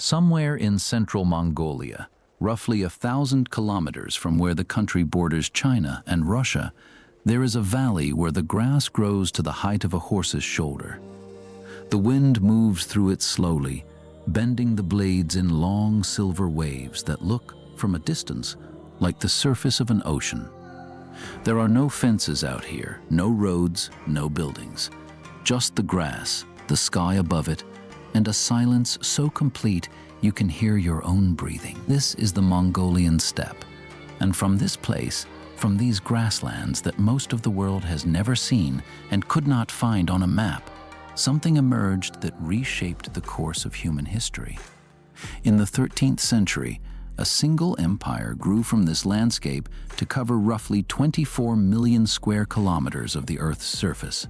Somewhere in central Mongolia, roughly 1,000 kilometers from where the country borders China and Russia, there is a valley where the grass grows to the height of a horse's shoulder. The wind moves through it slowly, bending the blades in long silver waves that look, from a distance, like the surface of an ocean. There are no fences out here, no roads, no buildings. Just the grass, the sky above it, and a silence so complete you can hear your own breathing. This is the Mongolian steppe, and from this place, from these grasslands that most of the world has never seen and could not find on a map, something emerged that reshaped the course of human history. In the 13th century, a single empire grew from this landscape to cover roughly 24 million square kilometers of the Earth's surface,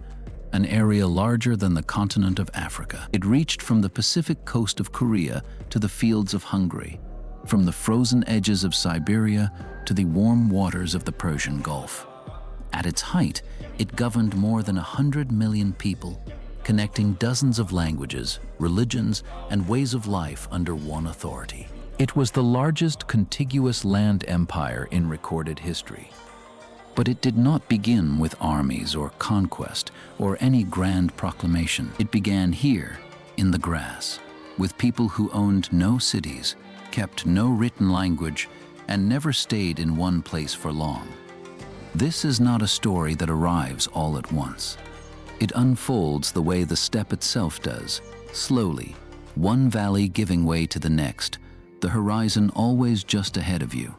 an area larger than the continent of Africa. It reached from the Pacific coast of Korea to the fields of Hungary, from the frozen edges of Siberia to the warm waters of the Persian Gulf. At its height, it governed more than 100 million people, connecting dozens of languages, religions, and ways of life under one authority. It was the largest contiguous land empire in recorded history. But it did not begin with armies or conquest or any grand proclamation. It began here, in the grass, with people who owned no cities, kept no written language, and never stayed in one place for long. This is not a story that arrives all at once. It unfolds the way the steppe itself does, slowly, one valley giving way to the next, the horizon always just ahead of you.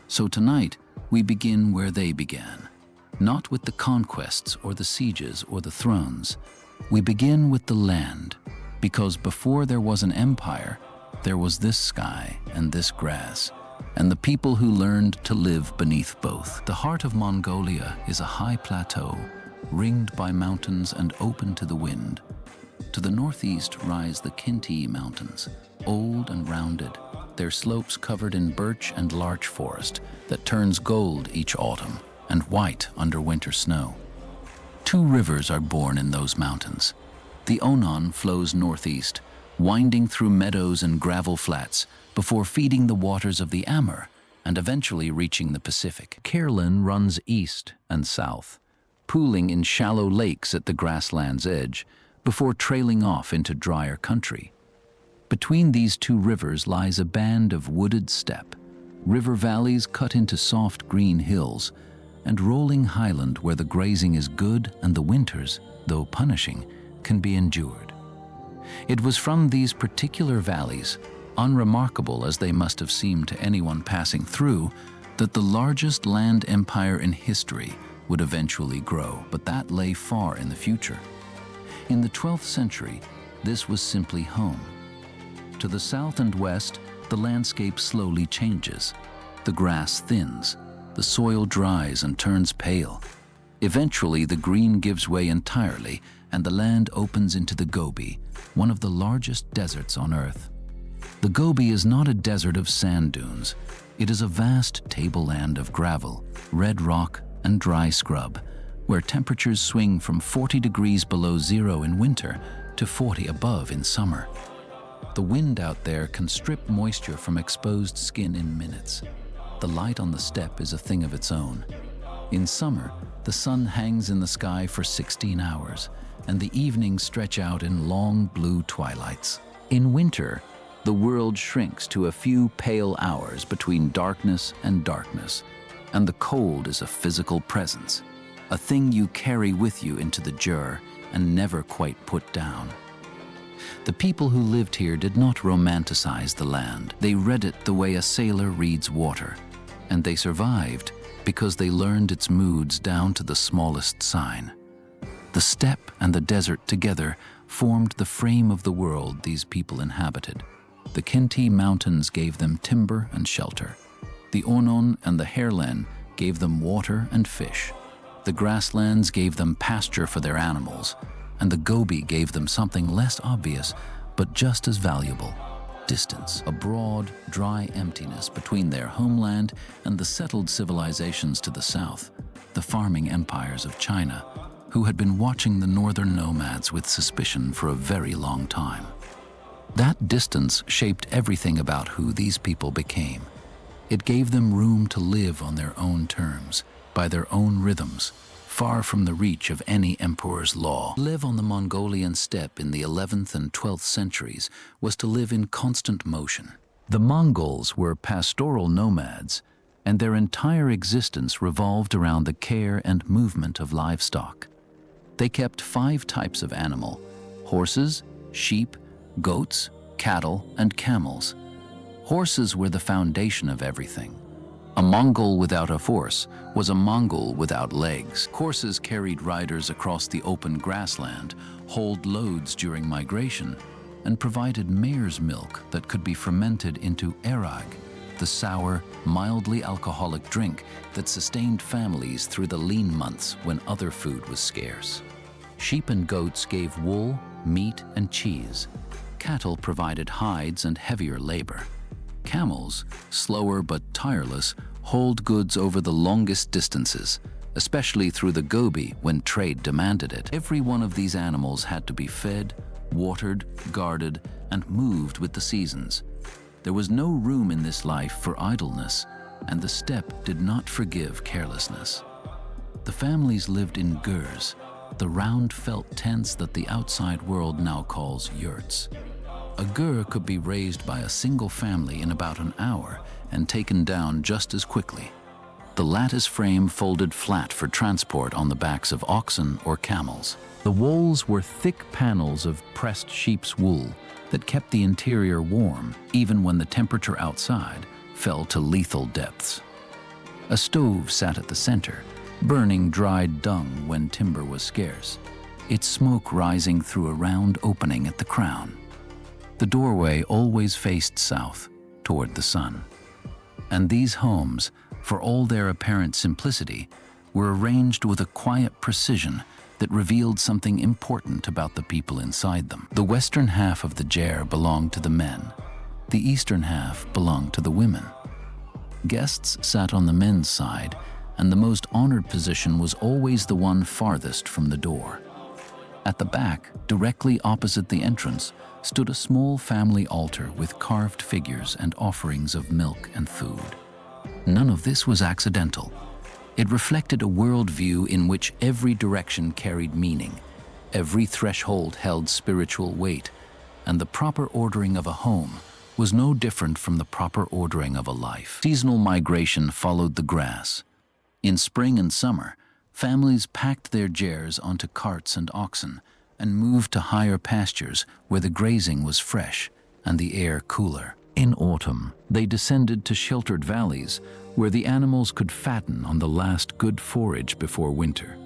So tonight, we begin where they began, not with the conquests or the sieges or the thrones. We begin with the land, because before there was an empire, there was this sky and this grass, and the people who learned to live beneath both. The heart of Mongolia is a high plateau, ringed by mountains and open to the wind. To the northeast rise the Khwarezmian Mountains, old and rounded, their slopes covered in birch and larch forest that turns gold each autumn and white under winter snow. Two rivers are born in those mountains. The Onon flows northeast, winding through meadows and gravel flats before feeding the waters of the Amur and eventually reaching the Pacific. Kherlen runs east and south, pooling in shallow lakes at the grassland's edge before trailing off into drier country. Between these two rivers lies a band of wooded steppe, river valleys cut into soft green hills, and rolling highland where the grazing is good and the winters, though punishing, can be endured. It was from these particular valleys, unremarkable as they must have seemed to anyone passing through, that the largest land empire in history would eventually grow, but that lay far in the future. In the 12th century, this was simply home. To the south and west, the landscape slowly changes. The grass thins, the soil dries and turns pale. Eventually, the green gives way entirely, and the land opens into the Gobi, one of the largest deserts on Earth. The Gobi is not a desert of sand dunes. It is a vast tableland of gravel, red rock, and dry scrub, where temperatures swing from 40 degrees below zero in winter to 40 above in summer. The wind out there can strip moisture from exposed skin in minutes. The light on the steppe is a thing of its own. In summer, the sun hangs in the sky for 16 hours, and the evenings stretch out in long blue twilights. In winter, the world shrinks to a few pale hours between darkness and darkness, and the cold is a physical presence, a thing you carry with you into the jur and never quite put down. The people who lived here did not romanticize the land. They read it the way a sailor reads water, and they survived because they learned its moods down to the smallest sign. The steppe and the desert together formed the frame of the world these people inhabited. The Khwarezmian Mountains gave them timber and shelter. The Onon and the Kherlen gave them water and fish. The grasslands gave them pasture for their animals, and the Gobi gave them something less obvious, but just as valuable: distance. A broad, dry emptiness between their homeland and the settled civilizations to the south, the farming empires of China, who had been watching the northern nomads with suspicion for a very long time. That distance shaped everything about who these people became. It gave them room to live on their own terms, by their own rhythms, far from the reach of any emperor's law. To live on the Mongolian steppe in the 11th and 12th centuries was to live in constant motion. The Mongols were pastoral nomads, and their entire existence revolved around the care and movement of livestock. They kept 5 types of animal: horses, sheep, goats, cattle, and camels. Horses were the foundation of everything. A Mongol without a horse was a Mongol without legs. Horses carried riders across the open grassland, hauled loads during migration, and provided mare's milk that could be fermented into erag, the sour, mildly alcoholic drink that sustained families through the lean months when other food was scarce. Sheep and goats gave wool, meat, and cheese. Cattle provided hides and heavier labor. Camels, slower but tireless, hauled goods over the longest distances, especially through the Gobi when trade demanded it. Every one of these animals had to be fed, watered, guarded, and moved with the seasons. There was no room in this life for idleness, and the steppe did not forgive carelessness. The families lived in gurs, the round felt tents that the outside world now calls yurts. A gur could be raised by a single family in about an hour and taken down just as quickly. The lattice frame folded flat for transport on the backs of oxen or camels. The walls were thick panels of pressed sheep's wool that kept the interior warm even when the temperature outside fell to lethal depths. A stove sat at the center, burning dried dung when timber was scarce, its smoke rising through a round opening at the crown. The doorway always faced south, toward the sun. And these homes, for all their apparent simplicity, were arranged with a quiet precision that revealed something important about the people inside them. The western half of the ger belonged to the men. The eastern half belonged to the women. Guests sat on the men's side, and the most honored position was always the one farthest from the door. At the back, directly opposite the entrance, stood a small family altar with carved figures and offerings of milk and food. None of this was accidental. It reflected a worldview in which every direction carried meaning, every threshold held spiritual weight, and the proper ordering of a home was no different from the proper ordering of a life. Seasonal migration followed the grass. In spring and summer, families packed their gers onto carts and oxen and moved to higher pastures where the grazing was fresh and the air cooler. In autumn, they descended to sheltered valleys where the animals could fatten on the last good forage before winter.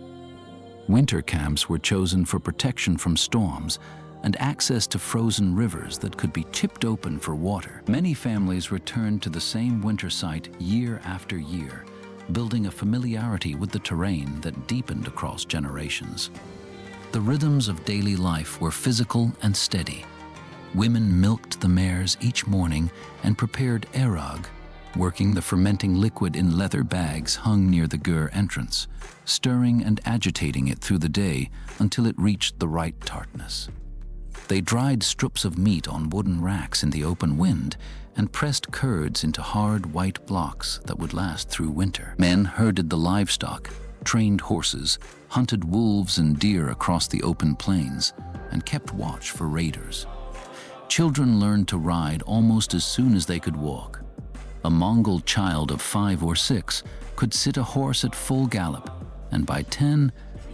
Winter camps were chosen for protection from storms and access to frozen rivers that could be chipped open for water. Many families returned to the same winter site year after year, building a familiarity with the terrain that deepened across generations. The rhythms of daily life were physical and steady. Women milked the mares each morning and prepared erag, working the fermenting liquid in leather bags hung near the gur entrance, stirring and agitating it through the day until it reached the right tartness. They dried strips of meat on wooden racks in the open wind and pressed curds into hard white blocks that would last through winter. Men herded the livestock, trained horses, hunted wolves and deer across the open plains, and kept watch for raiders. Children learned to ride almost as soon as they could walk. A Mongol child of 5 or 6 could sit a horse at full gallop, and by 10,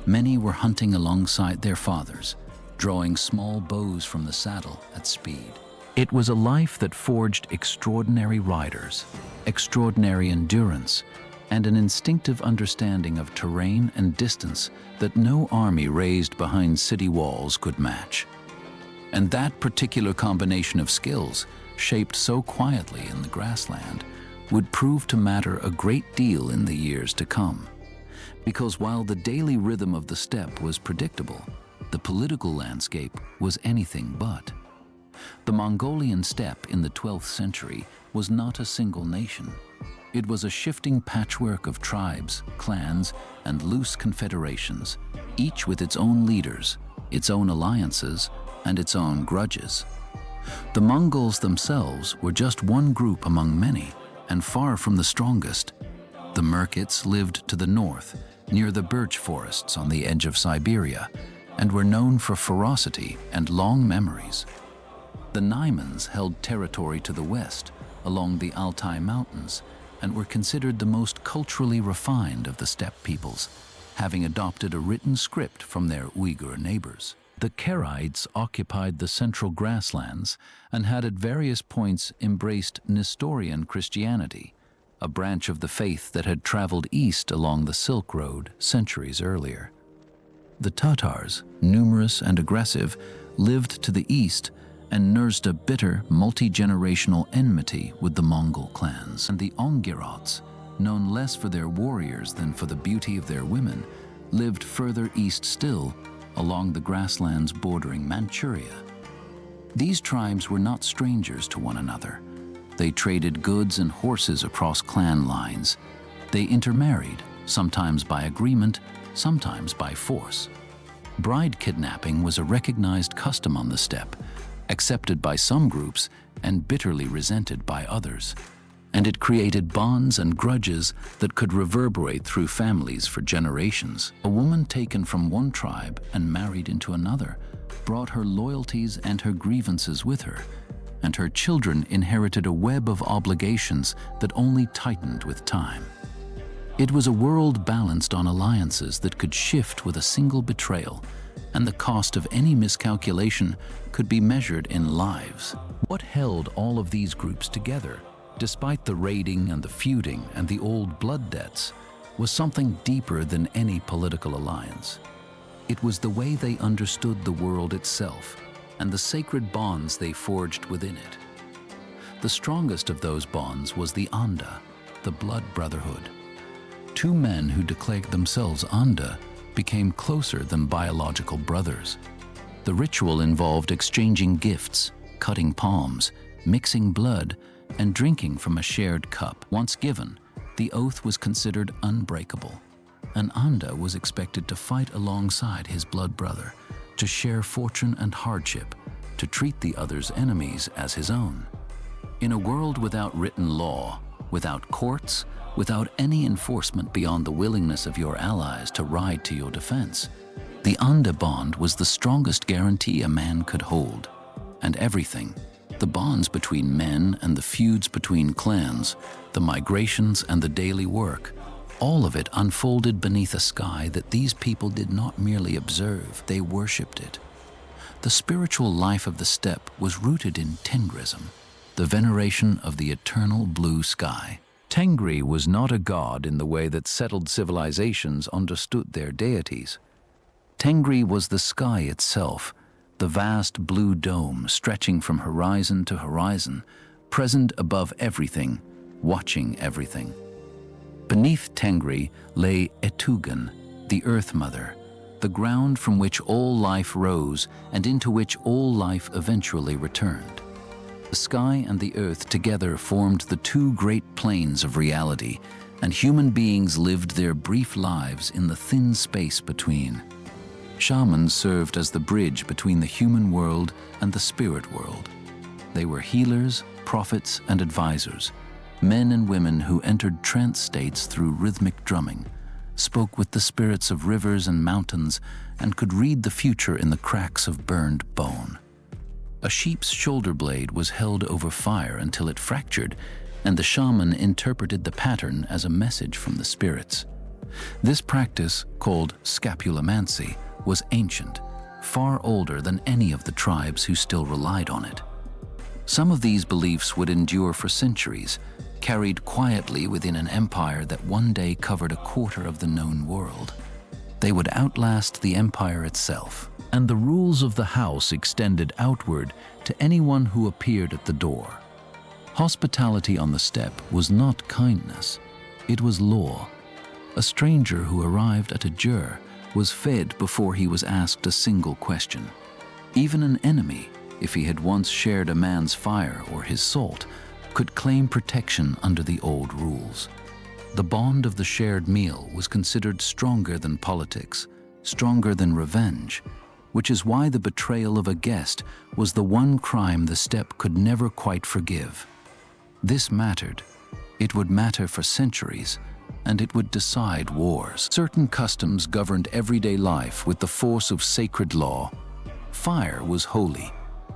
many were hunting alongside their fathers, drawing small bows from the saddle at speed. It was a life that forged extraordinary riders, extraordinary endurance, and an instinctive understanding of terrain and distance that no army raised behind city walls could match. And that particular combination of skills, shaped so quietly in the grassland, would prove to matter a great deal in the years to come. Because while the daily rhythm of the steppe was predictable, the political landscape was anything but. The Mongolian steppe in the 12th century was not a single nation. It was a shifting patchwork of tribes, clans, and loose confederations, each with its own leaders, its own alliances, and its own grudges. The Mongols themselves were just one group among many, and far from the strongest. The Merkits lived to the north, near the birch forests on the edge of Siberia, and were known for ferocity and long memories. The Nomans held territory to the west, along the Altai Mountains, and were considered the most culturally refined of the steppe peoples, having adopted a written script from their Uyghur neighbors. The Karaites occupied the central grasslands and had at various points embraced Nestorian Christianity, a branch of the faith that had traveled east along the Silk Road centuries earlier. The Tatars, numerous and aggressive, lived to the east and nursed a bitter, multi-generational enmity with the Mongol clans. And the Ongirots, known less for their warriors than for the beauty of their women, lived further east still, along the grasslands bordering Manchuria. These tribes were not strangers to one another. They traded goods and horses across clan lines. They intermarried, sometimes by agreement, sometimes by force. Bride kidnapping was a recognized custom on the steppe, accepted by some groups and bitterly resented by others. And it created bonds and grudges that could reverberate through families for generations. A woman taken from one tribe and married into another brought her loyalties and her grievances with her, and her children inherited a web of obligations that only tightened with time. It was a world balanced on alliances that could shift with a single betrayal, and the cost of any miscalculation could be measured in lives. What held all of these groups together, despite the raiding and the feuding and the old blood debts, was something deeper than any political alliance. It was the way they understood the world itself and the sacred bonds they forged within it. The strongest of those bonds was the Anda, the blood brotherhood. Two men who declared themselves Anda became closer than biological brothers. The ritual involved exchanging gifts, cutting palms, mixing blood, and drinking from a shared cup. Once given, the oath was considered unbreakable. An Anda was expected to fight alongside his blood brother, to share fortune and hardship, to treat the other's enemies as his own. In a world without written law, without courts, without any enforcement beyond the willingness of your allies to ride to your defense, the Anda bond was the strongest guarantee a man could hold. And everything, the bonds between men and the feuds between clans, the migrations and the daily work, all of it unfolded beneath a sky that these people did not merely observe, they worshipped it. The spiritual life of the steppe was rooted in Tengrism, the veneration of the eternal blue sky. Tengri was not a god in the way that settled civilizations understood their deities. Tengri was the sky itself, the vast blue dome stretching from horizon to horizon, present above everything, watching everything. Beneath Tengri lay Etugan, the Earth Mother, the ground from which all life rose and into which all life eventually returned. The sky and the earth together formed the two great planes of reality, and human beings lived their brief lives in the thin space between. Shamans served as the bridge between the human world and the spirit world. They were healers, prophets, and advisors, men and women who entered trance states through rhythmic drumming, spoke with the spirits of rivers and mountains, and could read the future in the cracks of burned bone. A sheep's shoulder blade was held over fire until it fractured, and the shaman interpreted the pattern as a message from the spirits. This practice, called scapulomancy, was ancient, far older than any of the tribes who still relied on it. Some of these beliefs would endure for centuries, carried quietly within an empire that one day covered a quarter of the known world. They would outlast the empire itself, and the rules of the house extended outward to anyone who appeared at the door. Hospitality on the steppe was not kindness, it was law. A stranger who arrived at a jur was fed before he was asked a single question. Even an enemy, if he had once shared a man's fire or his salt, could claim protection under the old rules. The bond of the shared meal was considered stronger than politics, stronger than revenge. which is why the betrayal of a guest was the one crime the steppe could never quite forgive. This mattered. It would matter for centuries, and it would decide wars. Certain customs governed everyday life with the force of sacred law. Fire was holy.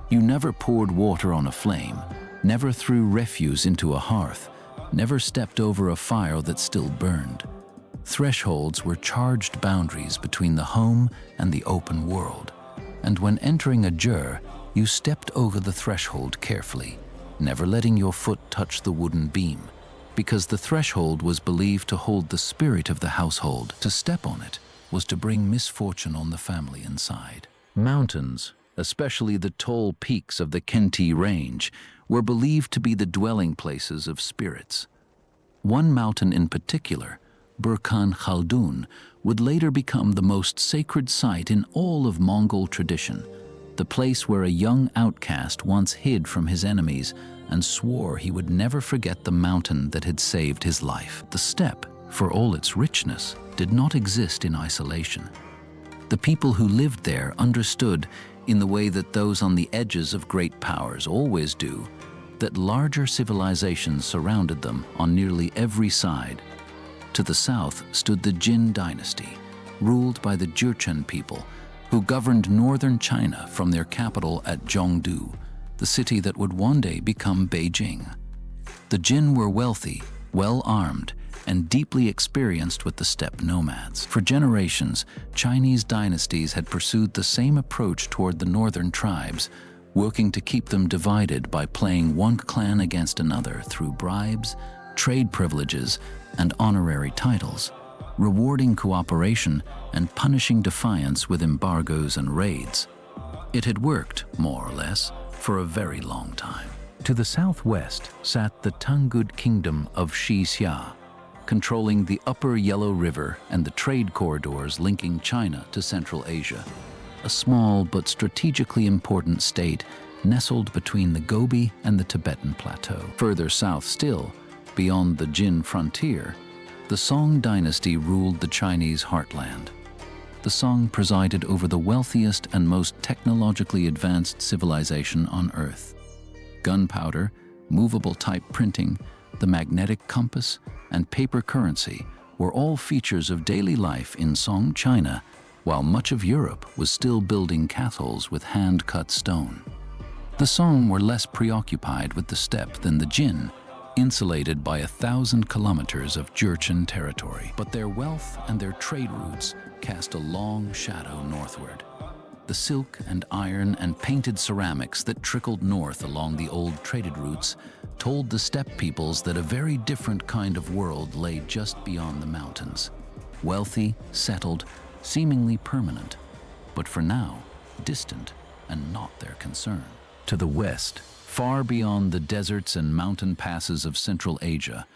You never poured water on a flame, never threw refuse into a hearth, never stepped over a fire that still burned. Thresholds were charged boundaries between the home and the open world, and when entering a jur, you stepped over the threshold carefully, never letting your foot touch the wooden beam, because the threshold was believed to hold the spirit of the household. To step on it was to bring misfortune on the family inside. Mountains, especially the tall peaks of the Khenti range, were believed to be the dwelling places of spirits. One mountain in particular, Burkhan Khaldun, would later become the most sacred site in all of Mongol tradition, the place where a young outcast once hid from his enemies and swore he would never forget the mountain that had saved his life. The steppe, for all its richness, did not exist in isolation. The people who lived there understood, in the way that those on the edges of great powers always do, that larger civilizations surrounded them on nearly every side. To the south stood the Jin dynasty, ruled by the Jurchen people, who governed northern China from their capital at Zhongdu, the city that would one day become Beijing. The Jin were wealthy, well-armed, and deeply experienced with the steppe nomads. For generations, Chinese dynasties had pursued the same approach toward the northern tribes, working to keep them divided by playing one clan against another through bribes, trade privileges, and honorary titles, rewarding cooperation and punishing defiance with embargoes and raids. It had worked, more or less, for a very long time. To the southwest sat the Tangut kingdom of Xixia, controlling the upper Yellow River and the trade corridors linking China to Central Asia, a small but strategically important state nestled between the Gobi and the Tibetan Plateau. Further south still, beyond the Jin frontier, the Song dynasty ruled the Chinese heartland. The Song presided over the wealthiest and most technologically advanced civilization on Earth. Gunpowder, movable type printing, the magnetic compass, and paper currency were all features of daily life in Song China, while much of Europe was still building castles with hand-cut stone. The Song were less preoccupied with the steppe than the Jin, insulated by 1,000 kilometers of Jurchen territory. But their wealth and their trade routes cast a long shadow northward. The silk and iron and painted ceramics that trickled north along the old traded routes told the steppe peoples that a very different kind of world lay just beyond the mountains. Wealthy, settled, seemingly permanent, but for now, distant and not their concern. To the west, far beyond the deserts and mountain passes of Central Asia,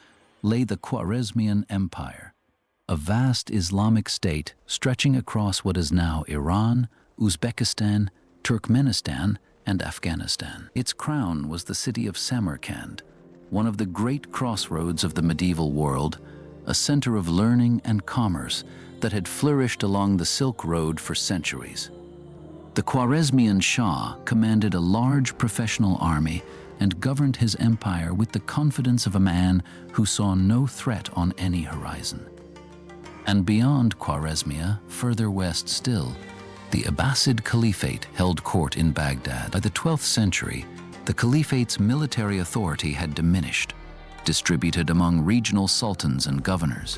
lay the Khwarezmian Empire, a vast Islamic state stretching across what is now Iran, Uzbekistan, Turkmenistan, and Afghanistan. Its crown was the city of Samarkand, one of the great crossroads of the medieval world, a center of learning and commerce that had flourished along the Silk Road for centuries. The Khwarezmian Shah commanded a large professional army and governed his empire with the confidence of a man who saw no threat on any horizon. And beyond Khwarezmia, further west still, the Abbasid Caliphate held court in Baghdad. By the 12th century, the Caliphate's military authority had diminished, distributed among regional sultans and governors.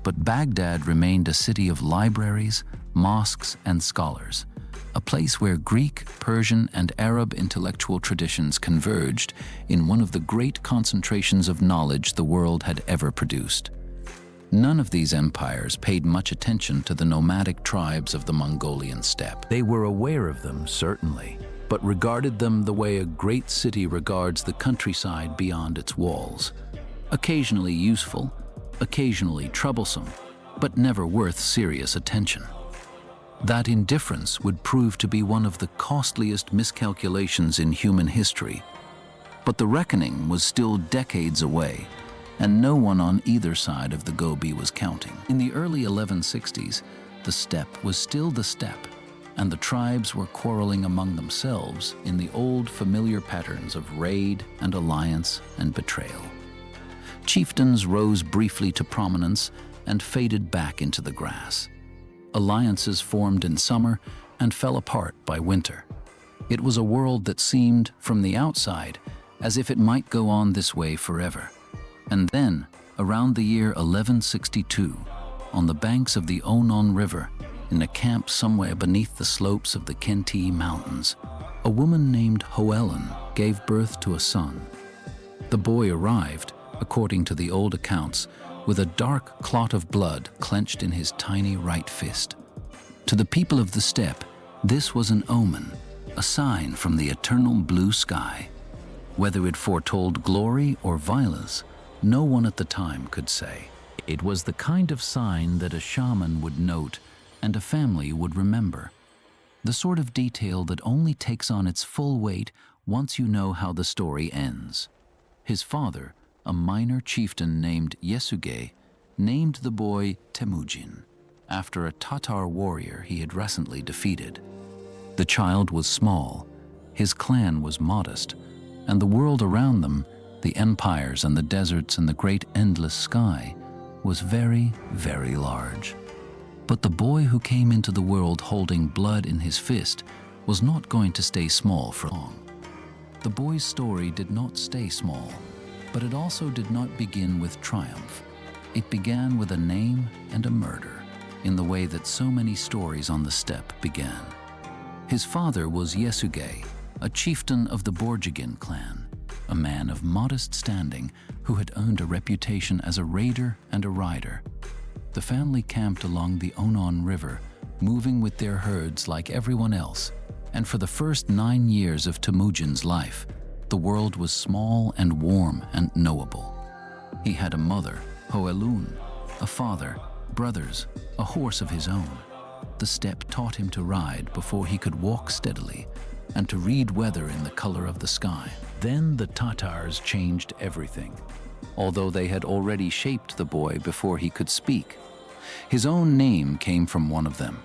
But Baghdad remained a city of libraries, mosques, and scholars, a place where Greek, Persian, and Arab intellectual traditions converged in one of the great concentrations of knowledge the world had ever produced. None of these empires paid much attention to the nomadic tribes of the Mongolian steppe. They were aware of them, certainly, but regarded them the way a great city regards the countryside beyond its walls. Occasionally useful, occasionally troublesome, but never worth serious attention. That indifference would prove to be one of the costliest miscalculations in human history. But the reckoning was still decades away, and no one on either side of the Gobi was counting. In the early 1160s, the steppe was still the steppe, and the tribes were quarreling among themselves in the old familiar patterns of raid and alliance and betrayal. Chieftains rose briefly to prominence and faded back into the grass. Alliances formed in summer and fell apart by winter. It was a world that seemed, from the outside, as if it might go on this way forever. And then, around the year 1162, on the banks of the Onon River, in a camp somewhere beneath the slopes of the Khenti Mountains, a woman named Hoelun gave birth to a son. The boy arrived, according to the old accounts, with a dark clot of blood clenched in his tiny right fist. To the people of the steppe, this was an omen, a sign from the eternal blue sky. Whether it foretold glory or violence, no one at the time could say. It was the kind of sign that a shaman would note and a family would remember. The sort of detail that only takes on its full weight once you know how the story ends. His father, a minor chieftain named Yesügei, named the boy Temujin, after a Tatar warrior he had recently defeated. The child was small, his clan was modest, and the world around them, the empires and the deserts and the great endless sky, was very, very large. But the boy who came into the world holding blood in his fist was not going to stay small for long. The boy's story did not stay small, but it also did not begin with triumph. It began with a name and a murder, in the way that so many stories on the steppe began. His father was Yesügei, a chieftain of the Sorghaghtani clan, a man of modest standing who had earned a reputation as a raider and a rider. The family camped along the Onon River, moving with their herds like everyone else, and for the first 9 years of Temujin's life, the world was small and warm and knowable. He had a mother, Hoelun, a father, brothers, a horse of his own. The steppe taught him to ride before he could walk steadily, and to read weather in the color of the sky. Then the Tatars changed everything, although they had already shaped the boy before he could speak. His own name came from one of them.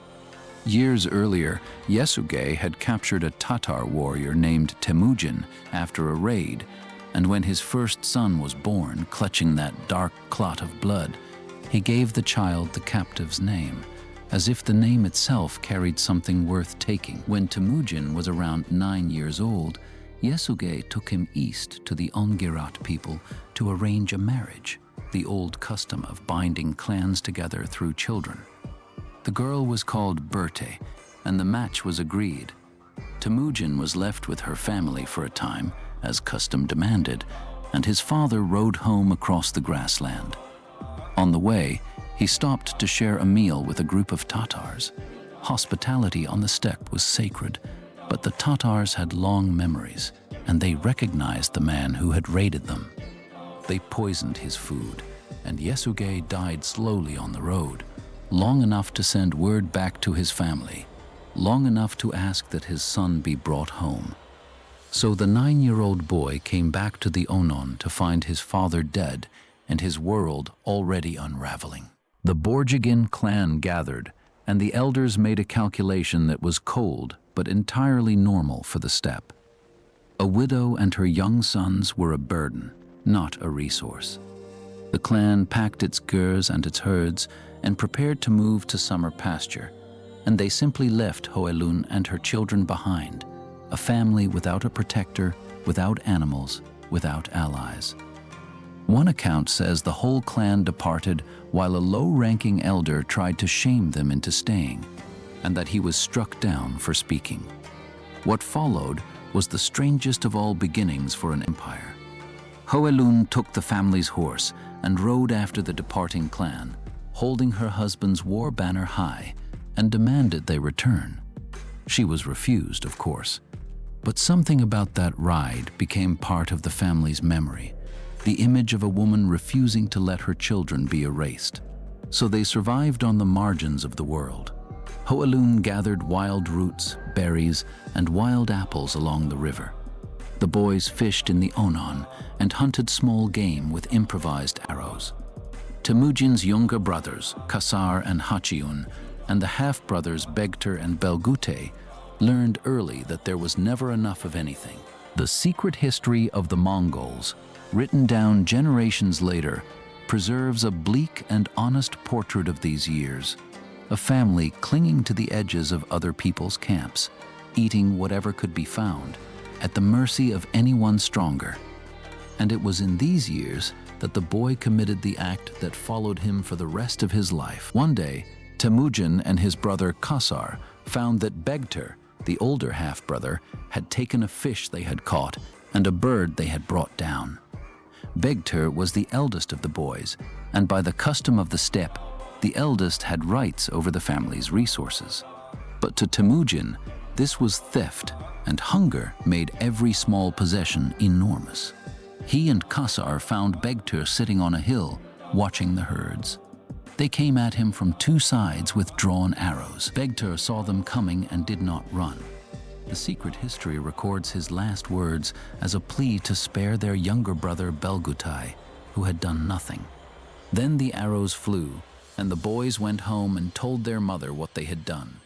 Years earlier, Yesügei had captured a Tatar warrior named Temujin after a raid, and when his first son was born, clutching that dark clot of blood, he gave the child the captive's name, as if the name itself carried something worth taking. When Temujin was around 9 years old, Yesügei took him east to the Ongirat people to arrange a marriage, the old custom of binding clans together through children. The girl was called Berte, and the match was agreed. Temujin was left with her family for a time, as custom demanded, and his father rode home across the grassland. On the way, he stopped to share a meal with a group of Tatars. Hospitality on the steppe was sacred, but the Tatars had long memories, and they recognized the man who had raided them. They poisoned his food, and Yesügei died slowly on the road, long enough to send word back to his family, long enough to ask that his son be brought home. So the 9-year-old boy came back to the Onon to find his father dead and his world already unraveling. The Sorghaghtani clan gathered, and the elders made a calculation that was cold but entirely normal for the steppe. A widow and her young sons were a burden, not a resource. The clan packed its gers and its herds and prepared to move to summer pasture, and they simply left Hoelun and her children behind, a family without a protector, without animals, without allies. One account says the whole clan departed while a low-ranking elder tried to shame them into staying, and that he was struck down for speaking. What followed was the strangest of all beginnings for an empire. Hoelun took the family's horse and rode after the departing clan, holding her husband's war banner high, and demanded they return. She was refused, of course, but something about that ride became part of the family's memory, the image of a woman refusing to let her children be erased. So they survived on the margins of the world. Hoelun gathered wild roots, berries, and wild apples along the river. The boys fished in the Onon and hunted small game with improvised arrows. Temujin's younger brothers, Kasar and Hachiun, and the half-brothers Begter and Belgute learned early that there was never enough of anything. The secret history of the Mongols, written down generations later, preserves a bleak and honest portrait of these years, a family clinging to the edges of other people's camps, eating whatever could be found, at the mercy of anyone stronger. And it was in these years that the boy committed the act that followed him for the rest of his life. One day, Temujin and his brother Kasar found that Begter, the older half-brother, had taken a fish they had caught and a bird they had brought down. Begter was the eldest of the boys, and by the custom of the steppe, the eldest had rights over the family's resources. But to Temujin, this was theft, and hunger made every small possession enormous. He and Kasar found Begter sitting on a hill, watching the herds. They came at him from two sides with drawn arrows. Begter saw them coming and did not run. The secret history records his last words as a plea to spare their younger brother Belgutei, who had done nothing. Then the arrows flew, and the boys went home and told their mother what they had done.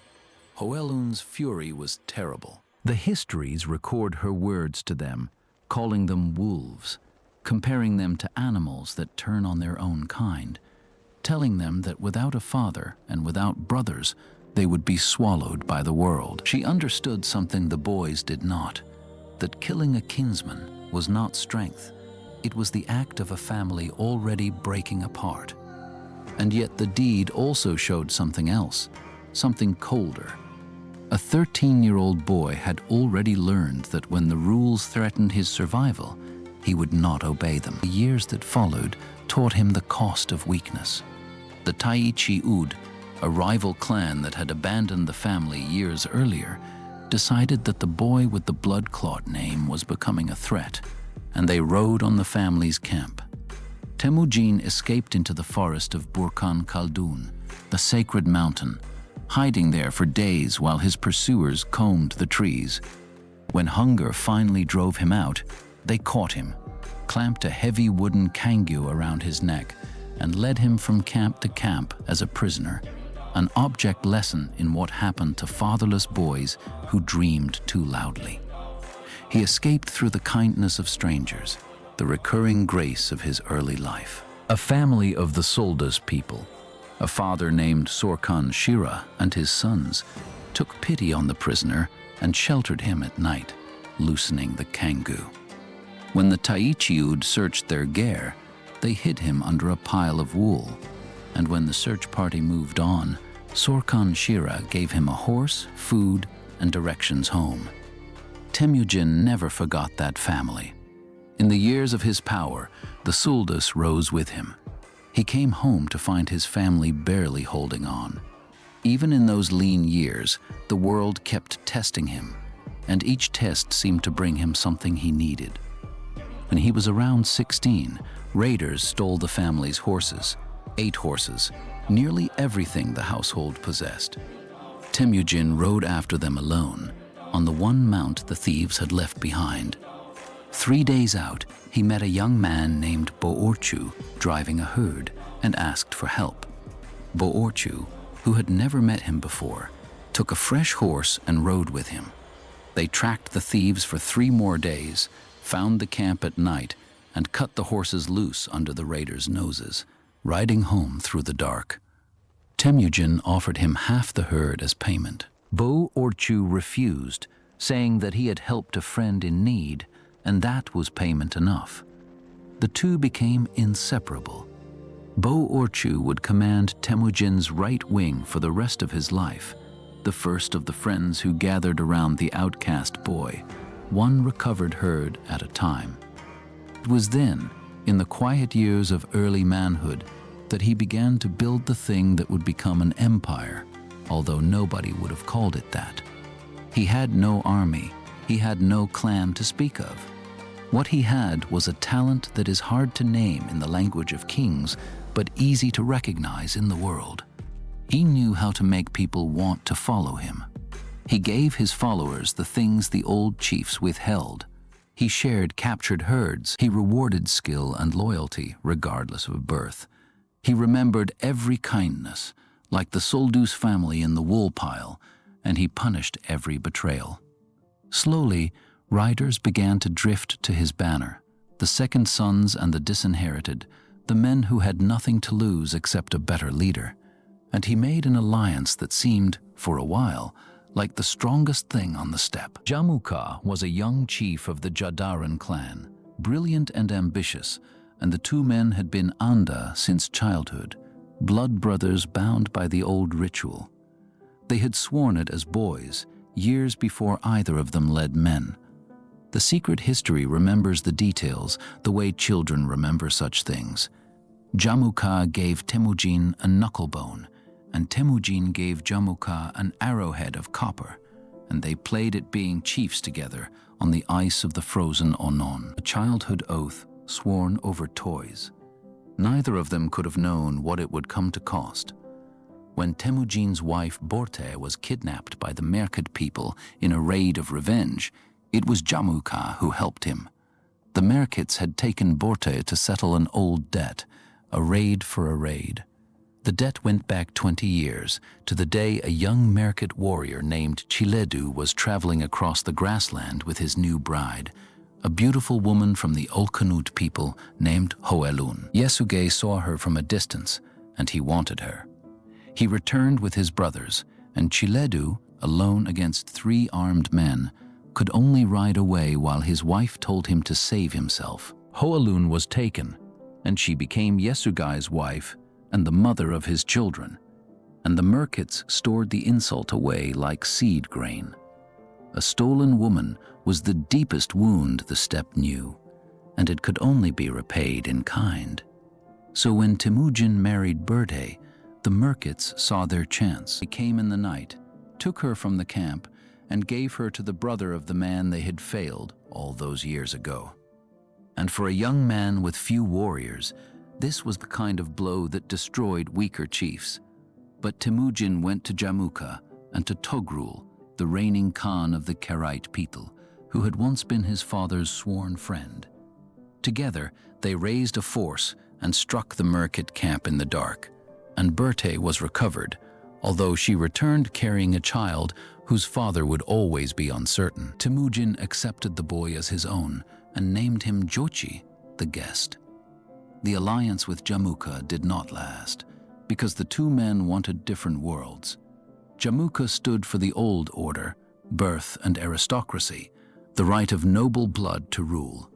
Hoelun's fury was terrible. The histories record her words to them, calling them wolves, comparing them to animals that turn on their own kind, telling them that without a father and without brothers, they would be swallowed by the world. She understood something the boys did not, that killing a kinsman was not strength. It was the act of a family already breaking apart. And yet the deed also showed something else, something colder. A 13-year-old boy had already learned that when the rules threatened his survival, he would not obey them. The years that followed taught him the cost of weakness. The Taichi Ud, a rival clan that had abandoned the family years earlier, decided that the boy with the blood-clot name was becoming a threat, and they rode on the family's camp. Temujin escaped into the forest of Burkan Khaldun, the sacred mountain, hiding there for days while his pursuers combed the trees. When hunger finally drove him out, they caught him, clamped a heavy wooden kangyu around his neck, and led him from camp to camp as a prisoner, an object lesson in what happened to fatherless boys who dreamed too loudly. He escaped through the kindness of strangers, the recurring grace of his early life. A family of the Soldas people, a father named Sorkan Shira and his sons, took pity on the prisoner and sheltered him at night, loosening the kangyu. When the Taichiud searched their ger, they hid him under a pile of wool, and when the search party moved on, Sorkan Shira gave him a horse, food, and directions home. Temujin never forgot that family. In the years of his power, the Soldas rose with him. He came home to find his family barely holding on. Even in those lean years, the world kept testing him, and each test seemed to bring him something he needed. When he was around 16, raiders stole the family's horses, 8 horses, nearly everything the household possessed. Temujin rode after them alone, on the one mount the thieves had left behind. 3 days out, he met a young man named Boorchu driving a herd and asked for help. Boorchu, who had never met him before, took a fresh horse and rode with him. They tracked the thieves for 3 more days, found the camp at night, and cut the horses loose under the raiders' noses, riding home through the dark. Temujin offered him half the herd as payment. Boorchu refused, saying that he had helped a friend in need, and that was payment enough. The two became inseparable. Boorchu would command Temujin's right wing for the rest of his life, the first of the friends who gathered around the outcast boy, one recovered herd at a time. It was then, in the quiet years of early manhood, that he began to build the thing that would become an empire, although nobody would have called it that. He had no army, he had no clan to speak of. What he had was a talent that is hard to name in the language of kings, but easy to recognize in the world. He knew how to make people want to follow him. He gave his followers the things the old chiefs withheld. He shared captured herds. He rewarded skill and loyalty regardless of birth. He remembered every kindness, like the Soldus family in the wool pile, and he punished every betrayal. Slowly, riders began to drift to his banner, the second sons and the disinherited, the men who had nothing to lose except a better leader. And he made an alliance that seemed, for a while, like the strongest thing on the steppe. Jamuka was a young chief of the Jadaran clan, brilliant and ambitious, and the two men had been anda since childhood, blood brothers bound by the old ritual. They had sworn it as boys, years before either of them led men. The secret history remembers the details the way children remember such things. Jamuka gave Temujin a knucklebone, and Temujin gave Jamuka an arrowhead of copper, and they played at being chiefs together on the ice of the frozen Onon, a childhood oath sworn over toys. Neither of them could have known what it would come to cost. When Temujin's wife Borte was kidnapped by the Merkid people in a raid of revenge, it was Jamuka who helped him. The Merkids had taken Borte to settle an old debt, a raid for a raid. The debt went back 20 years, to the day a young Merkid warrior named Chiledu was traveling across the grassland with his new bride, a beautiful woman from the Olkanut people named Hoelun. Yesügei saw her from a distance, and he wanted her. He returned with his brothers, and Chiledu, alone against 3 armed men, could only ride away while his wife told him to save himself. Hoelun was taken, and she became Yesügei's wife and the mother of his children, and the Merkids stored the insult away like seed grain. A stolen woman was the deepest wound the steppe knew, and it could only be repaid in kind. So when Temujin married Berde, the Merkids saw their chance. They came in the night, took her from the camp, and gave her to the brother of the man they had failed all those years ago. And for a young man with few warriors, this was the kind of blow that destroyed weaker chiefs. But Temujin went to Jamuka and to Togrul, the reigning Khan of the Karaite people, who had once been his father's sworn friend. Together, they raised a force and struck the Merkid camp in the dark, and Berte was recovered, although she returned carrying a child whose father would always be uncertain. Temujin accepted the boy as his own and named him Jochi, the guest. The alliance with Jamuka did not last, because the two men wanted different worlds. Jamuka stood for the old order, birth and aristocracy, the right of noble blood to rule.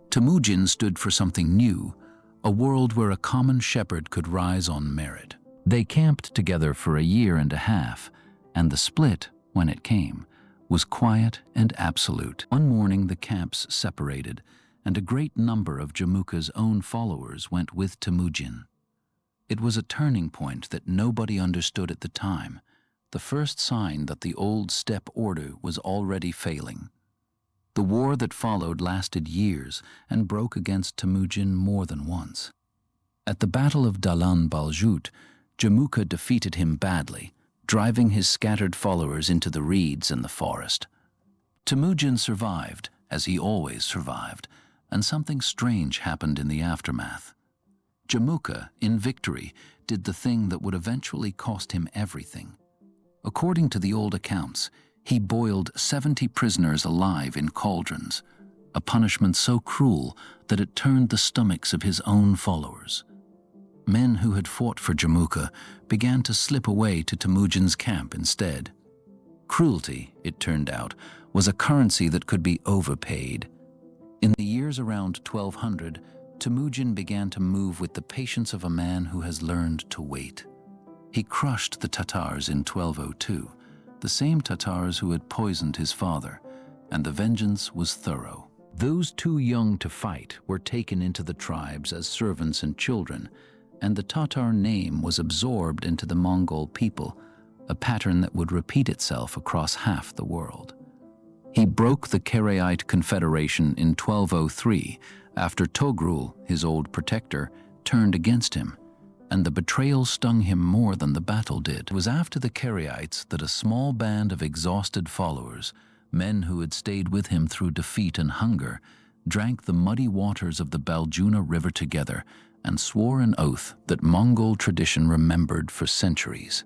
Temujin stood for something new, a world where a common shepherd could rise on merit. They camped together for 1.5 years, and the split, when it came, was quiet and absolute. One morning the camps separated, and a great number of Jamuka's own followers went with Temujin. It was a turning point that nobody understood at the time, the first sign that the old steppe order was already failing. The war that followed lasted years and broke against Temujin more than once. At the Battle of Dalan Baljut, Jamuka defeated him badly, driving his scattered followers into the reeds and the forest. Temujin survived, as he always survived, and something strange happened in the aftermath. Jamuka, in victory, did the thing that would eventually cost him everything. According to the old accounts, he boiled 70 prisoners alive in cauldrons, a punishment so cruel that it turned the stomachs of his own followers. Men who had fought for Jamuka began to slip away to Temujin's camp instead. Cruelty, it turned out, was a currency that could be overpaid. In the years around 1200, Temujin began to move with the patience of a man who has learned to wait. He crushed the Tatars in 1202, the same Tatars who had poisoned his father, and the vengeance was thorough. Those too young to fight were taken into the tribes as servants and children, and the Tatar name was absorbed into the Mongol people, a pattern that would repeat itself across half the world. He broke the Karaite Confederation in 1203 after Togrul, his old protector, turned against him, and the betrayal stung him more than the battle did. It was after the Karaites that a small band of exhausted followers, men who had stayed with him through defeat and hunger, drank the muddy waters of the Baljuna River together and swore an oath that Mongol tradition remembered for centuries.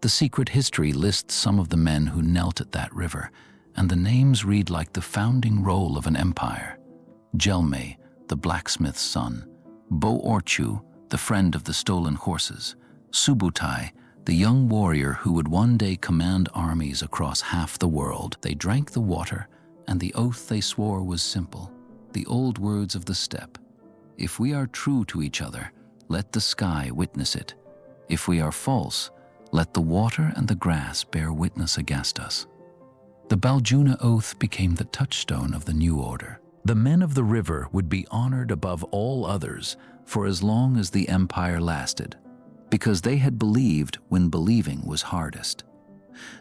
The secret history lists some of the men who knelt at that river, and the names read like the founding roll of an empire. Gelmay, the blacksmith's son; Bo-Orchu, the friend of the stolen horses; Subutai, the young warrior who would one day command armies across half the world. They drank the water, and the oath they swore was simple, the old words of the steppe. If we are true to each other, let the sky witness it. If we are false, let the water and the grass bear witness against us. The Baljuna oath became the touchstone of the new order. The men of the river would be honored above all others for as long as the empire lasted, because they had believed when believing was hardest.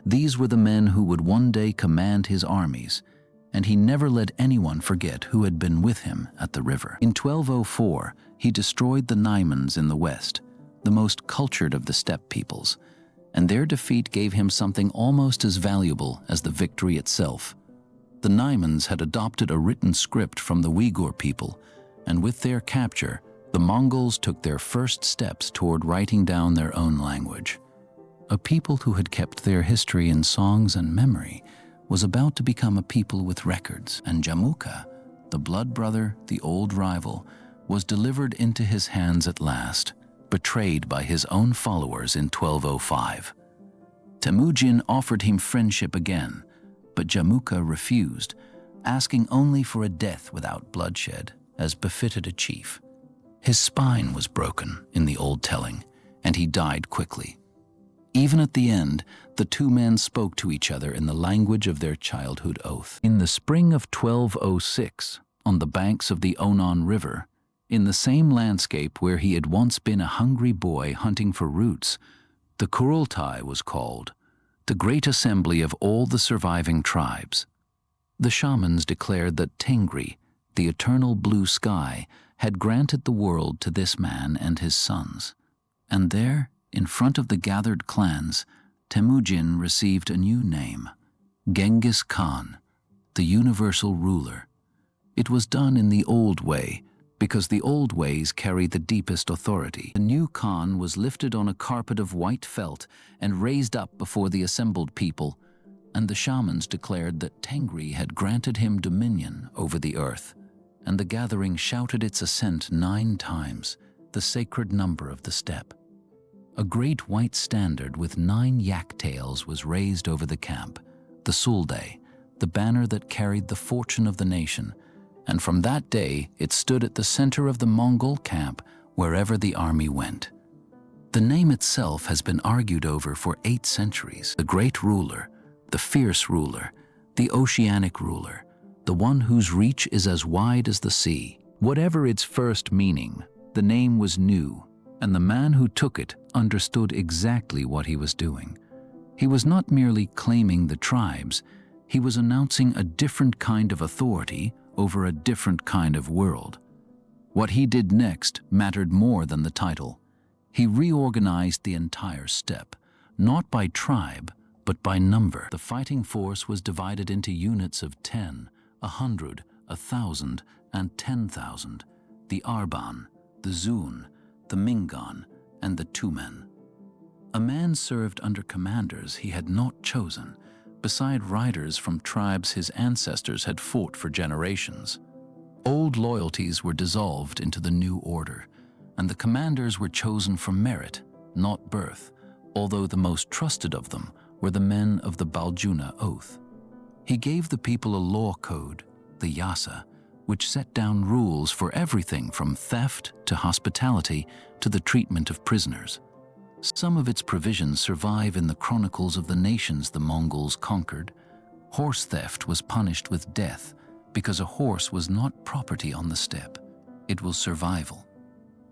These were the men who would one day command his armies, and he never let anyone forget who had been with him at the river. In 1204, he destroyed the Nomads in the west, the most cultured of the steppe peoples, and their defeat gave him something almost as valuable as the victory itself. The Nomads had adopted a written script from the Uyghur people, and with their capture, the Mongols took their first steps toward writing down their own language. A people who had kept their history in songs and memory was about to become a people with records, and Jamuka, the blood brother, the old rival, was delivered into his hands at last, betrayed by his own followers in 1205. Temujin offered him friendship again, but Jamuka refused, asking only for a death without bloodshed, as befitted a chief. His spine was broken in the old telling, and he died quickly. Even at the end, the two men spoke to each other in the language of their childhood oath. In the spring of 1206, on the banks of the Onon River, in the same landscape where he had once been a hungry boy hunting for roots, the Kurultai was called, the great assembly of all the surviving tribes. The shamans declared that Tengri, the eternal blue sky, had granted the world to this man and his sons. And there, in front of the gathered clans, Temujin received a new name, Genghis Khan, the universal ruler. It was done in the old way, because the old ways carry the deepest authority. The new Khan was lifted on a carpet of white felt and raised up before the assembled people, and the shamans declared that Tengri had granted him dominion over the earth, and the gathering shouted its assent 9 times, the sacred number of the steppe. A great white standard with 9 yak tails was raised over the camp, the Sulde, the banner that carried the fortune of the nation, and from that day it stood at the center of the Mongol camp wherever the army went. The name itself has been argued over for 8 centuries. The great ruler, the fierce ruler, the oceanic ruler, the one whose reach is as wide as the sea. Whatever its first meaning, the name was new, and the man who took it understood exactly what he was doing. He was not merely claiming the tribes, he was announcing a different kind of authority over a different kind of world. What he did next mattered more than the title. He reorganized the entire steppe, not by tribe, but by number. The fighting force was divided into units of 10, 100, 1,000, and 10,000, the Arban, the Zun, the Mingan, and the Tumen. A man served under commanders he had not chosen, beside riders from tribes his ancestors had fought for generations. Old loyalties were dissolved into the new order, and the commanders were chosen for merit, not birth, although the most trusted of them were the men of the Baljuna oath. He gave the people a law code, the Yasa, which set down rules for everything from theft to hospitality to the treatment of prisoners. Some of its provisions survive in the chronicles of the nations the Mongols conquered. Horse theft was punished with death because a horse was not property on the steppe, it was survival.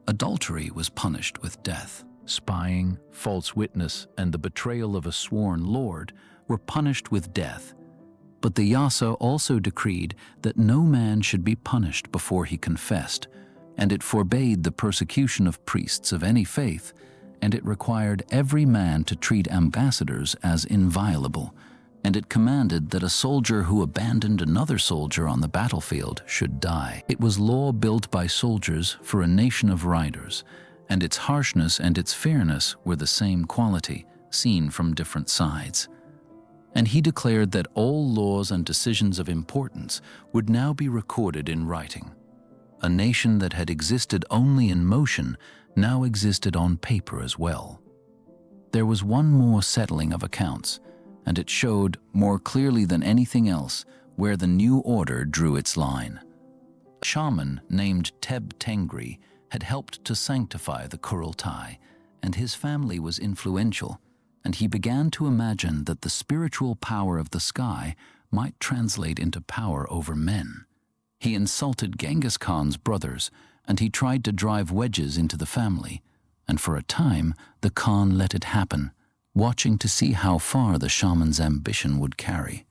Adultery was punished with death. Spying, false witness, and the betrayal of a sworn lord were punished with death. But the Yasa also decreed that no man should be punished before he confessed, and it forbade the persecution of priests of any faith, and it required every man to treat ambassadors as inviolable, and it commanded that a soldier who abandoned another soldier on the battlefield should die. It was law built by soldiers for a nation of riders, and its harshness and its fairness were the same quality, seen from different sides. And he declared that all laws and decisions of importance would now be recorded in writing. A nation that had existed only in motion now existed on paper as well. There was one more settling of accounts, and it showed more clearly than anything else where the new order drew its line. A shaman named Teb Tengri had helped to sanctify the Kurultai, and his family was influential, and he began to imagine that the spiritual power of the sky might translate into power over men. He insulted Genghis Khan's brothers, and he tried to drive wedges into the family, and for a time the Khan let it happen, watching to see how far the shaman's ambition would carry.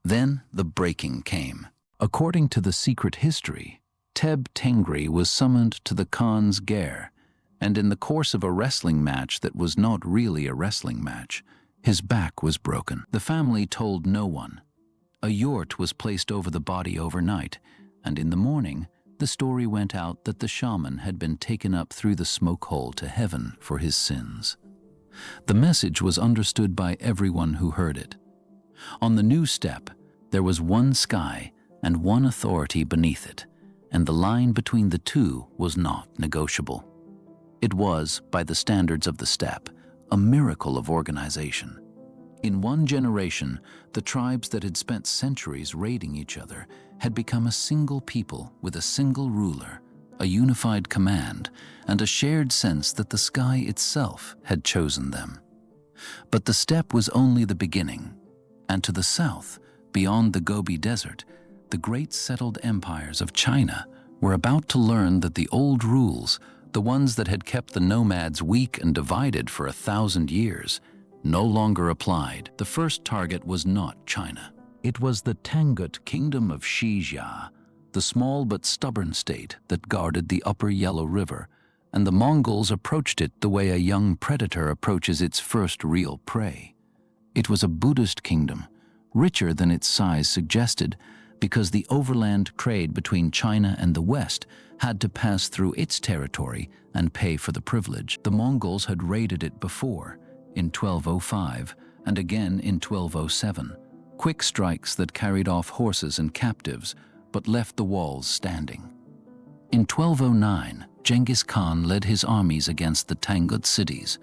Then the breaking came. According to the secret history, Teb Tengri was summoned to the Khan's ger, and in the course of a wrestling match that was not really a wrestling match, his back was broken. The family told no one. A yurt was placed over the body overnight, and in the morning, the story went out that the shaman had been taken up through the smoke hole to heaven for his sins. The message was understood by everyone who heard it. On the new steppe, there was one sky and one authority beneath it, and the line between the two was not negotiable. It was, by the standards of the steppe, a miracle of organization. In one generation, the tribes that had spent centuries raiding each other had become a single people with a single ruler, a unified command, and a shared sense that the sky itself had chosen them. But the steppe was only the beginning, and to the south, beyond the Gobi Desert, the great settled empires of China were about to learn that the old rules, the ones that had kept the nomads weak and divided for 1,000 years, no longer applied. The first target was not China. It was the Tangut kingdom of Xizia, the small but stubborn state that guarded the upper Yellow River, and the Mongols approached it the way a young predator approaches its first real prey. It was a Buddhist kingdom, richer than its size suggested, because the overland trade between China and the West had to pass through its territory and pay for the privilege. The Mongols had raided it before, in 1205, and again in 1207, quick strikes that carried off horses and captives, but left the walls standing. In 1209, Genghis Khan led his armies against the Tangut cities,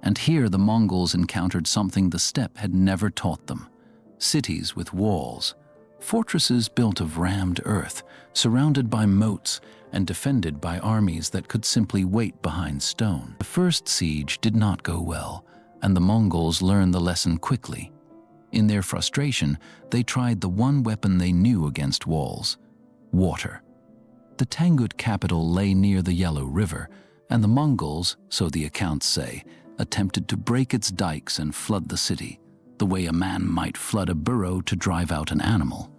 and here the Mongols encountered something the steppe had never taught them: cities with walls, fortresses built of rammed earth, surrounded by moats and defended by armies that could simply wait behind stone. The first siege did not go well, and the Mongols learned the lesson quickly. In their frustration, they tried the one weapon they knew against walls: water. The Tangut capital lay near the Yellow River, and the Mongols, so the accounts say, attempted to break its dikes and flood the city, the way a man might flood a burrow to drive out an animal.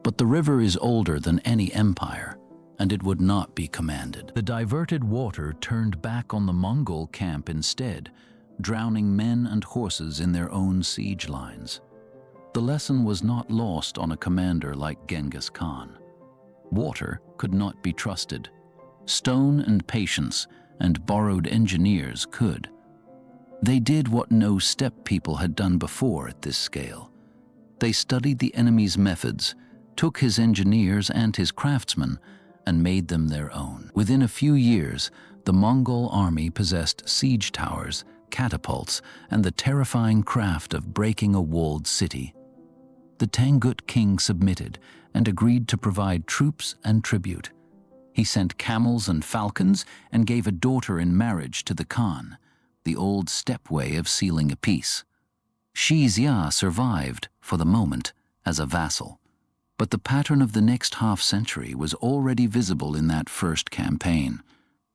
But the river is older than any empire, and it would not be commanded. The diverted water turned back on the Mongol camp instead, drowning men and horses in their own siege lines. The lesson was not lost on a commander like Genghis Khan. Water could not be trusted. Stone and patience and borrowed engineers could. They did what no steppe people had done before at this scale. They studied the enemy's methods, took his engineers and his craftsmen, and made them their own. Within a few years, the Mongol army possessed siege towers, catapults, and the terrifying craft of breaking a walled city. The Tangut king submitted and agreed to provide troops and tribute. He sent camels and falcons and gave a daughter in marriage to the Khan, the old steppe way of sealing a peace. Xizia survived, for the moment, as a vassal, but the pattern of the next half-century was already visible in that first campaign.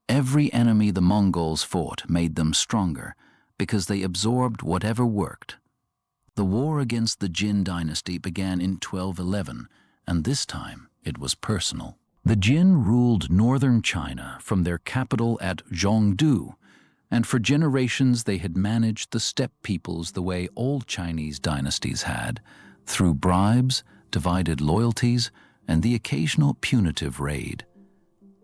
Every enemy the Mongols fought made them stronger, because they absorbed whatever worked. The war against the Jin dynasty began in 1211, and this time it was personal. The Jin ruled northern China from their capital at Zhongdu, and for generations they had managed the steppe peoples the way old Chinese dynasties had, through bribes, divided loyalties, and the occasional punitive raid.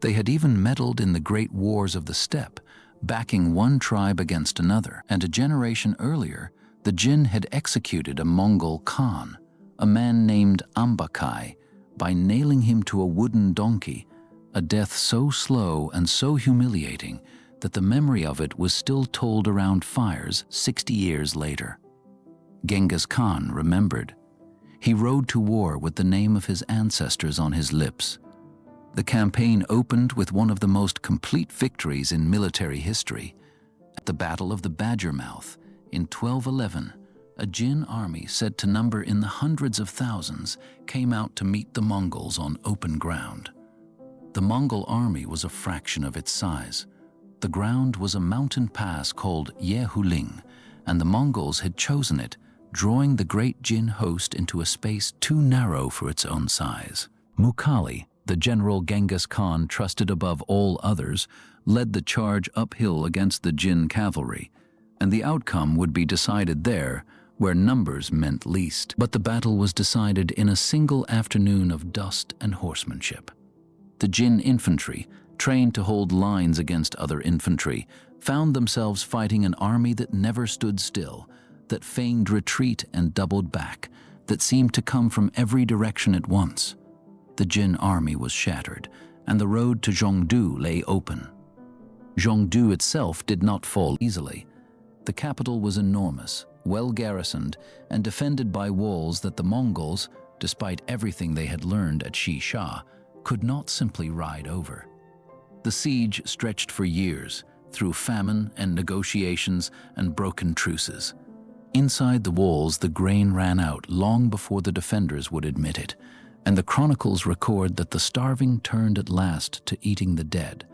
They had even meddled in the great wars of the steppe, backing one tribe against another, and a generation earlier, the Jin had executed a Mongol Khan, a man named Ambakai, by nailing him to a wooden donkey, a death so slow and so humiliating that the memory of it was still told around fires 60 years later. Genghis Khan remembered. He rode to war with the name of his ancestors on his lips. The campaign opened with one of the most complete victories in military history. At the Battle of the Badger Mouth in 1211, a Jin army said to number in the hundreds of thousands came out to meet the Mongols on open ground. The Mongol army was a fraction of its size. The ground was a mountain pass called Yesügei, and the Mongols had chosen it, drawing the great Jin host into a space too narrow for its own size. Mukhali, the general Genghis Khan trusted above all others, led the charge uphill against the Jin cavalry, and the outcome would be decided there, where numbers meant least. But the battle was decided in a single afternoon of dust and horsemanship. The Jin infantry, trained to hold lines against other infantry, found themselves fighting an army that never stood still, that feigned retreat and doubled back, that seemed to come from every direction at once. The Jin army was shattered, and the road to Zhongdu lay open. Zhongdu itself did not fall easily. The capital was enormous, well garrisoned, and defended by walls that the Mongols, despite everything they had learned at Shisha, could not simply ride over. The siege stretched for years, through famine and negotiations and broken truces. Inside the walls, the grain ran out long before the defenders would admit it, and the chronicles record that the starving turned at last to eating the dead,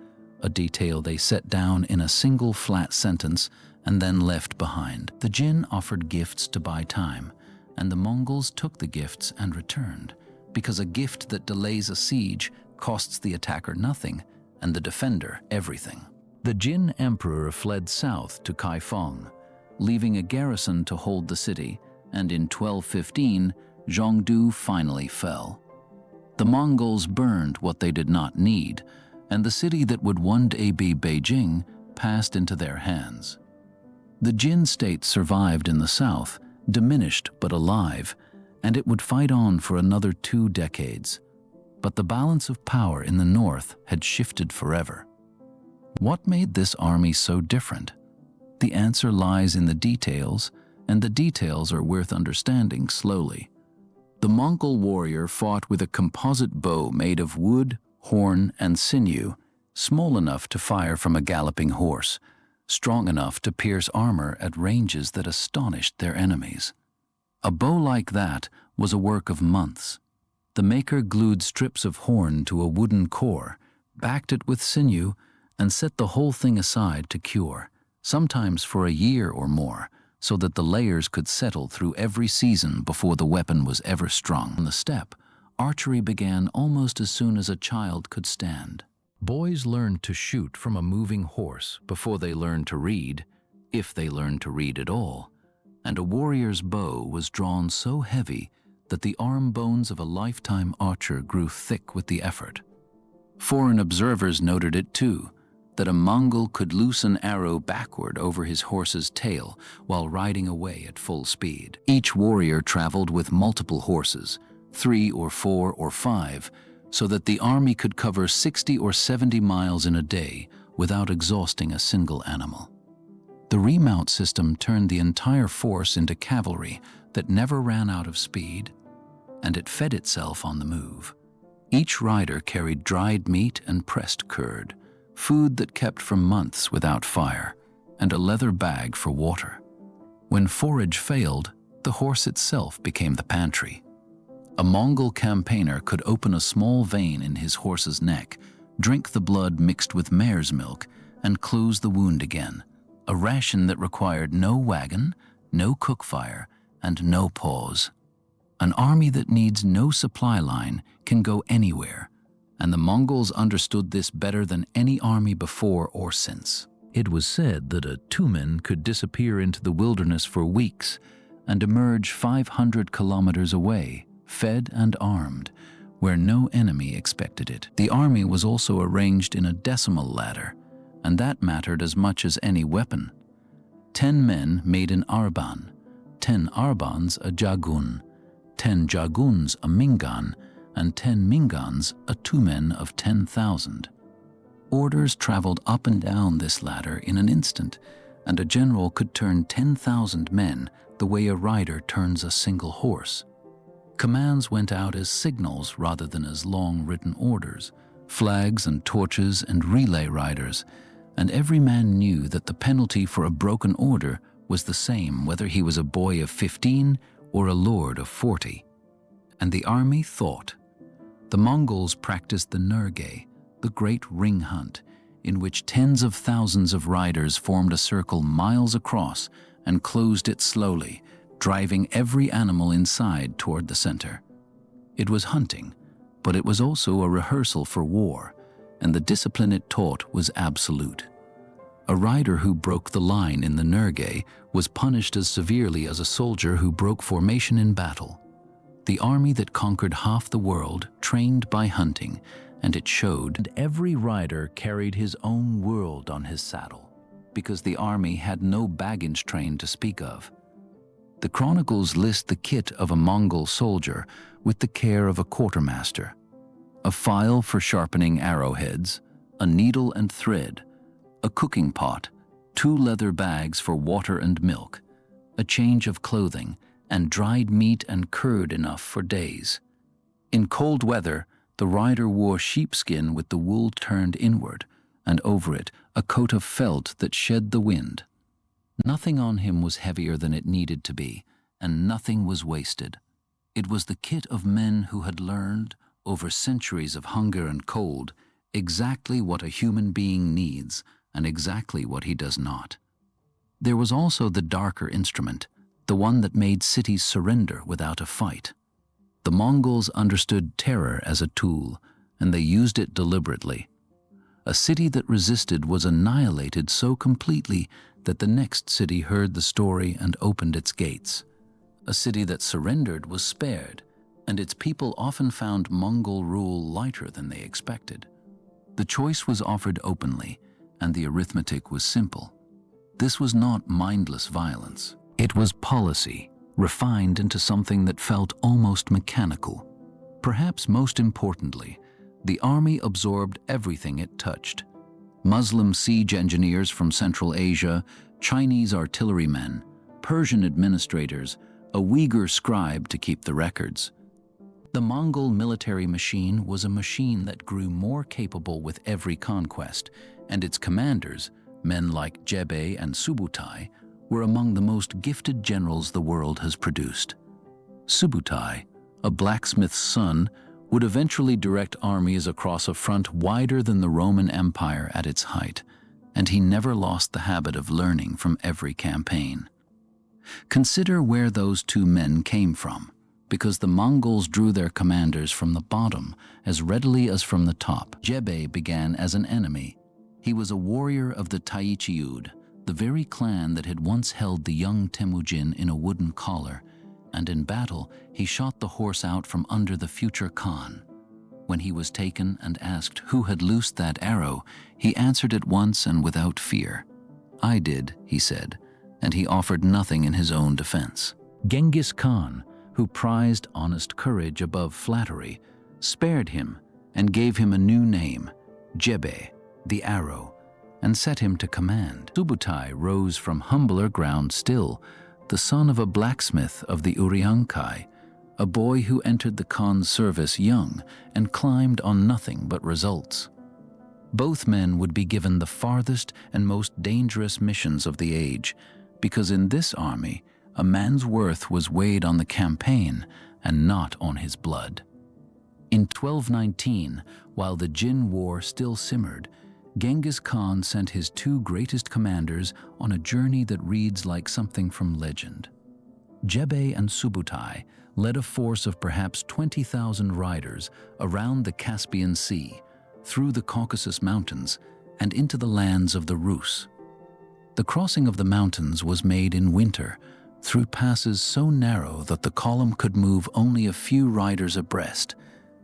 a detail they set down in a single flat sentence and then left behind. The Jin offered gifts to buy time, and the Mongols took the gifts and returned, because a gift that delays a siege costs the attacker nothing and the defender everything. The Jin emperor fled south to Kaifeng, leaving a garrison to hold the city, and in 1215, Zhongdu finally fell. The Mongols burned what they did not need, and the city that would one day be Beijing passed into their hands. The Jin state survived in the south, diminished but alive, and it would fight on for another 2 decades. But the balance of power in the north had shifted forever. What made this army so different? The answer lies in the details, and the details are worth understanding slowly. The Mongol warrior fought with a composite bow made of wood, horn, and sinew, small enough to fire from a galloping horse, strong enough to pierce armor at ranges that astonished their enemies. A bow like that was a work of months. The maker glued strips of horn to a wooden core, backed it with sinew, and set the whole thing aside to cure, sometimes for a year or more, so that the layers could settle through every season before the weapon was ever strung. On the steppe, archery began almost as soon as a child could stand. Boys learned to shoot from a moving horse before they learned to read, if they learned to read at all, and a warrior's bow was drawn so heavy that the arm bones of a lifetime archer grew thick with the effort. Foreign observers noted it too, that a Mongol could loose an arrow backward over his horse's tail while riding away at full speed. Each warrior traveled with multiple horses, 3 or 4 or 5, so that the army could cover 60 or 70 miles in a day without exhausting a single animal. The remount system turned the entire force into cavalry that never ran out of speed, and it fed itself on the move. Each rider carried dried meat and pressed curd, food that kept for months without fire, and a leather bag for water. When forage failed, the horse itself became the pantry. A Mongol campaigner could open a small vein in his horse's neck, drink the blood mixed with mare's milk, and close the wound again, a ration that required no wagon, no cook fire, and no pause. An army that needs no supply line can go anywhere, and the Mongols understood this better than any army before or since. It was said that a Tumen could disappear into the wilderness for weeks and emerge 500 kilometers away, fed and armed, where no enemy expected it. The army was also arranged in a decimal ladder, and that mattered as much as any weapon. 10 men made an arban, 10 arbans a jagun, 10 jaguns a mingan, and 10 mingans a tumen of 10,000. Orders traveled up and down this ladder in an instant, and a general could turn 10,000 men the way a rider turns a single horse. Commands went out as signals rather than as long written orders, flags and torches and relay riders, and every man knew that the penalty for a broken order was the same whether he was a boy of 15 or a lord of 40. And the army thought. The Mongols practiced the Nurge, the great ring hunt, in which tens of thousands of riders formed a circle miles across and closed it slowly, driving every animal inside toward the center. It was hunting, but it was also a rehearsal for war, and the discipline it taught was absolute. A rider who broke the line in the Nurge was punished as severely as a soldier who broke formation in battle. The army that conquered half the world trained by hunting, and it showed. And every rider carried his own world on his saddle, because the army had no baggage train to speak of. The chronicles list the kit of a Mongol soldier with the care of a quartermaster: a file for sharpening arrowheads, a needle and thread, a cooking pot, 2 leather bags for water and milk, a change of clothing, and dried meat and curd enough for days. In cold weather, the rider wore sheepskin with the wool turned inward, and over it a coat of felt that shed the wind. Nothing on him was heavier than it needed to be, and nothing was wasted. It was the kit of men who had learned, over centuries of hunger and cold, exactly what a human being needs and exactly what he does not. There was also the darker instrument, the one that made cities surrender without a fight. The Mongols understood terror as a tool, and they used it deliberately. A city that resisted was annihilated so completely that the next city heard the story and opened its gates. A city that surrendered was spared, and its people often found Mongol rule lighter than they expected. The choice was offered openly, and the arithmetic was simple. This was not mindless violence. It was policy, refined into something that felt almost mechanical. Perhaps most importantly, the army absorbed everything it touched. Muslim siege engineers from Central Asia, Chinese artillerymen, Persian administrators, a Uyghur scribe to keep the records. The Mongol military machine was a machine that grew more capable with every conquest, and its commanders, men like Ögedei and Subutai, were among the most gifted generals the world has produced. Subutai, a blacksmith's son, would eventually direct armies across a front wider than the Roman Empire at its height, and he never lost the habit of learning from every campaign. Consider where those 2 men came from, because the Mongols drew their commanders from the bottom as readily as from the top. Ögedei began as an enemy. He was a warrior of the Taichiud, the very clan that had once held the young Temujin in a wooden collar, and in battle he shot the horse out from under the future Khan. When he was taken and asked who had loosed that arrow, he answered at once and without fear. "I did," he said, and he offered nothing in his own defense. Genghis Khan, who prized honest courage above flattery, spared him and gave him a new name, Ögedei, the arrow, and set him to command. Subutai rose from humbler ground still, the son of a blacksmith of the Uriankai, a boy who entered the Khan's service young and climbed on nothing but results. Both men would be given the farthest and most dangerous missions of the age, because in this army, a man's worth was weighed on the campaign and not on his blood. In 1219, while the Jin War still simmered, Genghis Khan sent his 2 greatest commanders on a journey that reads like something from legend. Ögedei and Subutai led a force of perhaps 20,000 riders around the Caspian Sea, through the Caucasus Mountains, and into the lands of the Rus. The crossing of the mountains was made in winter, through passes so narrow that the column could move only a few riders abreast,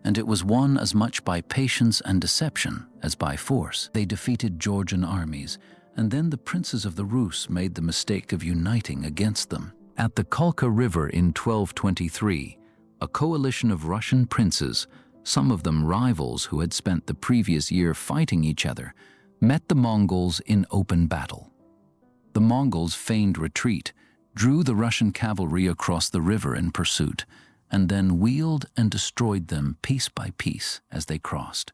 and it was won as much by patience and deception as by force. They defeated Georgian armies, and then the princes of the Rus made the mistake of uniting against them. At the Kalka River in 1223, a coalition of Russian princes, some of them rivals who had spent the previous year fighting each other, met the Mongols in open battle. The Mongols feigned retreat, drew the Russian cavalry across the river in pursuit, and then wheeled and destroyed them piece by piece as they crossed.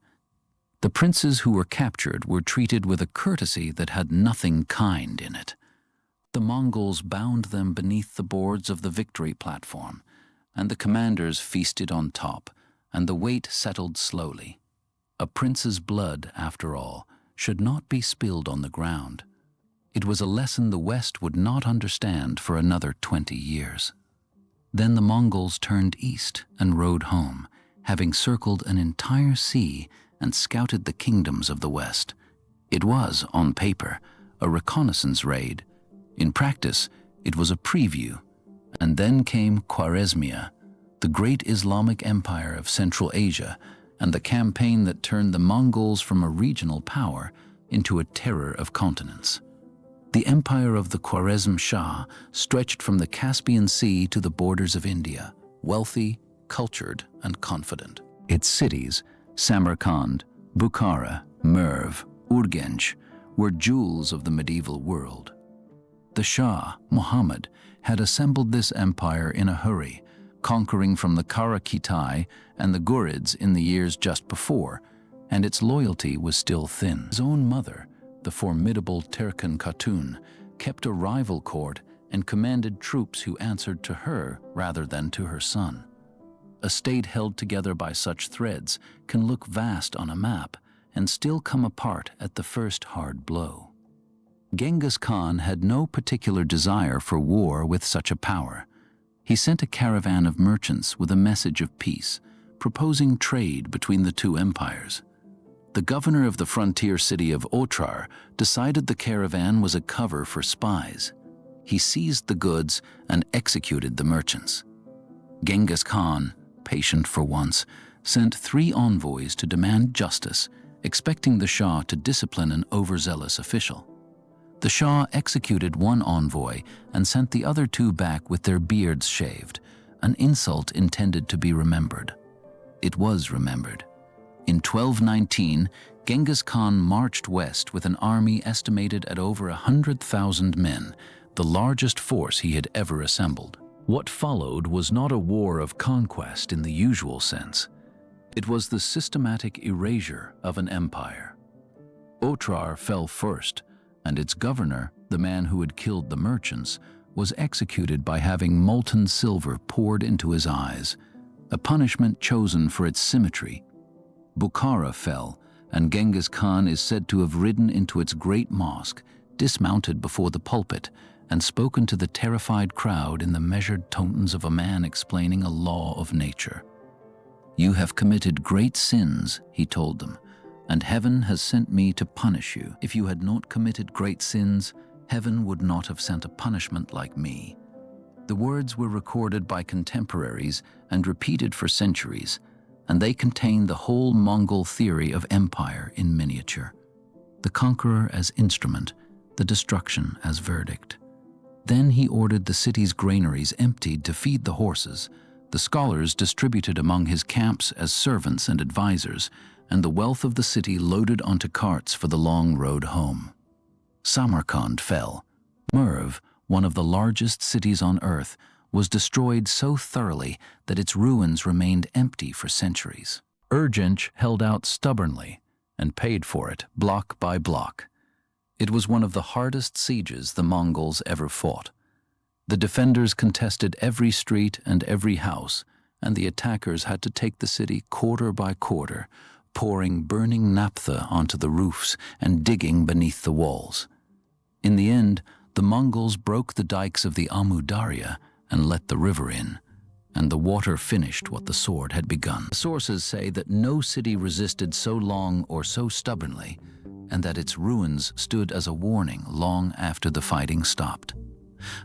The princes who were captured were treated with a courtesy that had nothing kind in it. The Mongols bound them beneath the boards of the victory platform, and the commanders feasted on top, and the weight settled slowly. A prince's blood, after all, should not be spilled on the ground. It was a lesson the West would not understand for another 20 years. Then the Mongols turned east and rode home, having circled an entire sea and scouted the kingdoms of the West. It was, on paper, a reconnaissance raid. In practice, it was a preview. And then came Khwarezmia, the great Islamic empire of Central Asia, and the campaign that turned the Mongols from a regional power into a terror of continents. The empire of the Khwarezm Shah stretched from the Caspian Sea to the borders of India, wealthy, cultured, and confident. Its cities, Samarkand, Bukhara, Merv, Urgench, were jewels of the medieval world. The Shah, Muhammad, had assembled this empire in a hurry, conquering from the Karakitai and the Ghurids in the years just before, and its loyalty was still thin. His own mother, the formidable Terken Khatun, kept a rival court and commanded troops who answered to her rather than to her son. A state held together by such threads can look vast on a map and still come apart at the first hard blow. Genghis Khan had no particular desire for war with such a power. He sent a caravan of merchants with a message of peace, proposing trade between the two empires. The governor of the frontier city of Otrar decided the caravan was a cover for spies. He seized the goods and executed the merchants. Genghis Khan, patient for once, sent 3 envoys to demand justice, expecting the Shah to discipline an overzealous official. The Shah executed one envoy and sent the other 2 back with their beards shaved, an insult intended to be remembered. It was remembered. In 1219, Genghis Khan marched west with an army estimated at over 100,000 men, the largest force he had ever assembled. What followed was not a war of conquest in the usual sense. It was the systematic erasure of an empire. Otrar fell first, and its governor, the man who had killed the merchants, was executed by having molten silver poured into his eyes, a punishment chosen for its symmetry. Bukhara fell, and Genghis Khan is said to have ridden into its great mosque, dismounted before the pulpit, and spoken to the terrified crowd in the measured tones of a man explaining a law of nature. "You have committed great sins," he told them, "and heaven has sent me to punish you. If you had not committed great sins, heaven would not have sent a punishment like me." The words were recorded by contemporaries and repeated for centuries, and they contain the whole Mongol theory of empire in miniature. The conqueror as instrument, the destruction as verdict. Then he ordered the city's granaries emptied to feed the horses, the scholars distributed among his camps as servants and advisors, and the wealth of the city loaded onto carts for the long road home. Samarkand fell. Merv, one of the largest cities on earth, was destroyed so thoroughly that its ruins remained empty for centuries. Urgench held out stubbornly and paid for it block by block. It was one of the hardest sieges the Mongols ever fought. The defenders contested every street and every house, and the attackers had to take the city quarter by quarter, pouring burning naphtha onto the roofs and digging beneath the walls. In the end, the Mongols broke the dikes of the Amu Darya and let the river in, and the water finished what the sword had begun. Sources say that no city resisted so long or so stubbornly, and that its ruins stood as a warning long after the fighting stopped.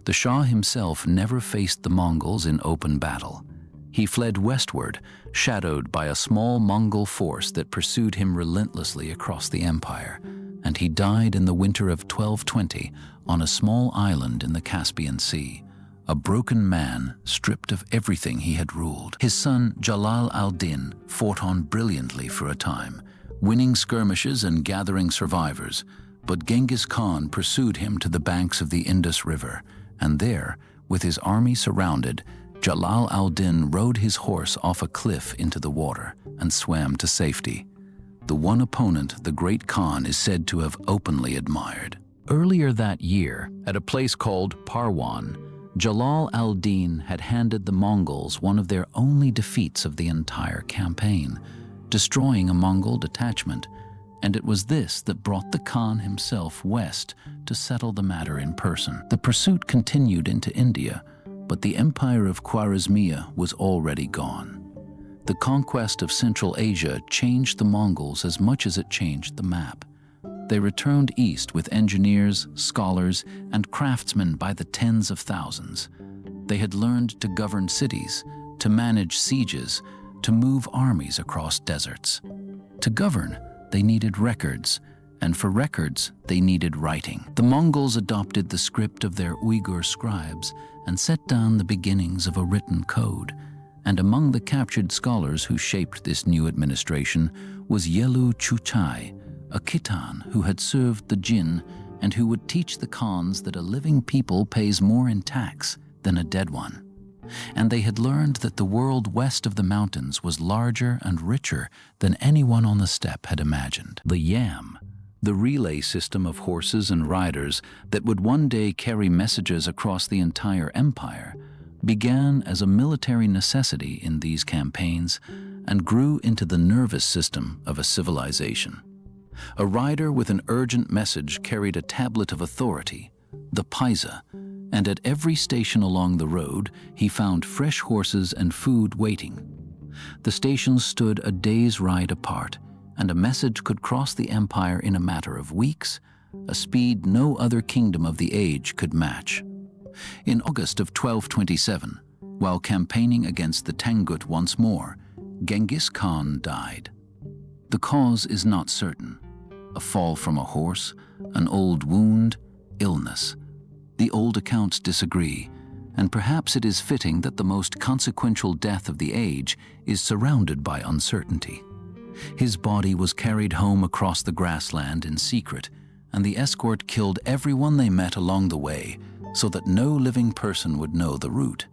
The Shah himself never faced the Mongols in open battle. He fled westward, shadowed by a small Mongol force that pursued him relentlessly across the empire, and he died in the winter of 1220 on a small island in the Caspian Sea, a broken man stripped of everything he had ruled. His son Jalal al-Din fought on brilliantly for a time, winning skirmishes and gathering survivors, but Genghis Khan pursued him to the banks of the Indus River, and there, with his army surrounded, Jalal al-Din rode his horse off a cliff into the water and swam to safety. The one opponent the great Khan is said to have openly admired. Earlier that year, at a place called Parwan, Jalal al-Din had handed the Mongols one of their only defeats of the entire campaign, destroying a Mongol detachment, and it was this that brought the Khan himself west to settle the matter in person. The pursuit continued into India, but the empire of Khwarezmian was already gone. The conquest of Central Asia changed the Mongols as much as it changed the map. They returned east with engineers, scholars, and craftsmen by the tens of thousands. They had learned to govern cities, to manage sieges, to move armies across deserts. To govern, they needed records, and for records, they needed writing. The Mongols adopted the script of their Uyghur scribes and set down the beginnings of a written code. And among the captured scholars who shaped this new administration was Yesügei, a Khitan who had served the Jin and who would teach the Khans that a living people pays more in tax than a dead one. And they had learned that the world west of the mountains was larger and richer than anyone on the steppe had imagined. The Yam, the relay system of horses and riders that would one day carry messages across the entire empire, began as a military necessity in these campaigns and grew into the nervous system of a civilization. A rider with an urgent message carried a tablet of authority, the paisa, and at every station along the road he found fresh horses and food waiting. The stations stood a day's ride apart, and a message could cross the empire in a matter of weeks, a speed no other kingdom of the age could match. In August of 1227, while campaigning against the Tangut once more, Genghis Khan died. The cause is not certain. A fall from a horse, an old wound, illness. The old accounts disagree, and perhaps it is fitting that the most consequential death of the age is surrounded by uncertainty. His body was carried home across the grassland in secret, and the escort killed everyone they met along the way so that no living person would know the route.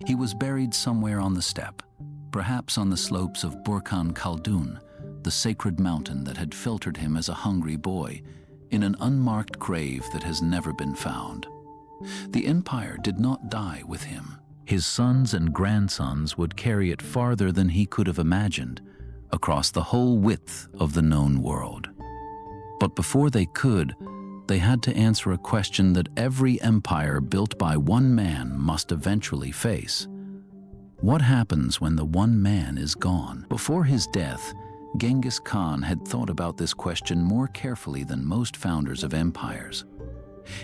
He was buried somewhere on the steppe, perhaps on the slopes of Burkhan Khaldun, the sacred mountain that had filtered him as a hungry boy, in an unmarked grave that has never been found. The empire did not die with him. His sons and grandsons would carry it farther than he could have imagined, across the whole width of the known world. But before they could, they had to answer a question that every empire built by one man must eventually face. What happens when the one man is gone? Before his death, Genghis Khan had thought about this question more carefully than most founders of empires.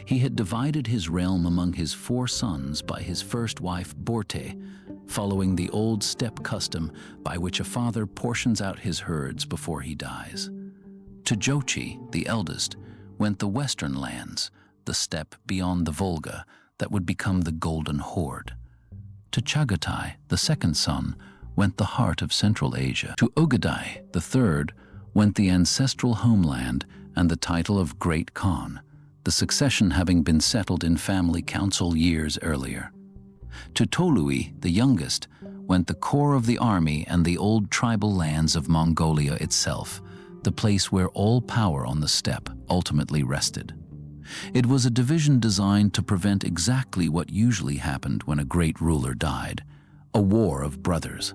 He had divided his realm among his 4 sons by his first wife Borte, following the old steppe custom by which a father portions out his herds before he dies. To Jochi, the eldest, went the western lands, the steppe beyond the Volga that would become the Golden Horde. To Chagatai, the second son, went the heart of Central Asia. To Ögedei, the third, went the ancestral homeland and the title of Great Khan, the succession having been settled in family council years earlier. To Tolui, the youngest, went the core of the army and the old tribal lands of Mongolia itself, the place where all power on the steppe ultimately rested. It was a division designed to prevent exactly what usually happened when a great ruler died, a war of brothers.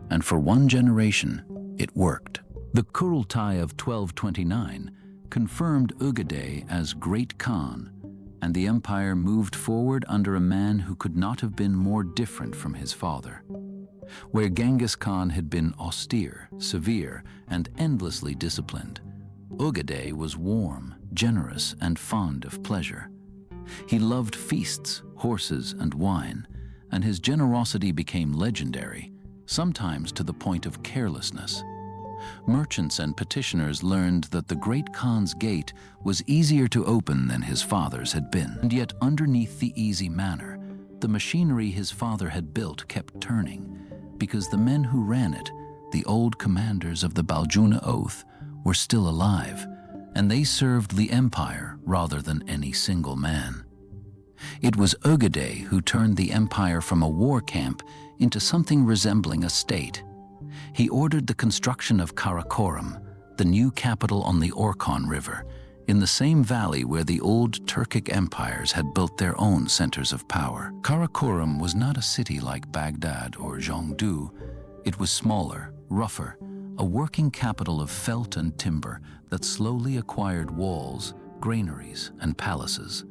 And for one generation, it worked. The Kurultai of 1229 confirmed Ögedei as Great Khan, and the empire moved forward under a man who could not have been more different from his father. Where Genghis Khan had been austere, severe, and endlessly disciplined, Ögedei was warm, generous, and fond of pleasure. He loved feasts, horses, and wine, and his generosity became legendary, sometimes to the point of carelessness. Merchants and petitioners learned that the great Khan's gate was easier to open than his father's had been. And yet underneath the easy manner, the machinery his father had built kept turning, because the men who ran it, the old commanders of the Baljuna Oath, were still alive, and they served the empire rather than any single man. It was Ögedei who turned the empire from a war camp into something resembling a state. He ordered the construction of Karakorum, the new capital on the Orkhon River, in the same valley where the old Turkic empires had built their own centers of power. Karakorum was not a city like Baghdad or Zhengdu. It was smaller, rougher, a working capital of felt and timber that slowly acquired walls, granaries, and palaces.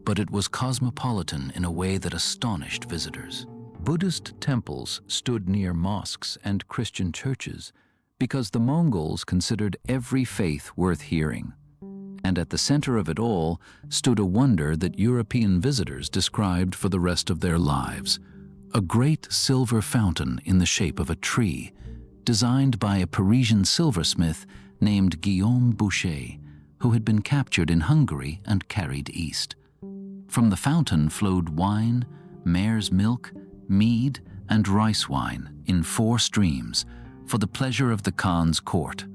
But it was cosmopolitan in a way that astonished visitors. Buddhist temples stood near mosques and Christian churches because the Mongols considered every faith worth hearing. And at the center of it all stood a wonder that European visitors described for the rest of their lives: a great silver fountain in the shape of a tree, designed by a Parisian silversmith named Guillaume Boucher, who had been captured in Hungary and carried east. From the fountain flowed wine, mare's milk, mead, and rice wine in 4 streams for the pleasure of the Khan's court.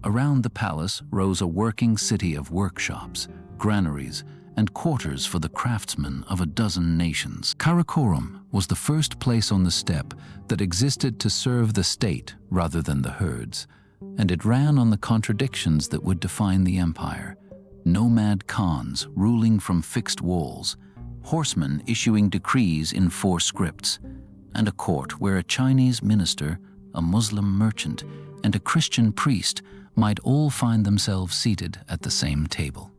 Around the palace rose a working city of workshops, granaries, and quarters for the craftsmen of a dozen nations. Karakorum was the first place on the steppe that existed to serve the state rather than the herds, and it ran on the contradictions that would define the empire: nomad Khans ruling from fixed walls, horsemen issuing decrees in 4 scripts, and a court where a Chinese minister, a Muslim merchant, and a Christian priest might all find themselves seated at the same table.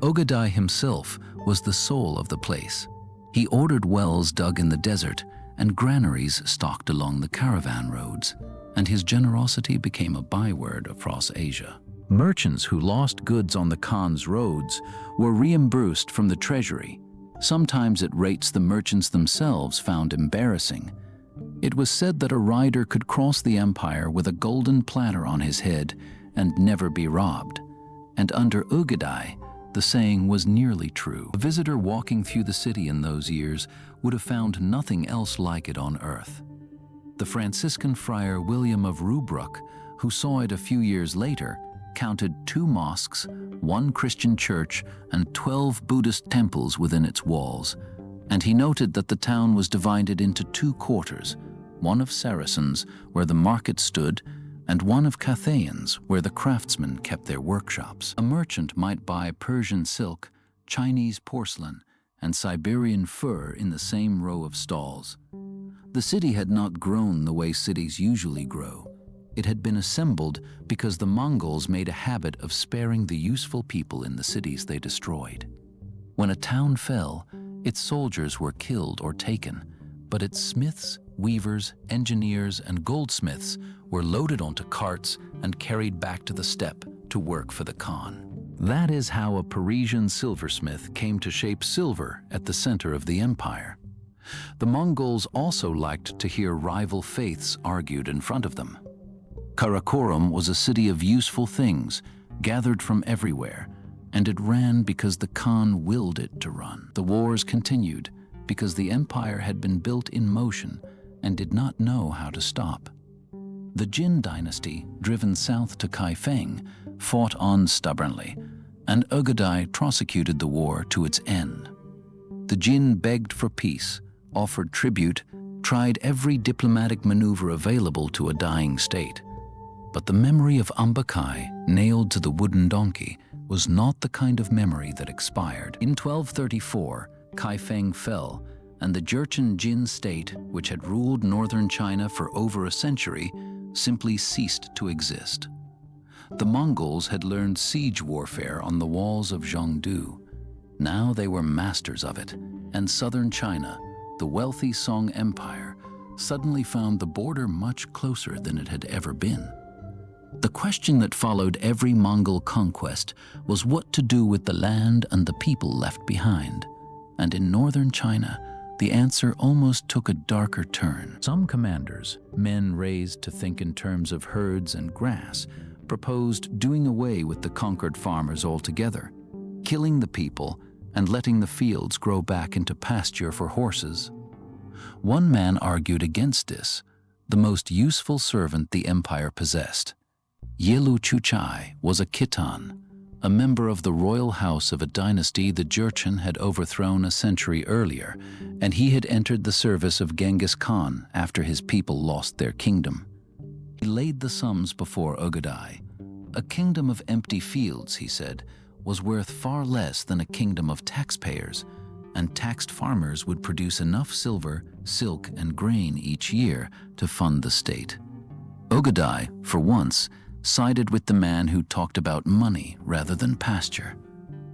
Ögedei himself was the soul of the place. He ordered wells dug in the desert and granaries stocked along the caravan roads, and his generosity became a byword across Asia. Merchants who lost goods on the Khan's roads were reimbursed from the treasury, sometimes at rates the merchants themselves found embarrassing. It was said that a rider could cross the empire with a golden platter on his head and never be robbed, and under Ögedei, the saying was nearly true. A visitor walking through the city in those years would have found nothing else like it on earth. The Franciscan friar William of Rubruck, who saw it a few years later, counted 2 mosques, 1 Christian church, and 12 Buddhist temples within its walls, and he noted that the town was divided into 2 quarters, one of Saracens, where the market stood, and one of Cathayans, where the craftsmen kept their workshops. A merchant might buy Persian silk, Chinese porcelain, and Siberian fur in the same row of stalls. The city had not grown the way cities usually grow. It had been assembled because the Mongols made a habit of sparing the useful people in the cities they destroyed. When a town fell, its soldiers were killed or taken, but its smiths, weavers, engineers, and goldsmiths were loaded onto carts and carried back to the steppe to work for the Khan. That is how a Parisian silversmith came to shape silver at the center of the empire. The Mongols also liked to hear rival faiths argued in front of them. Karakorum was a city of useful things, gathered from everywhere, and it ran because the Khan willed it to run. The wars continued because the empire had been built in motion and did not know how to stop. The Jin dynasty, driven south to Kaifeng, fought on stubbornly, and Ögedei prosecuted the war to its end. The Jin begged for peace, offered tribute, tried every diplomatic maneuver available to a dying state. But the memory of Ambakai, nailed to the wooden donkey, was not the kind of memory that expired. In 1234, Kaifeng fell, and the Jurchen Jin state, which had ruled northern China for over a century, simply ceased to exist. The Mongols had learned siege warfare on the walls of Zhengdu. Now they were masters of it, and southern China, the wealthy Song Empire, suddenly found the border much closer than it had ever been. The question that followed every Mongol conquest was what to do with the land and the people left behind. And in northern China, the answer almost took a darker turn. Some commanders, men raised to think in terms of herds and grass, proposed doing away with the conquered farmers altogether, killing the people and letting the fields grow back into pasture for horses. One man argued against this, the most useful servant the empire possessed. Yesügei was a Khitan, a member of the royal house of a dynasty the Jurchen had overthrown a century earlier, and he had entered the service of Genghis Khan after his people lost their kingdom. He laid the sums before Ögedei. A kingdom of empty fields, he said, was worth far less than a kingdom of taxpayers, and taxed farmers would produce enough silver, silk, and grain each year to fund the state. Ögedei, for once, sided with the man who talked about money rather than pasture.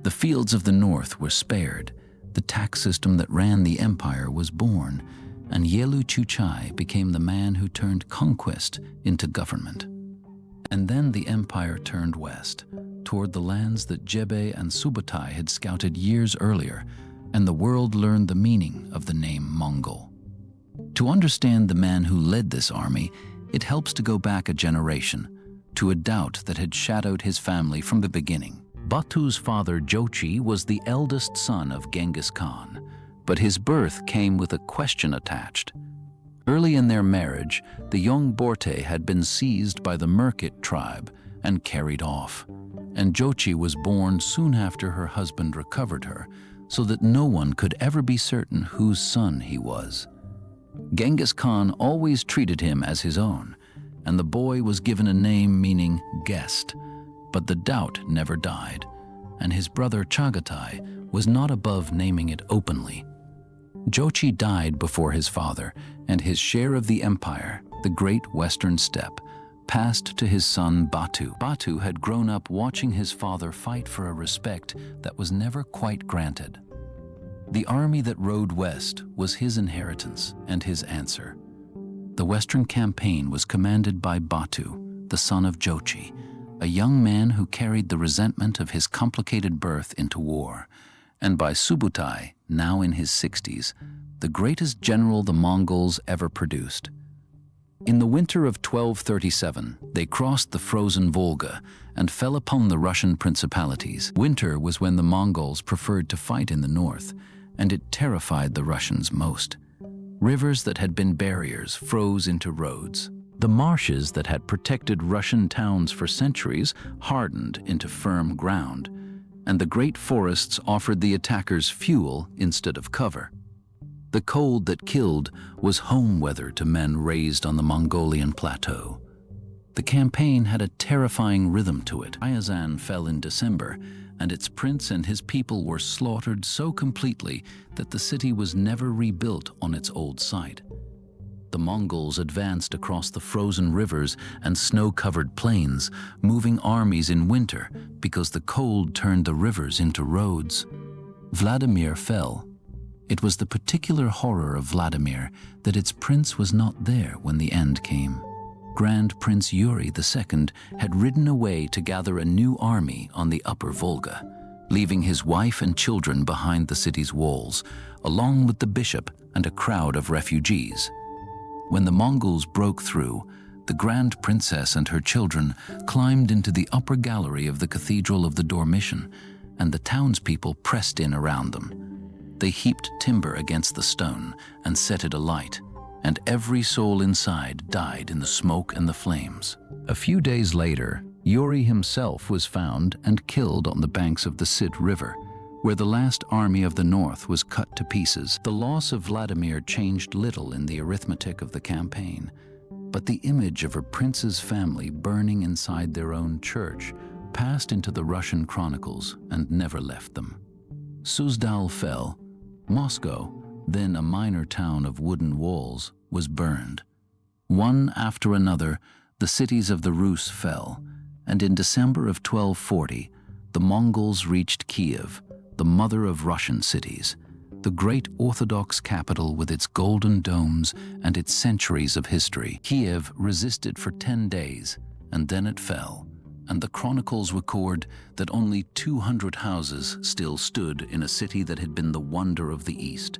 The fields of the north were spared, the tax system that ran the empire was born, and Yesügei became the man who turned conquest into government. And then the empire turned west, toward the lands that Jebe and Subjugation had scouted years earlier, and the world learned the meaning of the name Mongol. To understand the man who led this army, it helps to go back a generation, to a doubt that had shadowed his family from the beginning. Batu's father Jochi was the eldest son of Genghis Khan, but his birth came with a question attached. Early in their marriage, the young Borte had been seized by the Möngke tribe and carried off, and Jochi was born soon after her husband recovered her, so that no one could ever be certain whose son he was. Genghis Khan always treated him as his own, and the boy was given a name meaning guest, but the doubt never died, and his brother Sorghaghtani was not above naming it openly. Jochi died before his father, and his share of the empire, the great western steppe, passed to his son Batu. Batu had grown up watching his father fight for a respect that was never quite granted. The army that rode west was his inheritance and his answer. The Western campaign was commanded by Batu, the son of Jochi, a young man who carried the resentment of his complicated birth into war, and by Subjugation, now in his 60s, the greatest general the Mongols ever produced. In the winter of 1237, they crossed the frozen Volga and fell upon the Russian principalities. Winter was when the Mongols preferred to fight in the north, and it terrified the Russians most. Rivers that had been barriers froze into roads. The marshes that had protected Russian towns for centuries hardened into firm ground, and the great forests offered the attackers fuel instead of cover. The cold that killed was home weather to men raised on the Mongolian plateau. The campaign had a terrifying rhythm to it. Khwarezmian fell in December, and its prince and his people were slaughtered so completely that the city was never rebuilt on its old site. The Mongols advanced across the frozen rivers and snow-covered plains, moving armies in winter because the cold turned the rivers into roads. Vladimir fell. It was the particular horror of Vladimir that its prince was not there when the end came. Grand Prince Yuri II had ridden away to gather a new army on the upper Volga, leaving his wife and children behind the city's walls, along with the bishop and a crowd of refugees. When the Mongols broke through, the Grand Princess and her children climbed into the upper gallery of the Cathedral of the Dormition, and the townspeople pressed in around them. They heaped timber against the stone and set it alight, and every soul inside died in the smoke and the flames. A few days later, Yuri himself was found and killed on the banks of the Sid River, where the last army of the north was cut to pieces. The loss of Vladimir changed little in the arithmetic of the campaign, but the image of a prince's family burning inside their own church passed into the Russian chronicles and never left them. Suzdal fell. Moscow, then a minor town of wooden walls, was burned. One after another, the cities of the Rus fell, and in December of 1240, the Mongols reached Kiev, the mother of Russian cities, the great Orthodox capital with its golden domes and its centuries of history. Kiev resisted for 10 days, and then it fell, and the chronicles record that only 200 houses still stood in a city that had been the wonder of the East.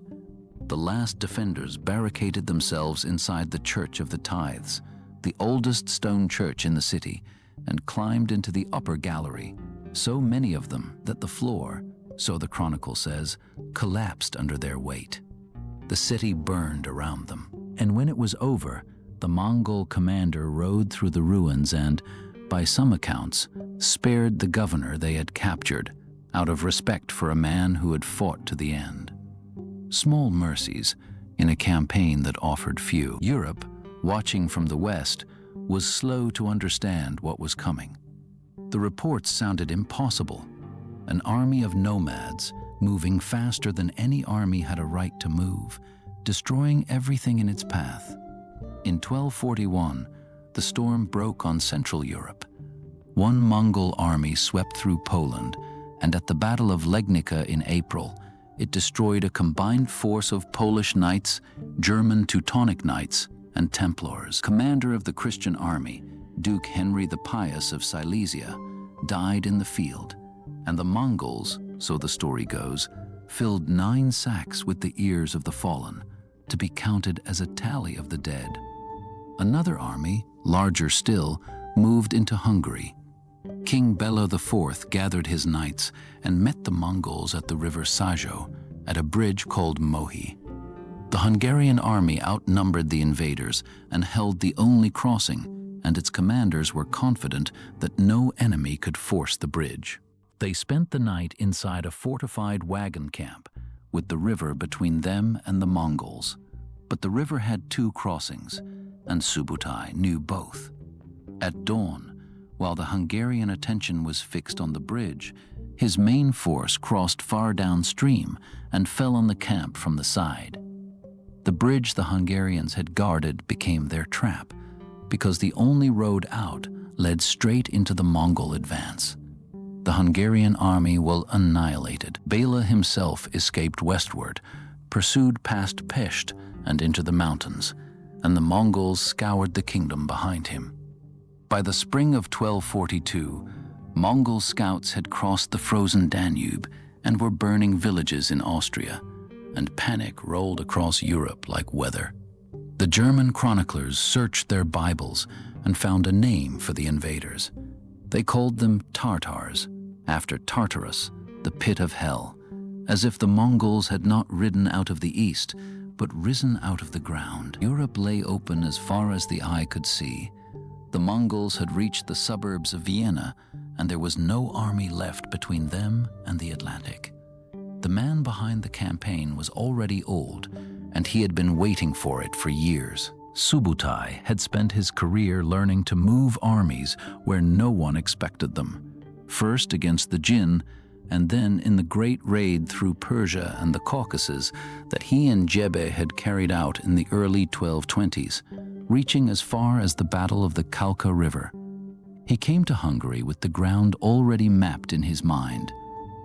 The last defenders barricaded themselves inside the Church of the Tithes, the oldest stone church in the city, and climbed into the upper gallery, so many of them that the floor, so the chronicle says, collapsed under their weight. The city burned around them, and when it was over, the Mongol commander rode through the ruins and, by some accounts, spared the governor they had captured out of respect for a man who had fought to the end. Small mercies in a campaign that offered few. Europe, watching from the west, was slow to understand what was coming. The reports sounded impossible. An army of nomads, moving faster than any army had a right to move, destroying everything in its path. In 1241, the storm broke on Central Europe. One Mongol army swept through Poland, and at the Battle of Legnica in April, it destroyed a combined force of Polish knights, German Teutonic knights, and Templars. Commander of the Christian army, Duke Henry the Pious of Silesia, died in the field, and the Mongols, so the story goes, filled 9 sacks with the ears of the fallen, to be counted as a tally of the dead. Another army, larger still, moved into Hungary. King Bela IV gathered his knights and met the Mongols at the river Sajo, at a bridge called Mohi. The Hungarian army outnumbered the invaders and held the only crossing, and its commanders were confident that no enemy could force the bridge. They spent the night inside a fortified wagon camp, with the river between them and the Mongols. But the river had 2 crossings, and Subutai knew both. At dawn, while the Hungarian attention was fixed on the bridge, his main force crossed far downstream and fell on the camp from the side. The bridge the Hungarians had guarded became their trap, because the only road out led straight into the Mongol advance. The Hungarian army was annihilated. Bela himself escaped westward, pursued past Pest and into the mountains, and the Mongols scoured the kingdom behind him. By the spring of 1242, Mongol scouts had crossed the frozen Danube and were burning villages in Austria, and panic rolled across Europe like weather. The German chroniclers searched their Bibles and found a name for the invaders. They called them Tartars, after Tartarus, the pit of hell, as if the Mongols had not ridden out of the east, but risen out of the ground. Europe lay open as far as the eye could see. The Mongols had reached the suburbs of Vienna, and there was no army left between them and the Atlantic. The man behind the campaign was already old, and he had been waiting for it for years. Subutai had spent his career learning to move armies where no one expected them, first against the Jin, and then in the great raid through Persia and the Caucasus that he and Jebe had carried out in the early 1220s, reaching as far as the Battle of the Kalka River. He came to Hungary with the ground already mapped in his mind.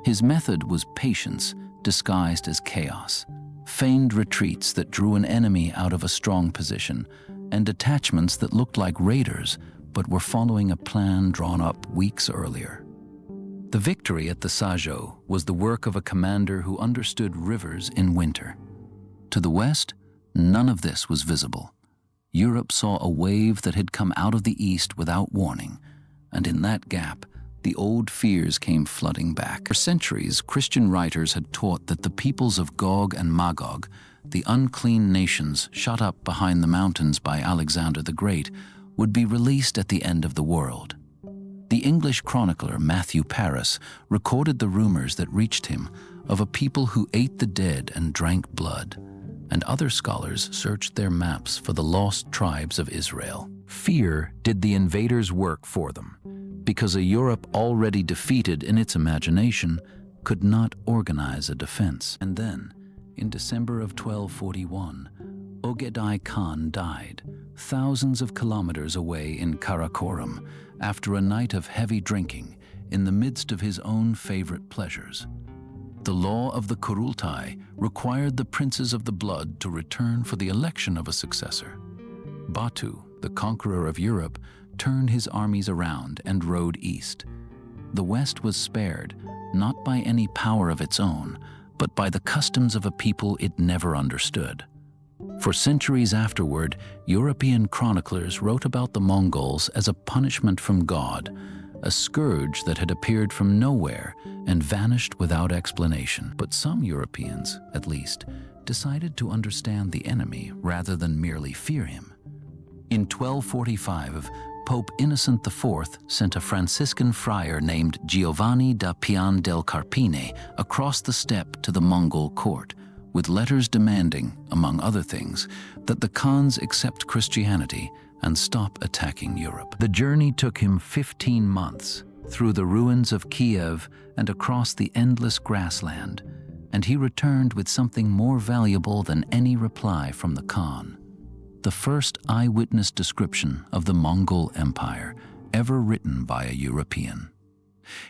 His method was patience disguised as chaos, feigned retreats that drew an enemy out of a strong position, and detachments that looked like raiders but were following a plan drawn up weeks earlier. The victory at the Sajo was the work of a commander who understood rivers in winter. To the west, none of this was visible. Europe saw a wave that had come out of the east without warning, and in that gap, the old fears came flooding back. For centuries, Christian writers had taught that the peoples of Gog and Magog, the unclean nations shut up behind the mountains by Alexander the Great, would be released at the end of the world. The English chronicler Matthew Paris recorded the rumors that reached him of a people who ate the dead and drank blood, and other scholars searched their maps for the lost tribes of Israel. Fear did the invaders' work for them, because a Europe already defeated in its imagination could not organize a defense. And then, in December of 1241, Ögedei Khan died, thousands of kilometers away in Karakorum, after a night of heavy drinking in the midst of his own favorite pleasures. The law of the Kurultai required the princes of the blood to return for the election of a successor. Batu, the conqueror of Europe, turned his armies around and rode east. The West was spared, not by any power of its own, but by the customs of a people it never understood. For centuries afterward, European chroniclers wrote about the Mongols as a punishment from God, a scourge that had appeared from nowhere and vanished without explanation. But some Europeans, at least, decided to understand the enemy rather than merely fear him. In 1245, Pope Innocent IV sent a Franciscan friar named Giovanni da Pian del Carpine across the steppe to the Mongol court, with letters demanding, among other things, that the Khans accept Christianity and stop attacking Europe. The journey took him 15 months, through the ruins of Kiev and across the endless grassland, and he returned with something more valuable than any reply from the Khan: the first eyewitness description of the Mongol Empire ever written by a European.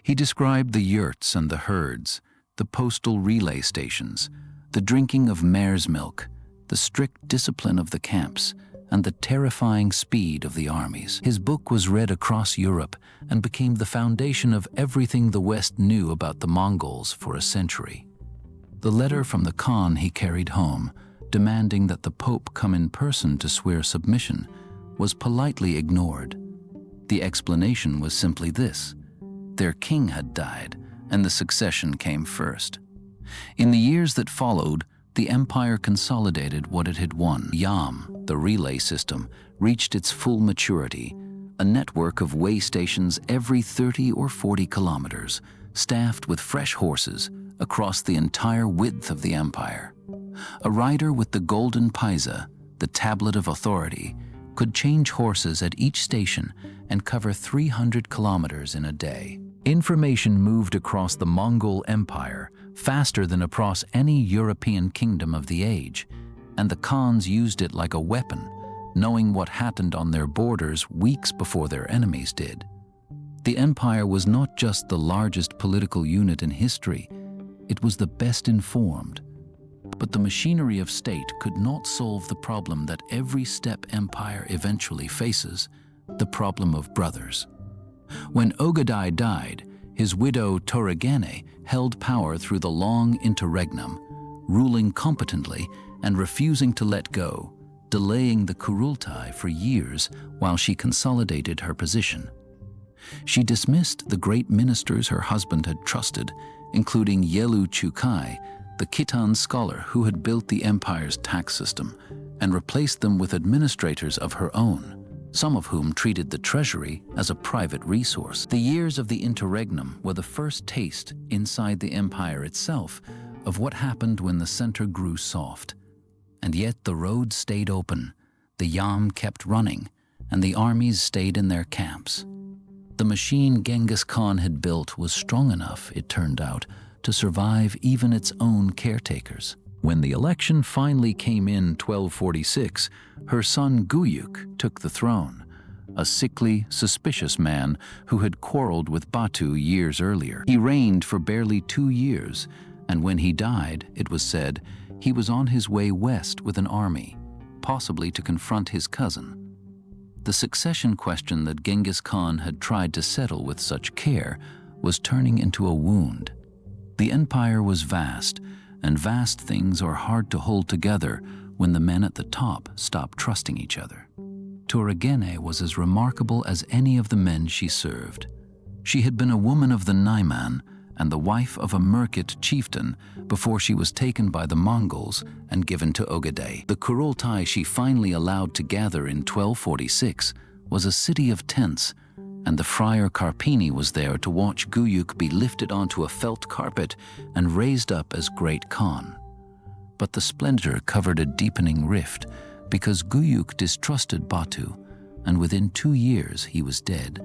He described the yurts and the herds, the postal relay stations, the drinking of mare's milk, the strict discipline of the camps, and the terrifying speed of the armies. His book was read across Europe and became the foundation of everything the West knew about the Mongols for a century. The letter from the Khan he carried home, demanding that the Pope come in person to swear submission, was politely ignored. The explanation was simply this: their king had died, and the succession came first. In the years that followed, the empire consolidated what it had won. Yam, the relay system, reached its full maturity, a network of way stations every 30 or 40 kilometers, staffed with fresh horses across the entire width of the empire. A rider with the golden paisa, the tablet of authority, could change horses at each station and cover 300 kilometers in a day. Information moved across the Mongol Empire faster than across any European kingdom of the age, and the Khans used it like a weapon, knowing what happened on their borders weeks before their enemies did. The empire was not just the largest political unit in history, it was the best informed. But the machinery of state could not solve the problem that every steppe empire eventually faces, the problem of brothers. When Ögedei died, his widow Sorghaghtani held power through the long interregnum, ruling competently and refusing to let go, delaying the Kurultai for years while she consolidated her position. She dismissed the great ministers her husband had trusted, including Yesügei, the Khitan scholar who had built the empire's tax system, and replaced them with administrators of her own, some of whom treated the treasury as a private resource. The years of the interregnum were the first taste inside the empire itself of what happened when the center grew soft. And yet the roads stayed open, the yam kept running, and the armies stayed in their camps. The machine Genghis Khan had built was strong enough, it turned out, to survive even its own caretakers. When the election finally came in 1246, her son Guyuk took the throne, a sickly, suspicious man who had quarreled with Batu years earlier. He reigned for barely 2 years, and when he died, it was said, he was on his way west with an army, possibly to confront his cousin. The succession question that Genghis Khan had tried to settle with such care was turning into a wound. The empire was vast, and vast things are hard to hold together when the men at the top stop trusting each other. Sorghaghtani was as remarkable as any of the men she served. She had been a woman of the Naiman and the wife of a Merkit chieftain before she was taken by the Mongols and given to Ögedei. The Kurultai she finally allowed to gather in 1246 was a city of tents, and the friar Carpini was there to watch Guyuk be lifted onto a felt carpet and raised up as Great Khan. But the splendor covered a deepening rift because Guyuk distrusted Batu, and within 2 years he was dead.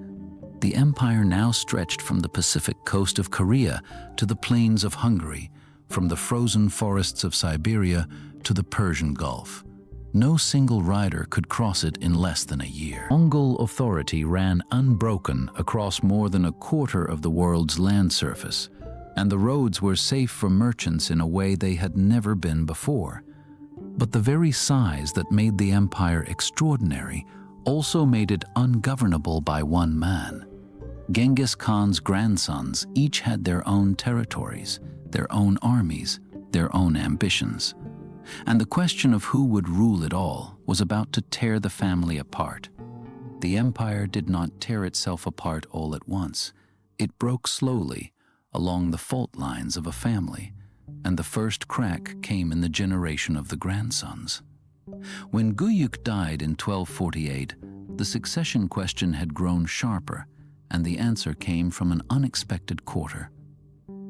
The empire now stretched from the Pacific coast of Korea to the plains of Hungary, from the frozen forests of Siberia to the Persian Gulf. No single rider could cross it in less than a year. Mongol authority ran unbroken across more than a quarter of the world's land surface, and the roads were safe for merchants in a way they had never been before. But the very size that made the empire extraordinary also made it ungovernable by one man. Genghis Khan's grandsons each had their own territories, their own armies, their own ambitions. And the question of who would rule it all was about to tear the family apart. The empire did not tear itself apart all at once. It broke slowly along the fault lines of a family, and the first crack came in the generation of the grandsons. When Guyuk died in 1248, the succession question had grown sharper, and the answer came from an unexpected quarter.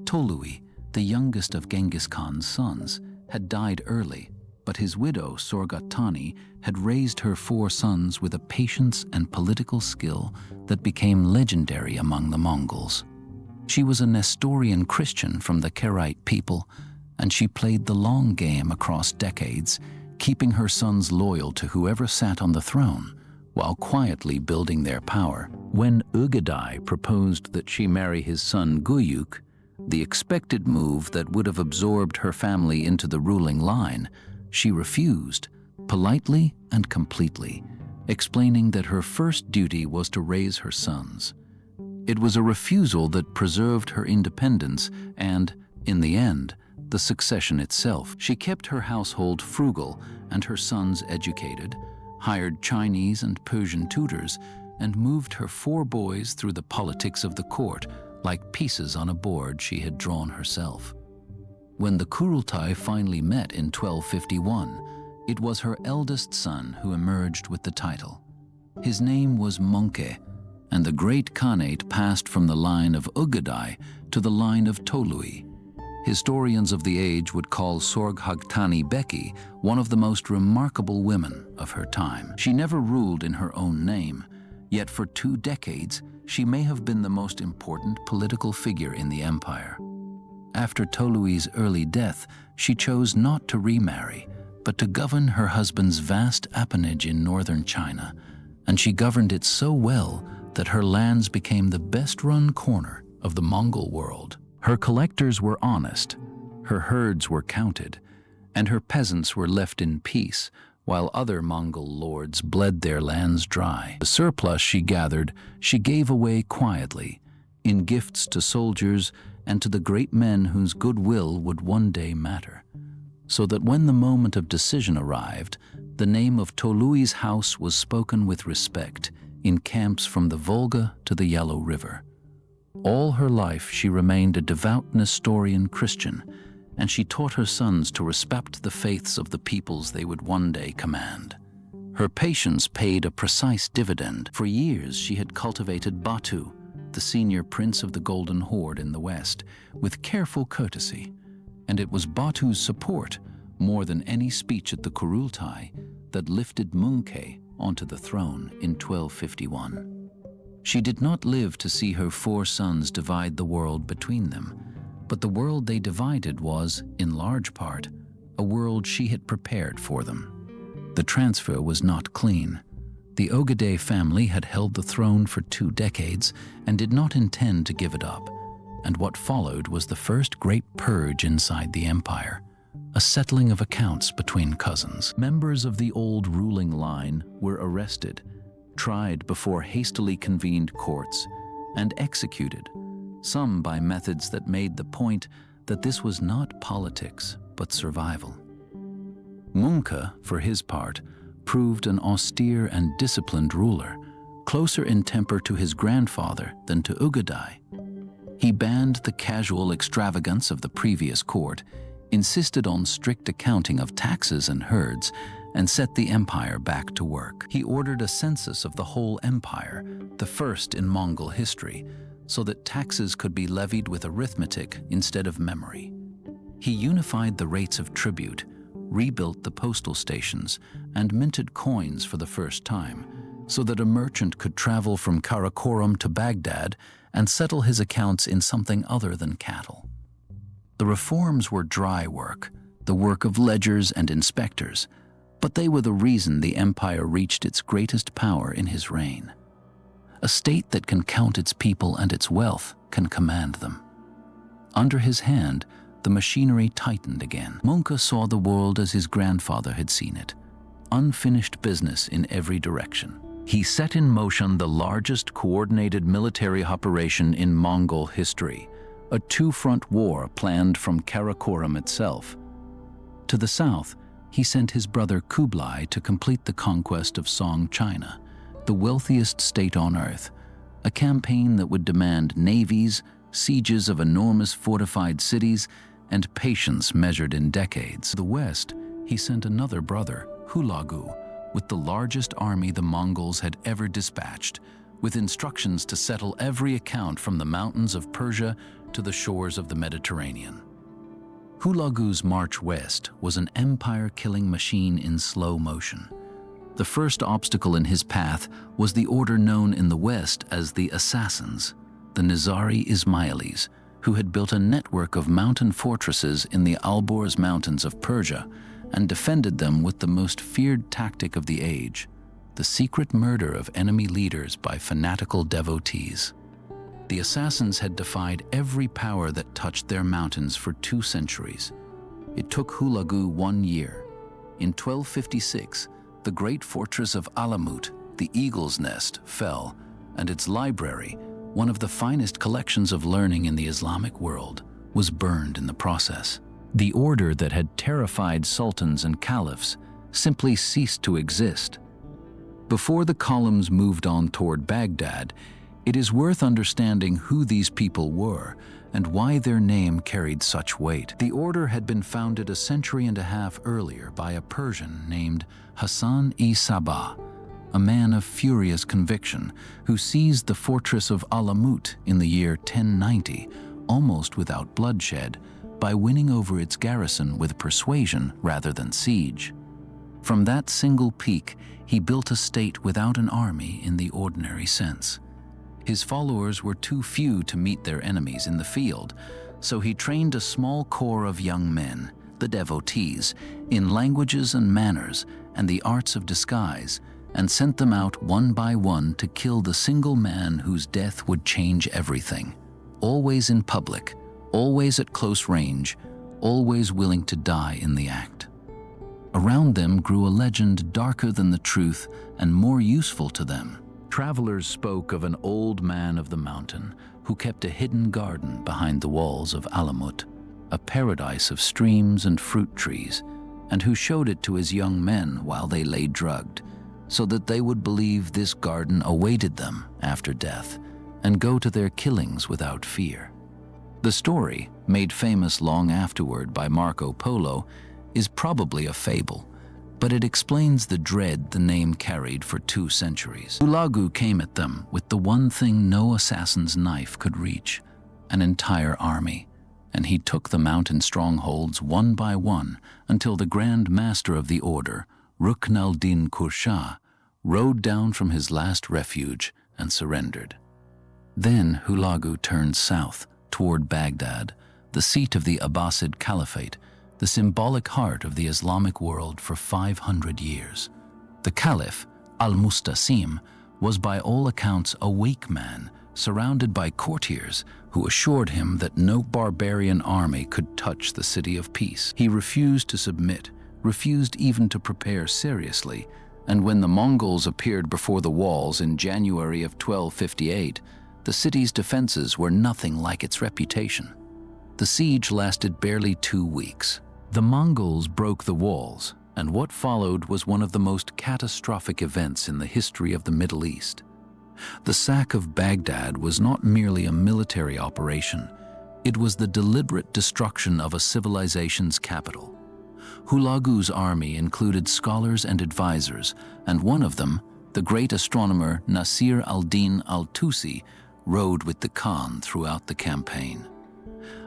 Tolui, the youngest of Genghis Khan's sons, had died early, but his widow, Sorghaghtani, had raised her 4 sons with a patience and political skill that became legendary among the Mongols. She was a Nestorian Christian from the Karaite people, and she played the long game across decades, keeping her sons loyal to whoever sat on the throne, while quietly building their power. When Ögedei proposed that she marry his son Guyuk, the expected move that would have absorbed her family into the ruling line, she refused, politely and completely, explaining that her first duty was to raise her sons. It was a refusal that preserved her independence and, in the end, the succession itself. She kept her household frugal and her sons educated, hired Chinese and Persian tutors, and moved her 4 boys through the politics of the court like pieces on a board she had drawn herself. When the Kurultai finally met in 1251, it was her eldest son who emerged with the title. His name was Möngke, and the great Khanate passed from the line of Ögedei to the line of Tolui. Historians of the age would call Sorghaghtani Beki one of the most remarkable women of her time. She never ruled in her own name, yet for 2 decades she may have been the most important political figure in the empire. After Tolui's early death, she chose not to remarry, but to govern her husband's vast appanage in northern China, and she governed it so well that her lands became the best-run corner of the Mongol world. Her collectors were honest, her herds were counted, and her peasants were left in peace, while other Mongol lords bled their lands dry. The surplus she gathered, she gave away quietly, in gifts to soldiers and to the great men whose goodwill would one day matter, so that when the moment of decision arrived, the name of Tolui's house was spoken with respect in camps from the Volga to the Yellow River. All her life she remained a devout Nestorian Christian, and she taught her sons to respect the faiths of the peoples they would one day command. Her patience paid a precise dividend. For years she had cultivated Batu, the senior prince of the Golden Horde in the west, with careful courtesy, and it was Batu's support, more than any speech at the Kurultai, that lifted Möngke onto the throne in 1251. She did not live to see her 4 sons divide the world between them, but the world they divided was, in large part, a world she had prepared for them. The transfer was not clean. The Ögedei family had held the throne for 2 decades and did not intend to give it up, and what followed was the first great purge inside the empire, a settling of accounts between cousins. Members of the old ruling line were arrested, tried before hastily convened courts, and executed, some by methods that made the point that this was not politics but survival. Möngke, for his part, proved an austere and disciplined ruler, closer in temper to his grandfather than to Ögedei. He banned the casual extravagance of the previous court, insisted on strict accounting of taxes and herds, and set the empire back to work. He ordered a census of the whole empire, the first in Mongol history, so that taxes could be levied with arithmetic instead of memory. He unified the rates of tribute, rebuilt the postal stations, and minted coins for the first time, so that a merchant could travel from Karakorum to Baghdad and settle his accounts in something other than cattle. The reforms were dry work, the work of ledgers and inspectors, but they were the reason the empire reached its greatest power in his reign. A state that can count its people and its wealth can command them. Under his hand, the machinery tightened again. Möngke saw the world as his grandfather had seen it, unfinished business in every direction. he set in motion the largest coordinated military operation in Mongol history, a two-front war planned from Karakorum itself. To the south, he sent his brother Kublai to complete the conquest of Song China, the wealthiest state on earth, a campaign that would demand navies, sieges of enormous fortified cities, and patience measured in decades. To the west, he sent another brother, Hulagu, with the largest army the Mongols had ever dispatched, with instructions to settle every account from the mountains of Persia to the shores of the Mediterranean. Hulagu's march west was an empire-killing machine in slow motion. The first obstacle in his path was the order known in the West as the Assassins, the Nizari Ismailis, who had built a network of mountain fortresses in the Alborz Mountains of Persia and defended them with the most feared tactic of the age, the secret murder of enemy leaders by fanatical devotees. The Assassins had defied every power that touched their mountains for 2 centuries. It took Hulagu 1 year. In 1256, the great fortress of Alamut, the Eagle's Nest, fell, and its library, one of the finest collections of learning in the Islamic world, was burned in the process. The order that had terrified sultans and caliphs simply ceased to exist. Before the columns moved on toward Baghdad, it is worth understanding who these people were and why their name carried such weight. The order had been founded a century and a half earlier by a Persian named Hassan-i-Sabah, a man of furious conviction who seized the fortress of Alamut in the year 1090, almost without bloodshed, by winning over its garrison with persuasion rather than siege. From that single peak, he built a state without an army in the ordinary sense. His followers were too few to meet their enemies in the field, so he trained a small corps of young men, the devotees, in languages and manners and the arts of disguise, and sent them out one by one to kill the single man whose death would change everything. Always in public, always at close range, always willing to die in the act. Around them grew a legend darker than the truth and more useful to them. Travelers spoke of an old man of the mountain who kept a hidden garden behind the walls of Alamut, a paradise of streams and fruit trees, and who showed it to his young men while they lay drugged, so that they would believe this garden awaited them after death and go to their killings without fear. The story, made famous long afterward by Marco Polo, is probably a fable, but it explains the dread the name carried for 2 centuries. Hulagu came at them with the one thing no assassin's knife could reach, an entire army, and he took the mountain strongholds one by one until the Grand Master of the Order, Rukn al-Din Qurshah, rode down from his last refuge and surrendered. Then Hulagu turned south toward Baghdad, the seat of the Abbasid Caliphate, the symbolic heart of the Islamic world for 500 years. The Caliph, al-Mustasim, was by all accounts a weak man, surrounded by courtiers who assured him that no barbarian army could touch the city of peace. He refused to submit, refused even to prepare seriously, and when the Mongols appeared before the walls in January of 1258, the city's defenses were nothing like its reputation. The siege lasted barely 2 weeks. The Mongols broke the walls, and what followed was one of the most catastrophic events in the history of the Middle East. The sack of Baghdad was not merely a military operation, it was the deliberate destruction of a civilization's capital. Hulagu's army included scholars and advisors, and one of them, the great astronomer Nasir al-Din al-Tusi, rode with the Khan throughout the campaign.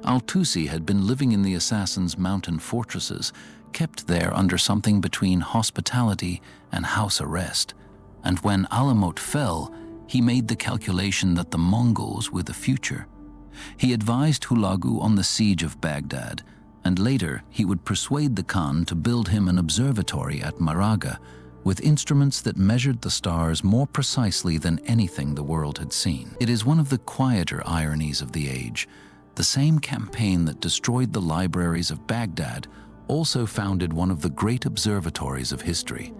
Al-Tusi had been living in the assassins' mountain fortresses, kept there under something between hospitality and house arrest, and when Alamut fell, he made the calculation that the Mongols were the future. He advised Hulagu on the siege of Baghdad, and later he would persuade the Khan to build him an observatory at Maraga, with instruments that measured the stars more precisely than anything the world had seen. It is one of the quieter ironies of the age. The same campaign that destroyed the libraries of Baghdad also founded one of the great observatories of history,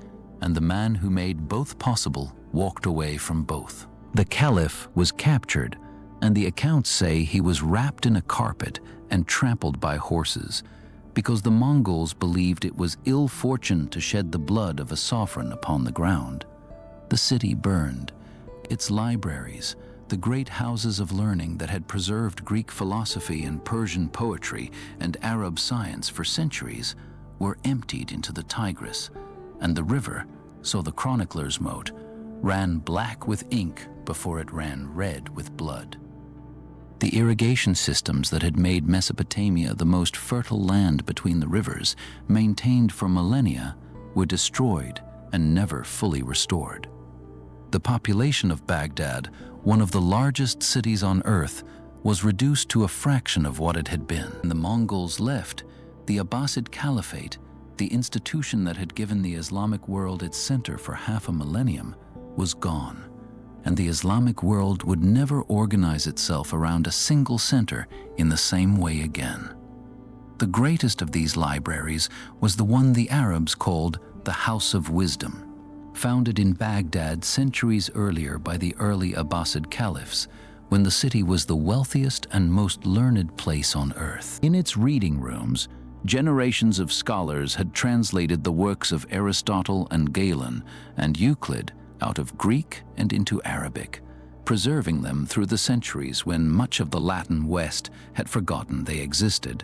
and the man who made both possible walked away from both. The caliph was captured, and the accounts say he was wrapped in a carpet and trampled by horses, because the Mongols believed it was ill fortune to shed the blood of a sovereign upon the ground. The city burned. Its libraries, the great houses of learning that had preserved Greek philosophy and Persian poetry and Arab science for centuries, were emptied into the Tigris, and the river, so the chroniclers mote, ran black with ink before it ran red with blood. The irrigation systems that had made Mesopotamia the most fertile land between the rivers, maintained for millennia, were destroyed and never fully restored. The population of Baghdad, one of the largest cities on earth, was reduced to a fraction of what it had been. When the Mongols left, the Abbasid Caliphate, the institution that had given the Islamic world its center for half a millennium, was gone, and the Islamic world would never organize itself around a single center in the same way again. The greatest of these libraries was the one the Arabs called the House of Wisdom, founded in Baghdad centuries earlier by the early Abbasid caliphs, when the city was the wealthiest and most learned place on earth. In its reading rooms, generations of scholars had translated the works of Aristotle and Galen and Euclid out of Greek and into Arabic, preserving them through the centuries when much of the Latin West had forgotten they existed.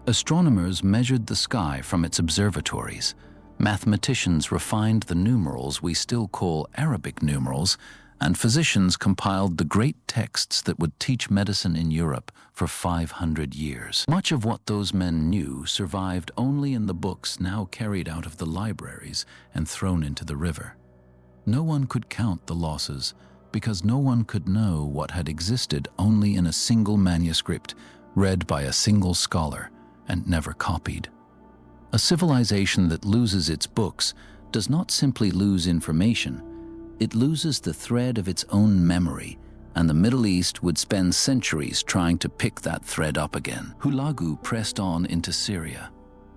Astronomers measured the sky from its observatories. Mathematicians refined the numerals we still call Arabic numerals, and physicians compiled the great texts that would teach medicine in Europe for 500 years. Much of what those men knew survived only in the books now carried out of the libraries and thrown into the river. No one could count the losses, because no one could know what had existed only in a single manuscript, read by a single scholar, and never copied. A civilization that loses its books does not simply lose information, it loses the thread of its own memory, and the Middle East would spend centuries trying to pick that thread up again. Hulagu pressed on into Syria,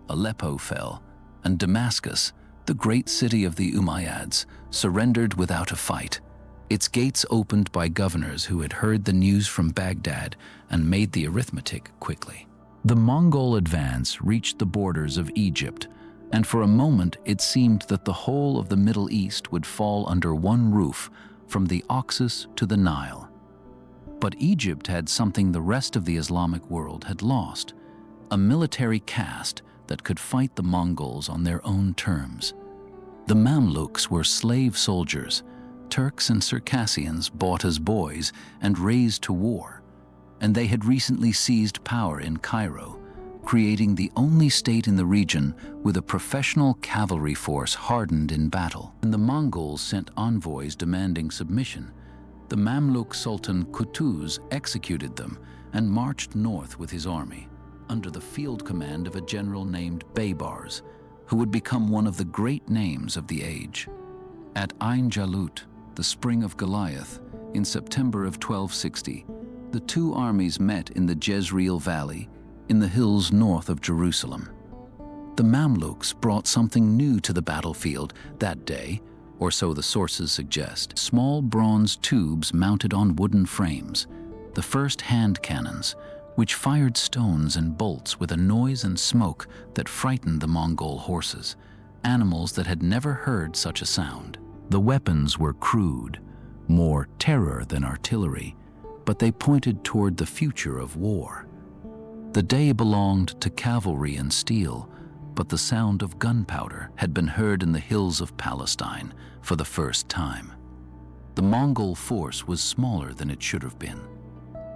Aleppo fell, and Damascus, the great city of the Umayyads, surrendered without a fight, its gates opened by governors who had heard the news from Baghdad and made the arithmetic quickly. The Mongol advance reached the borders of Egypt, and for a moment it seemed that the whole of the Middle East would fall under one roof, from the Oxus to the Nile. But Egypt had something the rest of the Islamic world had lost, a military caste that could fight the Mongols on their own terms. The Mamluks were slave soldiers, Turks and Circassians bought as boys and raised to war, and they had recently seized power in Cairo, creating the only state in the region with a professional cavalry force hardened in battle. When the Mongols sent envoys demanding submission, the Mamluk Sultan Qutuz executed them and marched north with his army, under the field command of a general named Baybars, who would become one of the great names of the age. At Ain Jalut, the spring of Goliath, in September of 1260, the two armies met in the Jezreel Valley, in the hills north of Jerusalem. The Mamluks brought something new to the battlefield that day, or so the sources suggest. Small bronze tubes mounted on wooden frames, the first hand cannons, which fired stones and bolts with a noise and smoke that frightened the Mongol horses, animals that had never heard such a sound. The weapons were crude, more terror than artillery, but they pointed toward the future of war. The day belonged to cavalry and steel, but the sound of gunpowder had been heard in the hills of Palestine for the first time. The Mongol force was smaller than it should have been.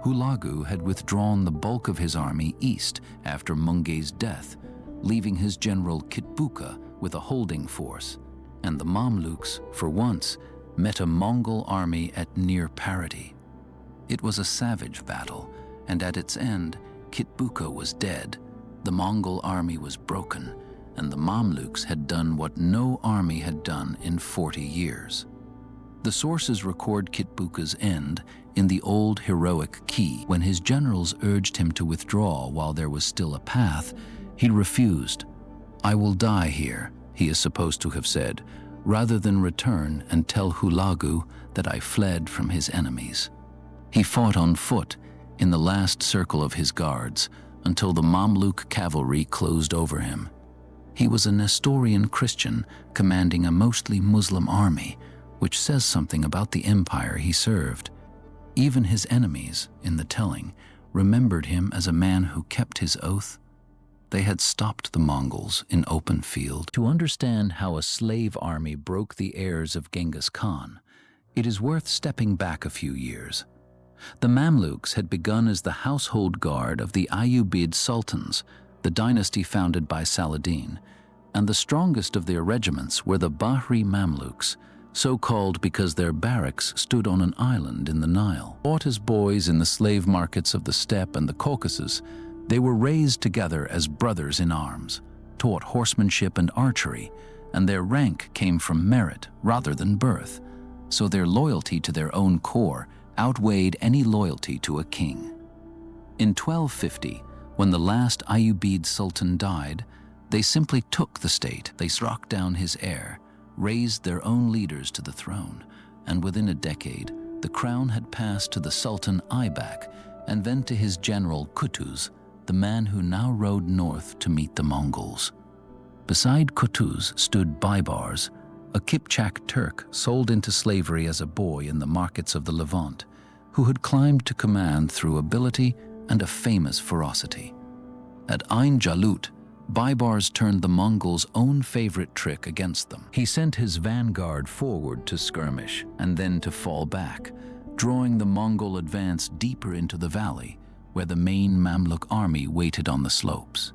Hulagu had withdrawn the bulk of his army east after Möngke's death, leaving his general Kitbuka with a holding force, and the Mamluks, for once, met a Mongol army at near parity. It was a savage battle, and at its end, Kitbuka was dead, the Mongol army was broken, and the Mamluks had done what no army had done in 40 years. The sources record Kitbuka's end in the old heroic key. When his generals urged him to withdraw while there was still a path, he refused. "I will die here," he is supposed to have said, rather than return and tell Hulagu that I fled from his enemies. He fought on foot in the last circle of his guards until the Mamluk cavalry closed over him. He was a Nestorian Christian commanding a mostly Muslim army, which says something about the empire he served. Even his enemies, in the telling, remembered him as a man who kept his oath. They had stopped the Mongols in open field. To understand how a slave army broke the heirs of Genghis Khan, it is worth stepping back a few years. The Mamluks had begun as the household guard of the Ayyubid sultans, the dynasty founded by Saladin, and the strongest of their regiments were the Bahri Mamluks, so called because their barracks stood on an island in the Nile. Bought as boys in the slave markets of the Steppe and the Caucasus, they were raised together as brothers in arms, taught horsemanship and archery, and their rank came from merit rather than birth, so their loyalty to their own corps outweighed any loyalty to a king. In 1250, when the last Ayyubid sultan died, they simply took the state. They struck down his heir, raised their own leaders to the throne, and within a decade, the crown had passed to the Sultan Aybak and then to his general Kutuz, the man who now rode north to meet the Mongols. Beside Kutuz stood Baybars, a Kipchak Turk sold into slavery as a boy in the markets of the Levant, who had climbed to command through ability and a famous ferocity. At Ain Jalut, Baybars turned the Mongols' own favorite trick against them. He sent his vanguard forward to skirmish and then to fall back, drawing the Mongol advance deeper into the valley, where the main Mamluk army waited on the slopes.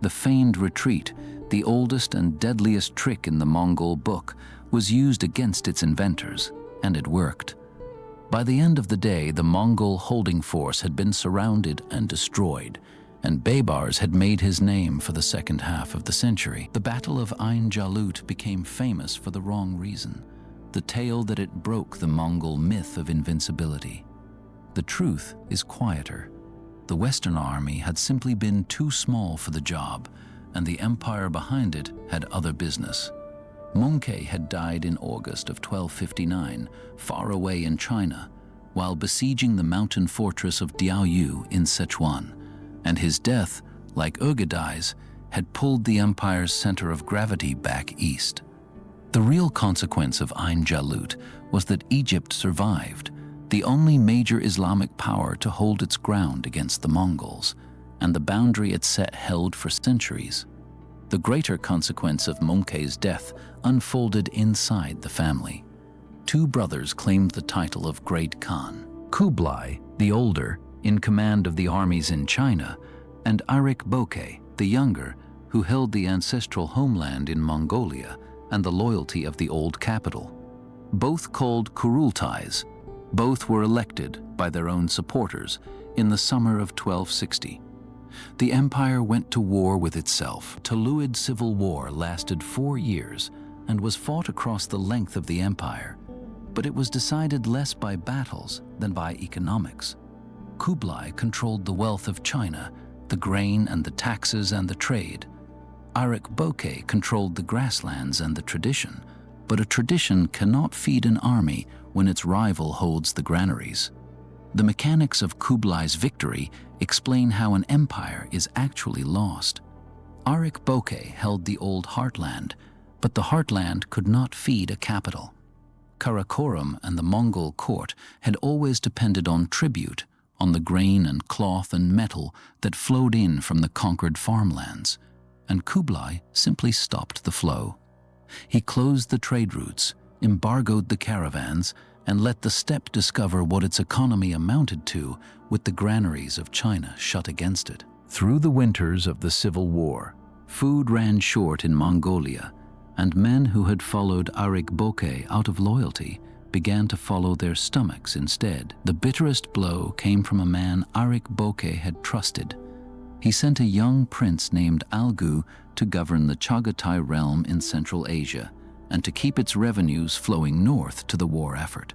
The feigned retreat, the oldest and deadliest trick in the Mongol book, was used against its inventors, and it worked. By the end of the day, the Mongol holding force had been surrounded and destroyed, and Baybars had made his name for the second half of the century. The Battle of Ain Jalut became famous for the wrong reason, the tale that it broke the Mongol myth of invincibility. The truth is quieter. The Western army had simply been too small for the job, and the empire behind it had other business. Möngke had died in August of 1259, far away in China, while besieging the mountain fortress of Diaoyu in Sichuan, and his death, like Ögedei's, had pulled the empire's center of gravity back east. The real consequence of Ain Jalut was that Egypt survived, the only major Islamic power to hold its ground against the Mongols, and the boundary it set held for centuries. The greater consequence of Möngke's death unfolded inside the family. Two brothers claimed the title of Great Khan. Kublai, the older, in command of the armies in China, and Arik Bokeh, the younger, who held the ancestral homeland in Mongolia and the loyalty of the old capital. Both called Kurultais, both were elected by their own supporters in the summer of 1260. The empire went to war with itself. Tuluid civil war lasted 4 years and was fought across the length of the empire, but it was decided less by battles than by economics. Kublai controlled the wealth of China, the grain and the taxes and the trade. Arik Bokeh controlled the grasslands and the tradition, but a tradition cannot feed an army when its rival holds the granaries. The mechanics of Kublai's victory explain how an empire is actually lost. Arik Bokeh held the old heartland, but the heartland could not feed a capital. Karakorum and the Mongol court had always depended on tribute, on the grain and cloth and metal that flowed in from the conquered farmlands, and Kublai simply stopped the flow. He closed the trade routes, embargoed the caravans, and let the steppe discover what its economy amounted to with the granaries of China shut against it. Through the winters of the civil war, food ran short in Mongolia, and men who had followed Arik Bokeh out of loyalty began to follow their stomachs instead. The bitterest blow came from a man Arik Bokeh had trusted. He sent a young prince named Hulagu to govern the Chagatai realm in Central Asia and to keep its revenues flowing north to the war effort.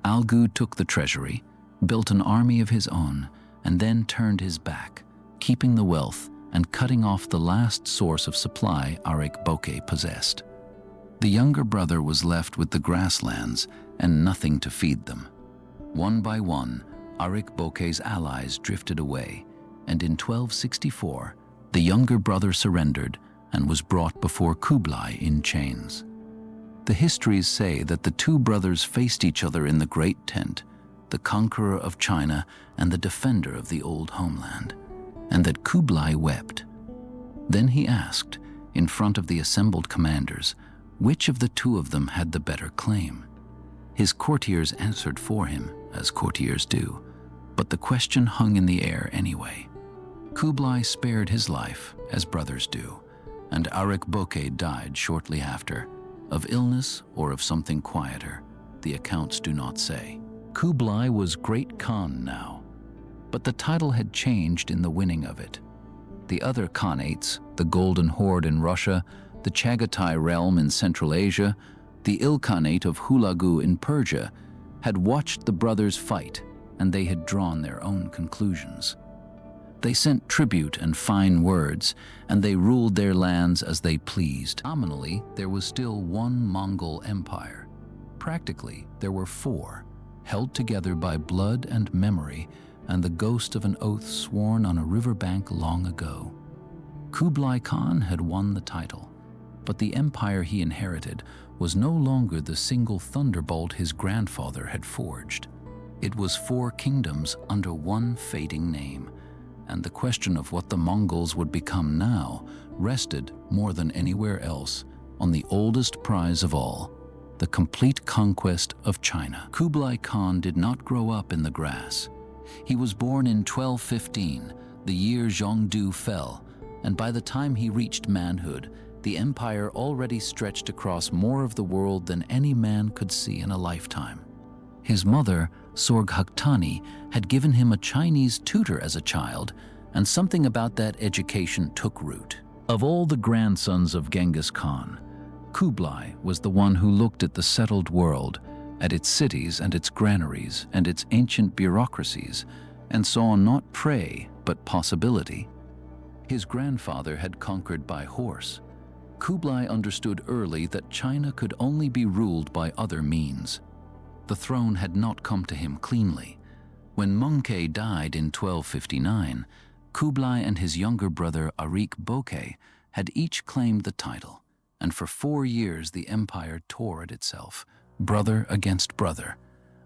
Hulagu took the treasury, built an army of his own, and then turned his back, keeping the wealth and cutting off the last source of supply Arik Bokeh possessed. The younger brother was left with the grasslands and nothing to feed them. One by one, Arik Bokeh's allies drifted away, and in 1264, the younger brother surrendered and was brought before Kublai in chains. The histories say that the two brothers faced each other in the Great Tent, the conqueror of China and the defender of the old homeland, and that Kublai wept. Then he asked, in front of the assembled commanders, which of the two of them had the better claim. His courtiers answered for him, as courtiers do, but the question hung in the air anyway. Kublai spared his life, as brothers do, and Arik Bokeh died shortly after, of illness or of something quieter. The accounts do not say. Kublai was Great Khan now, but the title had changed in the winning of it. The other Khanates, the Golden Horde in Russia, the Chagatai realm in Central Asia, the Ilkhanate of Hulagu in Persia, had watched the brothers fight, and they had drawn their own conclusions. They sent tribute and fine words, and they ruled their lands as they pleased. Nominally, there was still one Mongol Empire. Practically, there were four, held together by blood and memory and the ghost of an oath sworn on a riverbank long ago. Kublai Khan had won the title, but the empire he inherited was no longer the single thunderbolt his grandfather had forged. It was four kingdoms under one fading name, and the question of what the Mongols would become now rested, more than anywhere else, on the oldest prize of all, the complete conquest of China. Kublai Khan did not grow up in the grass. He was born in 1215, the year Zhongdu fell, and by the time he reached manhood, the empire already stretched across more of the world than any man could see in a lifetime. His mother, Sorghaghtani, had given him a Chinese tutor as a child, and something about that education took root. Of all the grandsons of Genghis Khan, Kublai was the one who looked at the settled world, at its cities and its granaries and its ancient bureaucracies, and saw not prey but possibility. His grandfather had conquered by horse. Kublai understood early that China could only be ruled by other means. The throne had not come to him cleanly. When Möngke died in 1259, Kublai and his younger brother Arik Bokeh had each claimed the title, and for 4 years the empire tore at itself, brother against brother,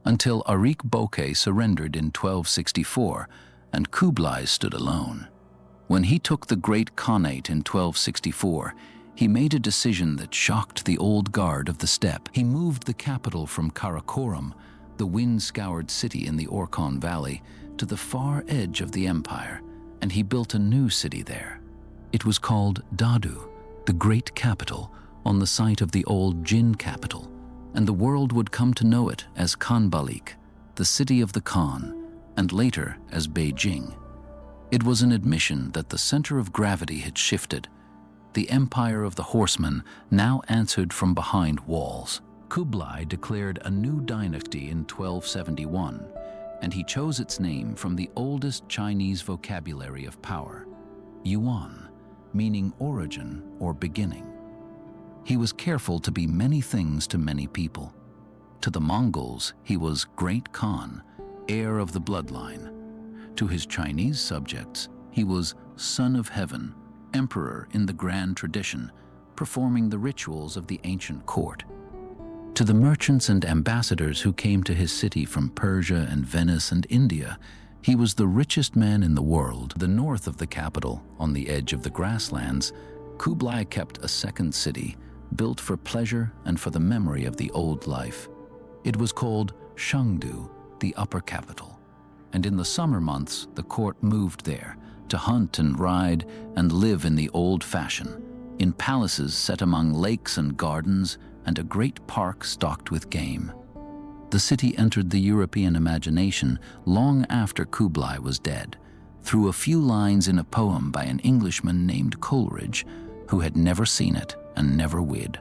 until Arik Bokeh surrendered in 1264 and Kublai stood alone. When he took the Great Khanate in 1264, he made a decision that shocked the old guard of the steppe. He moved the capital from Karakorum, the wind-scoured city in the Orkhon Valley, to the far edge of the empire, and he built a new city there. It was called Dadu, the great capital, on the site of the old Jin capital, and the world would come to know it as Khanbalik, the city of the Khan, and later as Beijing. It was an admission that the center of gravity had shifted. The empire of the horsemen now answered from behind walls. Kublai declared a new dynasty in 1271, and he chose its name from the oldest Chinese vocabulary of power, Yuan, meaning origin or beginning. He was careful to be many things to many people. To the Mongols, he was Great Khan, heir of the bloodline. To his Chinese subjects, he was Son of Heaven, emperor in the grand tradition, performing the rituals of the ancient court. To the merchants and ambassadors who came to his city from Persia and Venice and India, he was the richest man in the world. The north of the capital, on the edge of the grasslands, Kublai kept a second city, built for pleasure and for the memory of the old life. It was called Shangdu, the upper capital. And in the summer months, the court moved there to hunt and ride and live in the old fashion, in palaces set among lakes and gardens and a great park stocked with game. The city entered the European imagination long after Kublai was dead, through a few lines in a poem by an Englishman named Coleridge, who had never seen it and never would.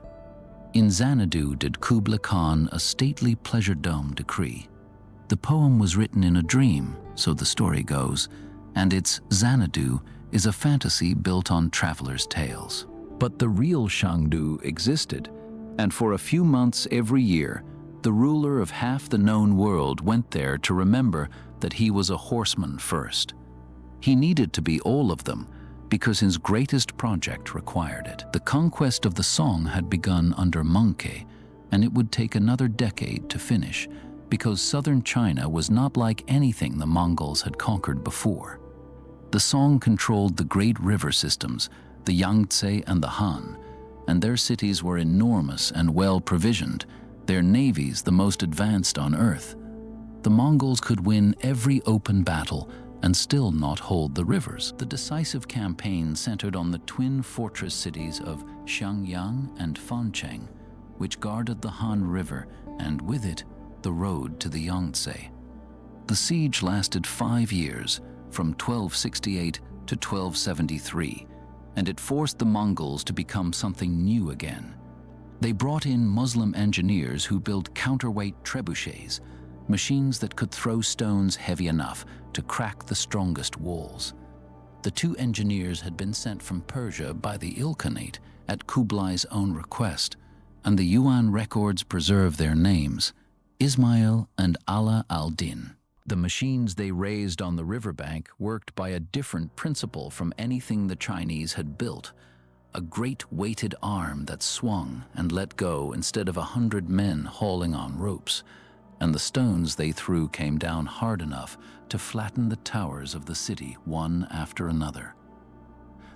In Xanadu did Kublai Khan a stately pleasure-dome decree. The poem was written in a dream, so the story goes, and its Xanadu is a fantasy built on travelers' tales. But the real Shangdu existed, And for a few months every year, the ruler of half the known world went there to remember that he was a horseman first. He needed to be all of them because his greatest project required it. The conquest of the song had begun under Möngke, and it would take another decade to finish because southern China was not like anything the Mongols had conquered before. The song controlled the great river systems, the Yangtze and the Han, and their cities were enormous and well-provisioned, their navies the most advanced on earth. The Mongols could win every open battle and still not hold the rivers. The decisive campaign centered on the twin fortress cities of Xiangyang and Fancheng, which guarded the Han River and with it, the road to the Yangtze. The siege lasted 5 years, from 1268 to 1273, and it forced the Mongols to become something new again. They brought in Muslim engineers who built counterweight trebuchets, machines that could throw stones heavy enough to crack the strongest walls. The 2 engineers had been sent from Persia by the Ilkhanate at Kublai's own request, and the Yuan records preserve their names, Ismail and Ala al-Din. The machines they raised on the riverbank worked by a different principle from anything the Chinese had built, a great weighted arm that swung and let go instead of 100 men hauling on ropes, and the stones they threw came down hard enough to flatten the towers of the city one after another.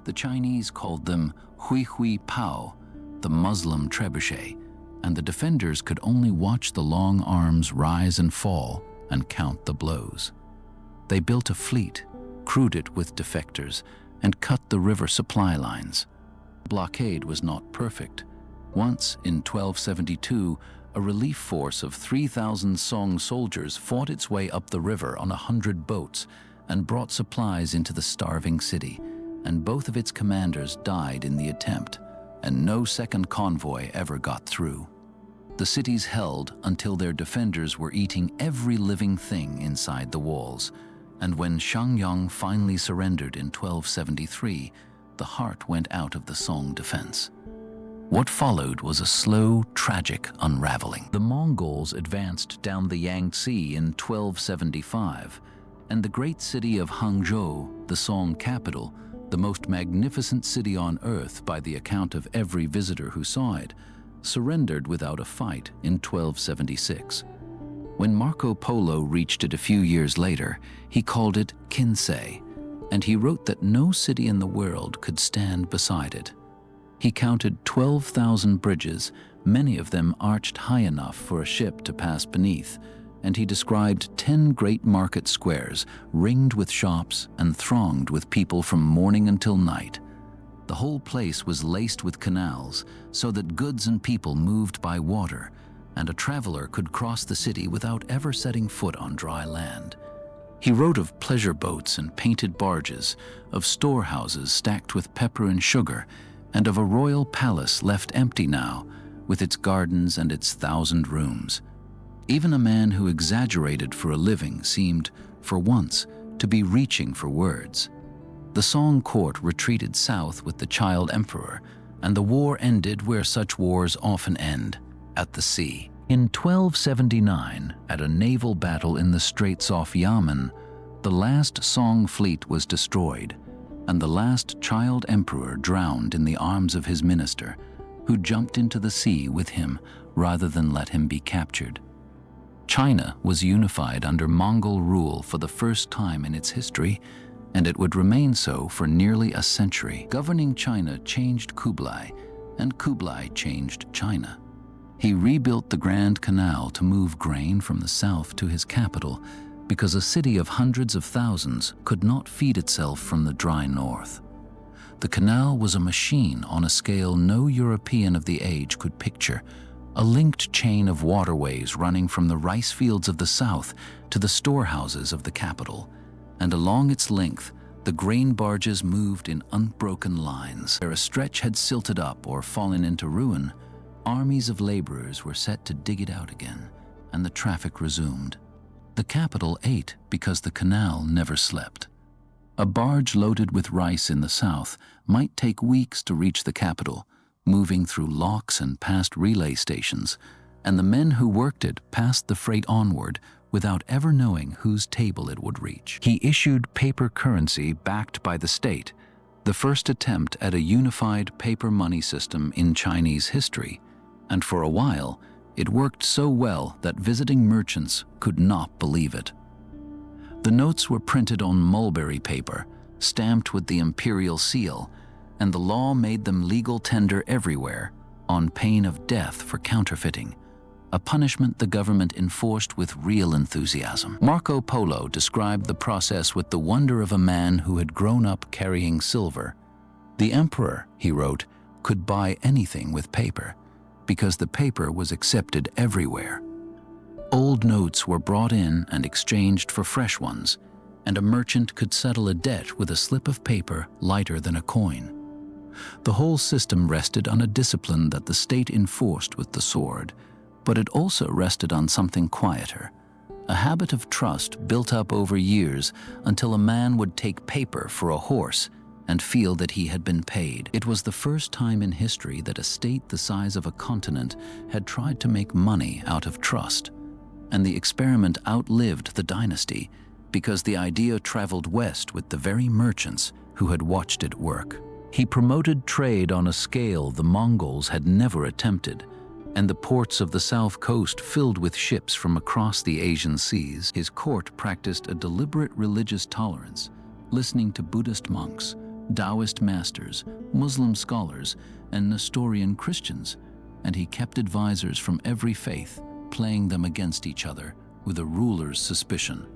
The Chinese called them Hui Hui Pao, the Muslim trebuchet, and the defenders could only watch the long arms rise and fall and count the blows. They built a fleet, crewed it with defectors, and cut the river supply lines. The blockade was not perfect. Once, in 1272, a relief force of 3,000 Song soldiers fought its way up the river on 100 boats and brought supplies into the starving city, and both of its commanders died in the attempt, and no second convoy ever got through. The cities held until their defenders were eating every living thing inside the walls, and when Xiangyang finally surrendered in 1273, the heart went out of the Song defense. What followed was a slow, tragic unraveling. The Mongols advanced down the Yangtze in 1275, and the great city of Hangzhou, the Song capital, the most magnificent city on earth by the account of every visitor who saw it, surrendered without a fight in 1276. When Marco Polo reached it a few years later, he called it Kinsei, and he wrote that no city in the world could stand beside it. He counted 12,000 bridges, many of them arched high enough for a ship to pass beneath, and he described 10 great market squares ringed with shops and thronged with people from morning until night. The whole place was laced with canals so that goods and people moved by water, and a traveler could cross the city without ever setting foot on dry land. He wrote of pleasure boats and painted barges, of storehouses stacked with pepper and sugar, and of a royal palace left empty now, with its gardens and its 1,000 rooms. Even a man who exaggerated for a living seemed, for once, to be reaching for words. The Song court retreated south with the child emperor, and the war ended where such wars often end, at the sea. In 1279, at a naval battle in the straits off Yamen, the last Song fleet was destroyed, and the last child emperor drowned in the arms of his minister, who jumped into the sea with him rather than let him be captured. China was unified under Mongol rule for the first time in its history, and it would remain so for nearly a century. Governing China changed Kublai, and Kublai changed China. He rebuilt the Grand Canal to move grain from the south to his capital, because a city of hundreds of thousands could not feed itself from the dry north. The canal was a machine on a scale no European of the age could picture, a linked chain of waterways running from the rice fields of the south to the storehouses of the capital, and along its length, the grain barges moved in unbroken lines. Where a stretch had silted up or fallen into ruin, armies of laborers were set to dig it out again, and the traffic resumed. The capital ate because the canal never slept. A barge loaded with rice in the south might take weeks to reach the capital, moving through locks and past relay stations, and the men who worked it passed the freight onward without ever knowing whose table it would reach. He issued paper currency backed by the state, the first attempt at a unified paper money system in Chinese history, and for a while, it worked so well that visiting merchants could not believe it. The notes were printed on mulberry paper, stamped with the imperial seal, and the law made them legal tender everywhere, on pain of death for counterfeiting, a punishment the government enforced with real enthusiasm. Marco Polo described the process with the wonder of a man who had grown up carrying silver. The emperor, he wrote, could buy anything with paper, because the paper was accepted everywhere. Old notes were brought in and exchanged for fresh ones, and a merchant could settle a debt with a slip of paper lighter than a coin. The whole system rested on a discipline that the state enforced with the sword, but it also rested on something quieter, a habit of trust built up over years until a man would take paper for a horse and feel that he had been paid. It was the first time in history that a state the size of a continent had tried to make money out of trust, and the experiment outlived the dynasty because the idea traveled west with the very merchants who had watched it work. He promoted trade on a scale the Mongols had never attempted, and the ports of the south coast filled with ships from across the Asian seas. His court practiced a deliberate religious tolerance, listening to Buddhist monks, Taoist masters, Muslim scholars, and Nestorian Christians, and he kept advisors from every faith, playing them against each other with a ruler's suspicion.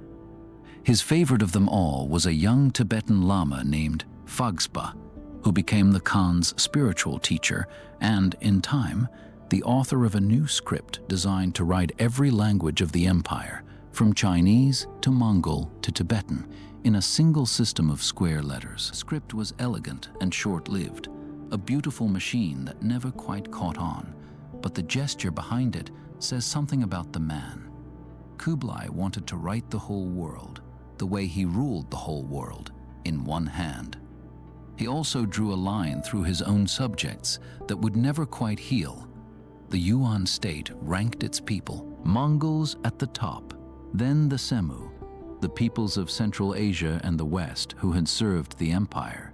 His favorite of them all was a young Tibetan lama named Phagpa, who became the Khan's spiritual teacher and, in time, the author of a new script designed to write every language of the empire, from Chinese to Mongol to Tibetan, in a single system of square letters. The script was elegant and short-lived, a beautiful machine that never quite caught on, but the gesture behind it says something about the man. Kublai wanted to write the whole world, the way he ruled the whole world, in one hand. He also drew a line through his own subjects that would never quite heal. The Yuan state ranked its people, Mongols at the top, then the Semu, the peoples of Central Asia and the West who had served the empire,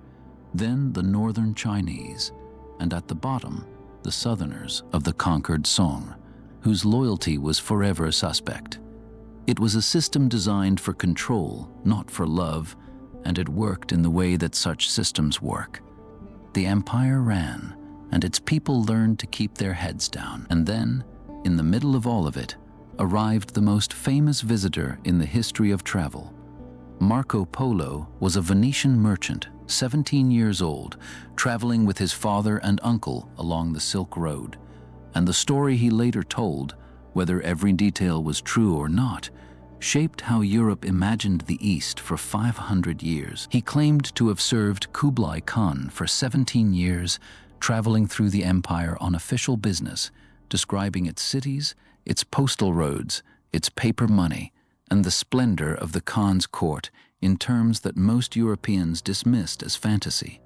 then the northern Chinese, and at the bottom, the southerners of the conquered Song, whose loyalty was forever suspect. It was a system designed for control, not for love, and it worked in the way that such systems work. The empire ran, and its people learned to keep their heads down. And then, in the middle of all of it, arrived the most famous visitor in the history of travel. Marco Polo was a Venetian merchant, 17 years old, traveling with his father and uncle along the Silk Road. And the story he later told, whether every detail was true or not, shaped how Europe imagined the East for 500 years. He claimed to have served Kublai Khan for 17 years, traveling through the empire on official business, describing its cities, its postal roads, its paper money, and the splendor of the Khan's court in terms that most Europeans dismissed as fantasy.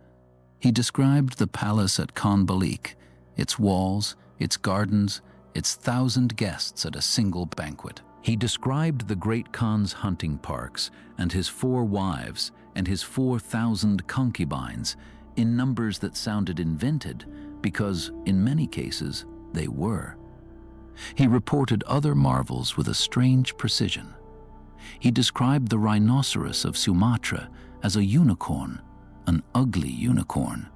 He described the palace at Khan Balik, its walls, its gardens, its 1,000 guests at a single banquet. He described the great Khan's hunting parks and his 4 wives and his 4,000 concubines in numbers that sounded invented because, in many cases, they were. He reported other marvels with a strange precision. He described the rhinoceros of Sumatra as a unicorn, an ugly unicorn,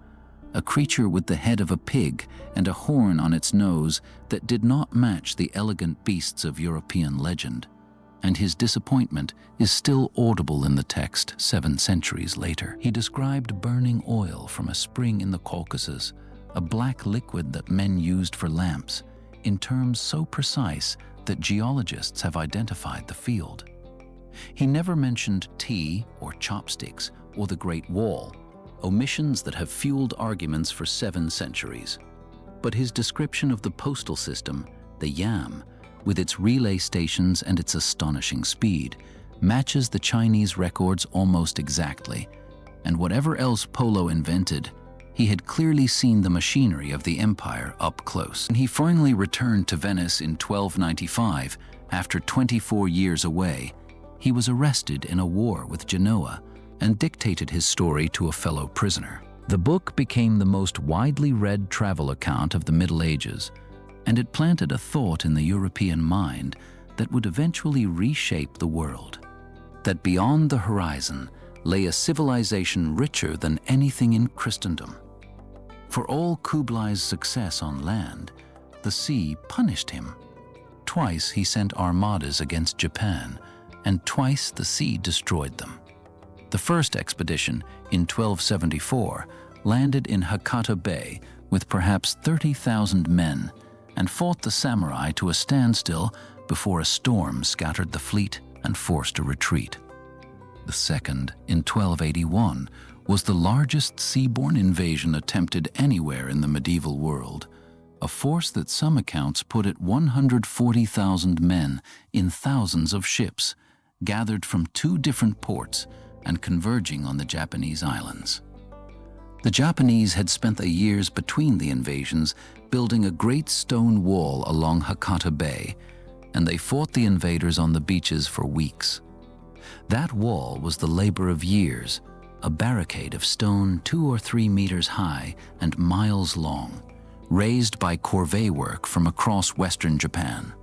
a creature with the head of a pig and a horn on its nose that did not match the elegant beasts of European legend. And his disappointment is still audible in the text 7 centuries later. He described burning oil from a spring in the Caucasus, a black liquid that men used for lamps, in terms so precise that geologists have identified the field. He never mentioned tea or chopsticks or the Great Wall, omissions that have fueled arguments for 7 centuries. But his description of the postal system, the Yam, with its relay stations and its astonishing speed, matches the Chinese records almost exactly, and whatever else Polo invented, He had clearly seen the machinery of the empire up close. When he finally returned to Venice in 1295, after 24 years away, he was arrested in a war with Genoa and dictated his story to a fellow prisoner. The book became the most widely read travel account of the Middle Ages, and it planted a thought in the European mind that would eventually reshape the world. That beyond the horizon lay a civilization richer than anything in Christendom. For all Kublai's success on land, the sea punished him. Twice he sent armadas against Japan, and twice the sea destroyed them. The first expedition, in 1274, landed in Hakata Bay with perhaps 30,000 men and fought the samurai to a standstill before a storm scattered the fleet and forced a retreat. The second, in 1281, was the largest seaborne invasion attempted anywhere in the medieval world, a force that some accounts put at 140,000 men in thousands of ships, gathered from 2 different ports and converging on the Japanese islands. The Japanese had spent the years between the invasions building a great stone wall along Hakata Bay, and they fought the invaders on the beaches for weeks. That wall was the labor of years, a barricade of stone 2 or 3 meters high and miles long, raised by corvée work from across western Japan.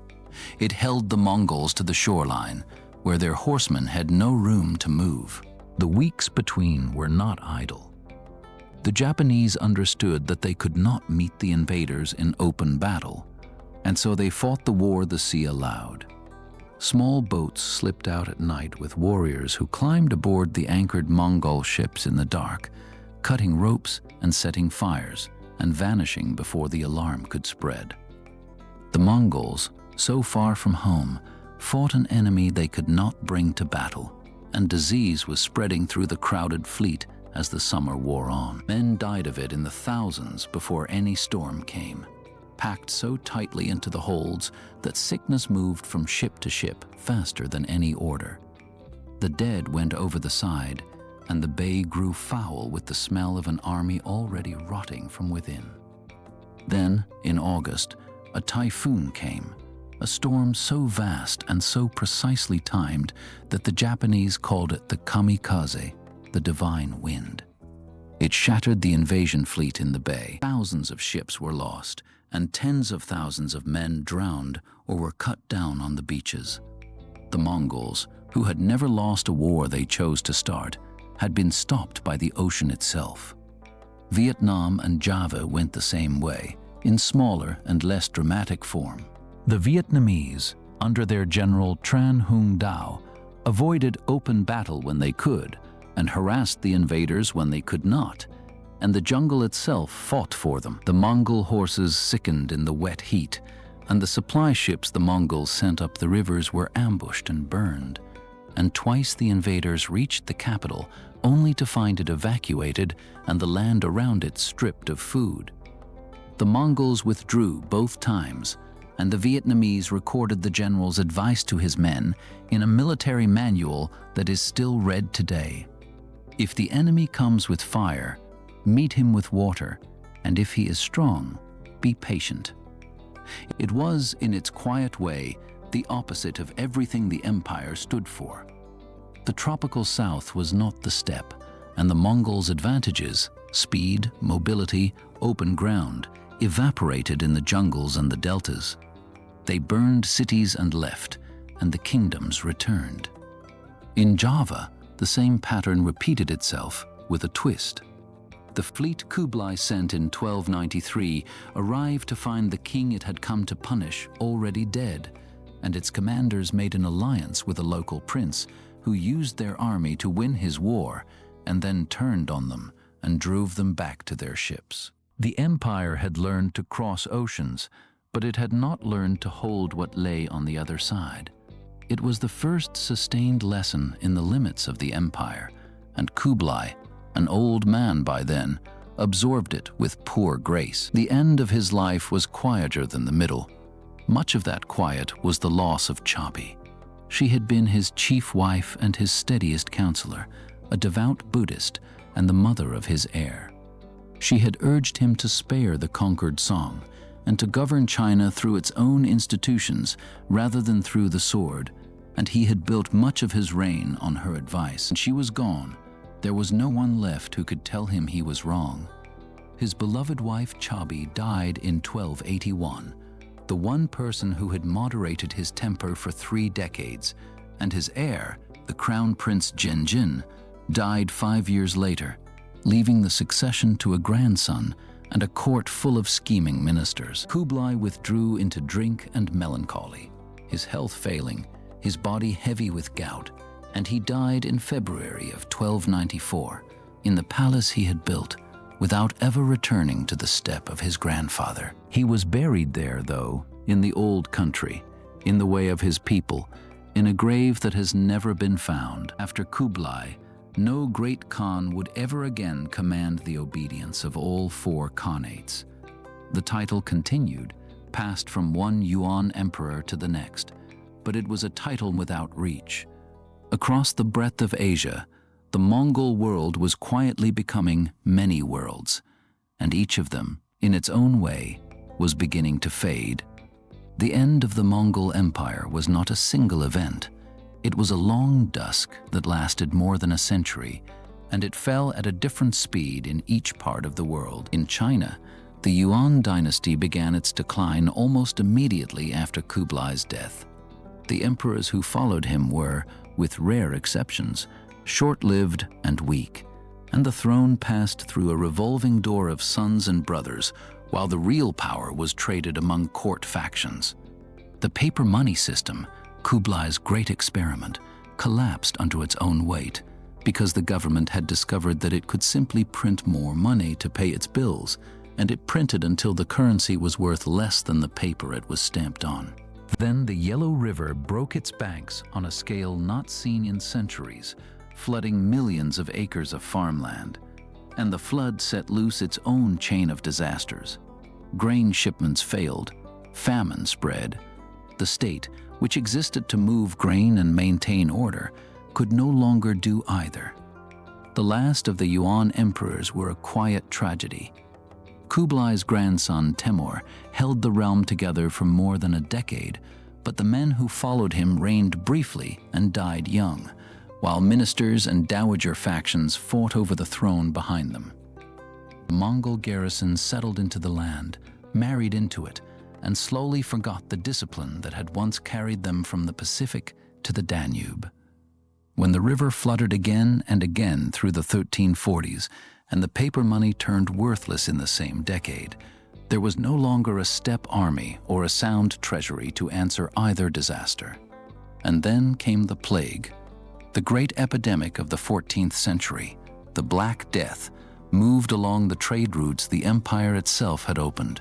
It held the Mongols to the shoreline, where their horsemen had no room to move. The weeks between were not idle. The Japanese understood that they could not meet the invaders in open battle, and so they fought the war the sea allowed. Small boats slipped out at night with warriors who climbed aboard the anchored Mongol ships in the dark, cutting ropes and setting fires, and vanishing before the alarm could spread. The Mongols, so far from home, fought an enemy they could not bring to battle, and disease was spreading through the crowded fleet as the summer wore on. Men died of it in the thousands before any storm came, packed so tightly into the holds that sickness moved from ship to ship faster than any order. The dead went over the side, and the bay grew foul with the smell of an army already rotting from within. Then, in August, a typhoon came, a storm so vast and so precisely timed that the Japanese called it the kamikaze, the divine wind. It shattered the invasion fleet in the bay. Thousands of ships were lost, and tens of thousands of men drowned or were cut down on the beaches. The Mongols, who had never lost a war they chose to start, had been stopped by the ocean itself. Vietnam and Java went the same way, in smaller and less dramatic form. The Vietnamese, under their general Tran Hung Dao, avoided open battle when they could, and harassed the invaders when they could not, and the jungle itself fought for them. The Mongol horses sickened in the wet heat, and the supply ships the Mongols sent up the rivers were ambushed and burned, and twice the invaders reached the capital only to find it evacuated and the land around it stripped of food. The Mongols withdrew both times, and the Vietnamese recorded the general's advice to his men in a military manual that is still read today. If the enemy comes with fire, meet him with water, and if he is strong, be patient. It was, in its quiet way, the opposite of everything the empire stood for. The tropical south was not the steppe, and the Mongols' advantages, speed, mobility, open ground, evaporated in the jungles and the deltas. They burned cities and left, and the kingdoms returned. In Java, the same pattern repeated itself with a twist. The fleet Kublai sent in 1293 arrived to find the king it had come to punish already dead, and its commanders made an alliance with a local prince who used their army to win his war and then turned on them and drove them back to their ships. The empire had learned to cross oceans, but it had not learned to hold what lay on the other side. It was the first sustained lesson in the limits of the empire, and Kublai, an old man by then, absorbed it with poor grace. The end of his life was quieter than the middle. Much of that quiet was the loss of Chapi. She had been his chief wife and his steadiest counselor, a devout Buddhist and the mother of his heir. She had urged him to spare the conquered Song and to govern China through its own institutions rather than through the sword, and he had built much of his reign on her advice. And she was gone. There was no one left who could tell him he was wrong. His beloved wife Chabi died in 1281, the one person who had moderated his temper for 3 decades, and his heir, the crown prince Genghis, died 5 years later, leaving the succession to a grandson and a court full of scheming ministers. Kublai withdrew into drink and melancholy, his health failing, his body heavy with gout, and he died in February of 1294 in the palace he had built, without ever returning to the steppe of his grandfather. He was buried there, though, in the old country, in the way of his people, in a grave that has never been found. After Kublai, no great Khan would ever again command the obedience of all 4 Khanates. The title continued, passed from one Yuan emperor to the next, but it was a title without reach. Across the breadth of Asia, the Mongol world was quietly becoming many worlds, and each of them, in its own way, was beginning to fade. The end of the Mongol Empire was not a single event. It was a long dusk that lasted more than a century, and it fell at a different speed in each part of the world. In China, the Yuan dynasty began its decline almost immediately after Kublai's death. The emperors who followed him were, with rare exceptions, short-lived and weak, and the throne passed through a revolving door of sons and brothers, while the real power was traded among court factions. The paper money system, Kublai's great experiment, collapsed under its own weight because the government had discovered that it could simply print more money to pay its bills, and it printed until the currency was worth less than the paper it was stamped on. Then the Yellow River broke its banks on a scale not seen in centuries, flooding millions of acres of farmland, and the flood set loose its own chain of disasters. Grain shipments failed, famine spread. The state, which existed to move grain and maintain order, could no longer do either. The last of the Yuan emperors were a quiet tragedy. Kublai's grandson Temur held the realm together for more than a decade, but the men who followed him reigned briefly and died young, while ministers and dowager factions fought over the throne behind them. The Mongol garrisons settled into the land, married into it, and slowly forgot the discipline that had once carried them from the Pacific to the Danube. When the river flooded again and again through the 1340s, and the paper money turned worthless in the same decade, there was no longer a steppe army or a sound treasury to answer either disaster. And then came the plague. The great epidemic of the 14th century, the Black Death, moved along the trade routes the empire itself had opened,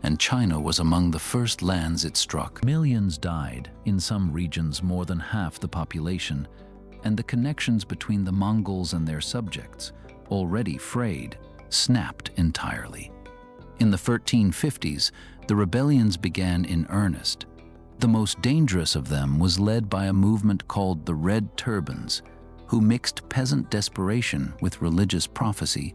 and China was among the first lands it struck. Millions died, in some regions more than half the population, and the connections between the Mongols and their subjects, already frayed, snapped entirely. In the 1350s, the rebellions began in earnest. The most dangerous of them was led by a movement called the Red Turbans, who mixed peasant desperation with religious prophecy,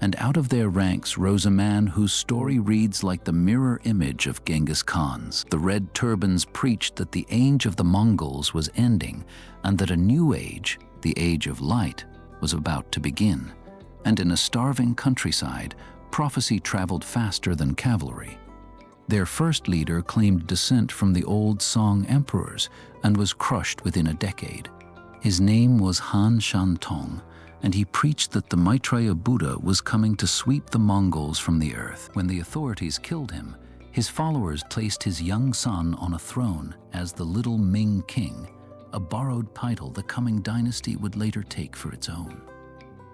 and out of their ranks rose a man whose story reads like the mirror image of Genghis Khan's. The Red Turbans preached that the age of the Mongols was ending, and that a new age, the Age of Light, was about to begin. And in a starving countryside, prophecy traveled faster than cavalry. Their first leader claimed descent from the old Song emperors and was crushed within a decade. His name was Han Shantong, and he preached that the Maitreya Buddha was coming to sweep the Mongols from the earth. When the authorities killed him, his followers placed his young son on a throne as the Little Ming King, a borrowed title the coming dynasty would later take for its own.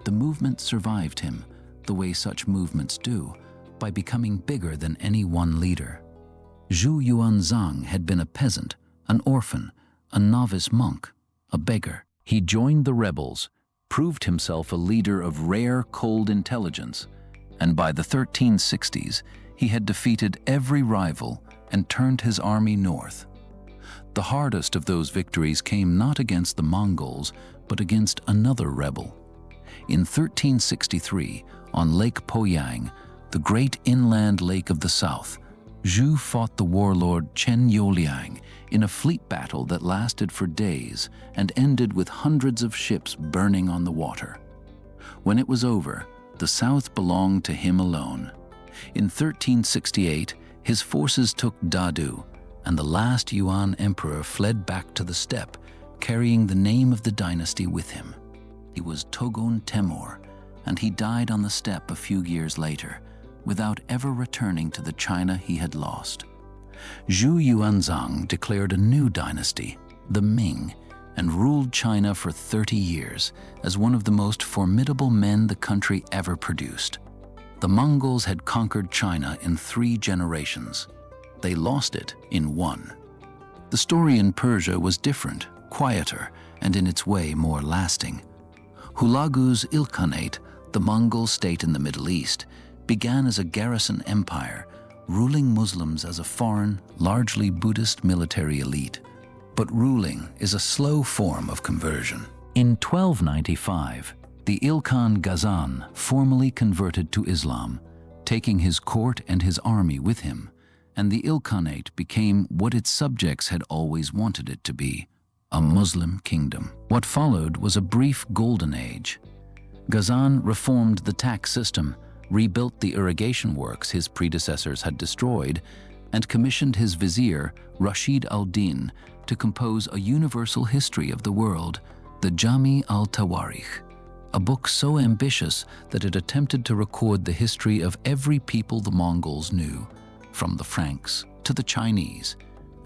The movement survived him, the way such movements do, by becoming bigger than any one leader. Zhu Yuanzhang had been a peasant, an orphan, a novice monk, a beggar. He joined the rebels, proved himself a leader of rare, cold intelligence, and by the 1360s, he had defeated every rival and turned his army north. The hardest of those victories came not against the Mongols, but against another rebel. In 1363, on Lake Poyang, the great inland lake of the south, Zhu fought the warlord Chen Youliang in a fleet battle that lasted for days and ended with hundreds of ships burning on the water. When it was over, the south belonged to him alone. In 1368, his forces took Dadu, and the last Yuan emperor fled back to the steppe, carrying the name of the dynasty with him. He was Togun Temur, and he died on the steppe a few years later, without ever returning to the China he had lost. Zhu Yuanzhang declared a new dynasty, the Ming, and ruled China for 30 years as one of the most formidable men the country ever produced. The Mongols had conquered China in 3 generations. They lost it in 1. The story in Persia was different, quieter, and in its way more lasting. Hulagu's Ilkhanate, the Mongol state in the Middle East, began as a garrison empire, ruling Muslims as a foreign, largely Buddhist military elite. But ruling is a slow form of conversion. In 1295, the Ilkhan Ghazan formally converted to Islam, taking his court and his army with him, and the Ilkhanate became what its subjects had always wanted it to be, a Muslim kingdom. What followed was a brief golden age. Ghazan reformed the tax system, rebuilt the irrigation works his predecessors had destroyed, and commissioned his vizier, Rashid al-Din, to compose a universal history of the world, the Jami al-Tawarikh, a book so ambitious that it attempted to record the history of every people the Mongols knew, from the Franks to the Chinese,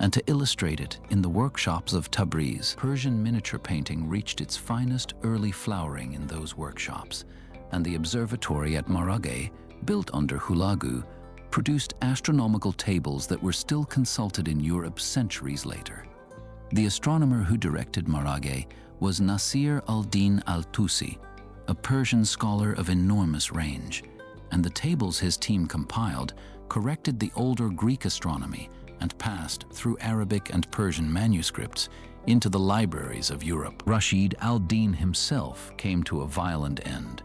and to illustrate it in the workshops of Tabriz. Persian miniature painting reached its finest early flowering in those workshops, and the observatory at Maraghe, built under Hulagu, produced astronomical tables that were still consulted in Europe centuries later. The astronomer who directed Maraghe was Nasir al-Din al-Tusi, a Persian scholar of enormous range, and the tables his team compiled corrected the older Greek astronomy and passed through Arabic and Persian manuscripts into the libraries of Europe. Rashid al-Din himself came to a violent end,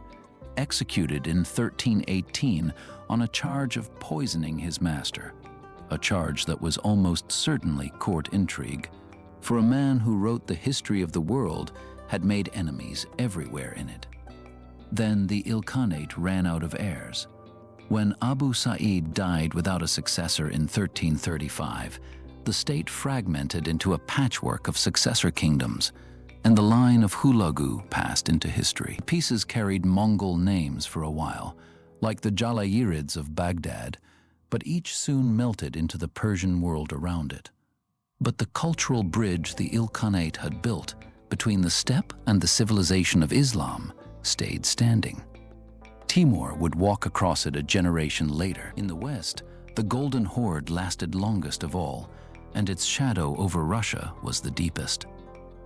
executed in 1318 on a charge of poisoning his master, a charge that was almost certainly court intrigue, for a man who wrote the history of the world had made enemies everywhere in it. Then the Ilkhanate ran out of heirs. When Abu Sa'id died without a successor in 1335, the state fragmented into a patchwork of successor kingdoms, and the line of Hulagu passed into history. Pieces carried Mongol names for a while, like the Jalayirids of Baghdad, but each soon melted into the Persian world around it. But the cultural bridge the Ilkhanate had built between the steppe and the civilization of Islam stayed standing. Timur would walk across it a generation later. In the west, the Golden Horde lasted longest of all, and its shadow over Russia was the deepest.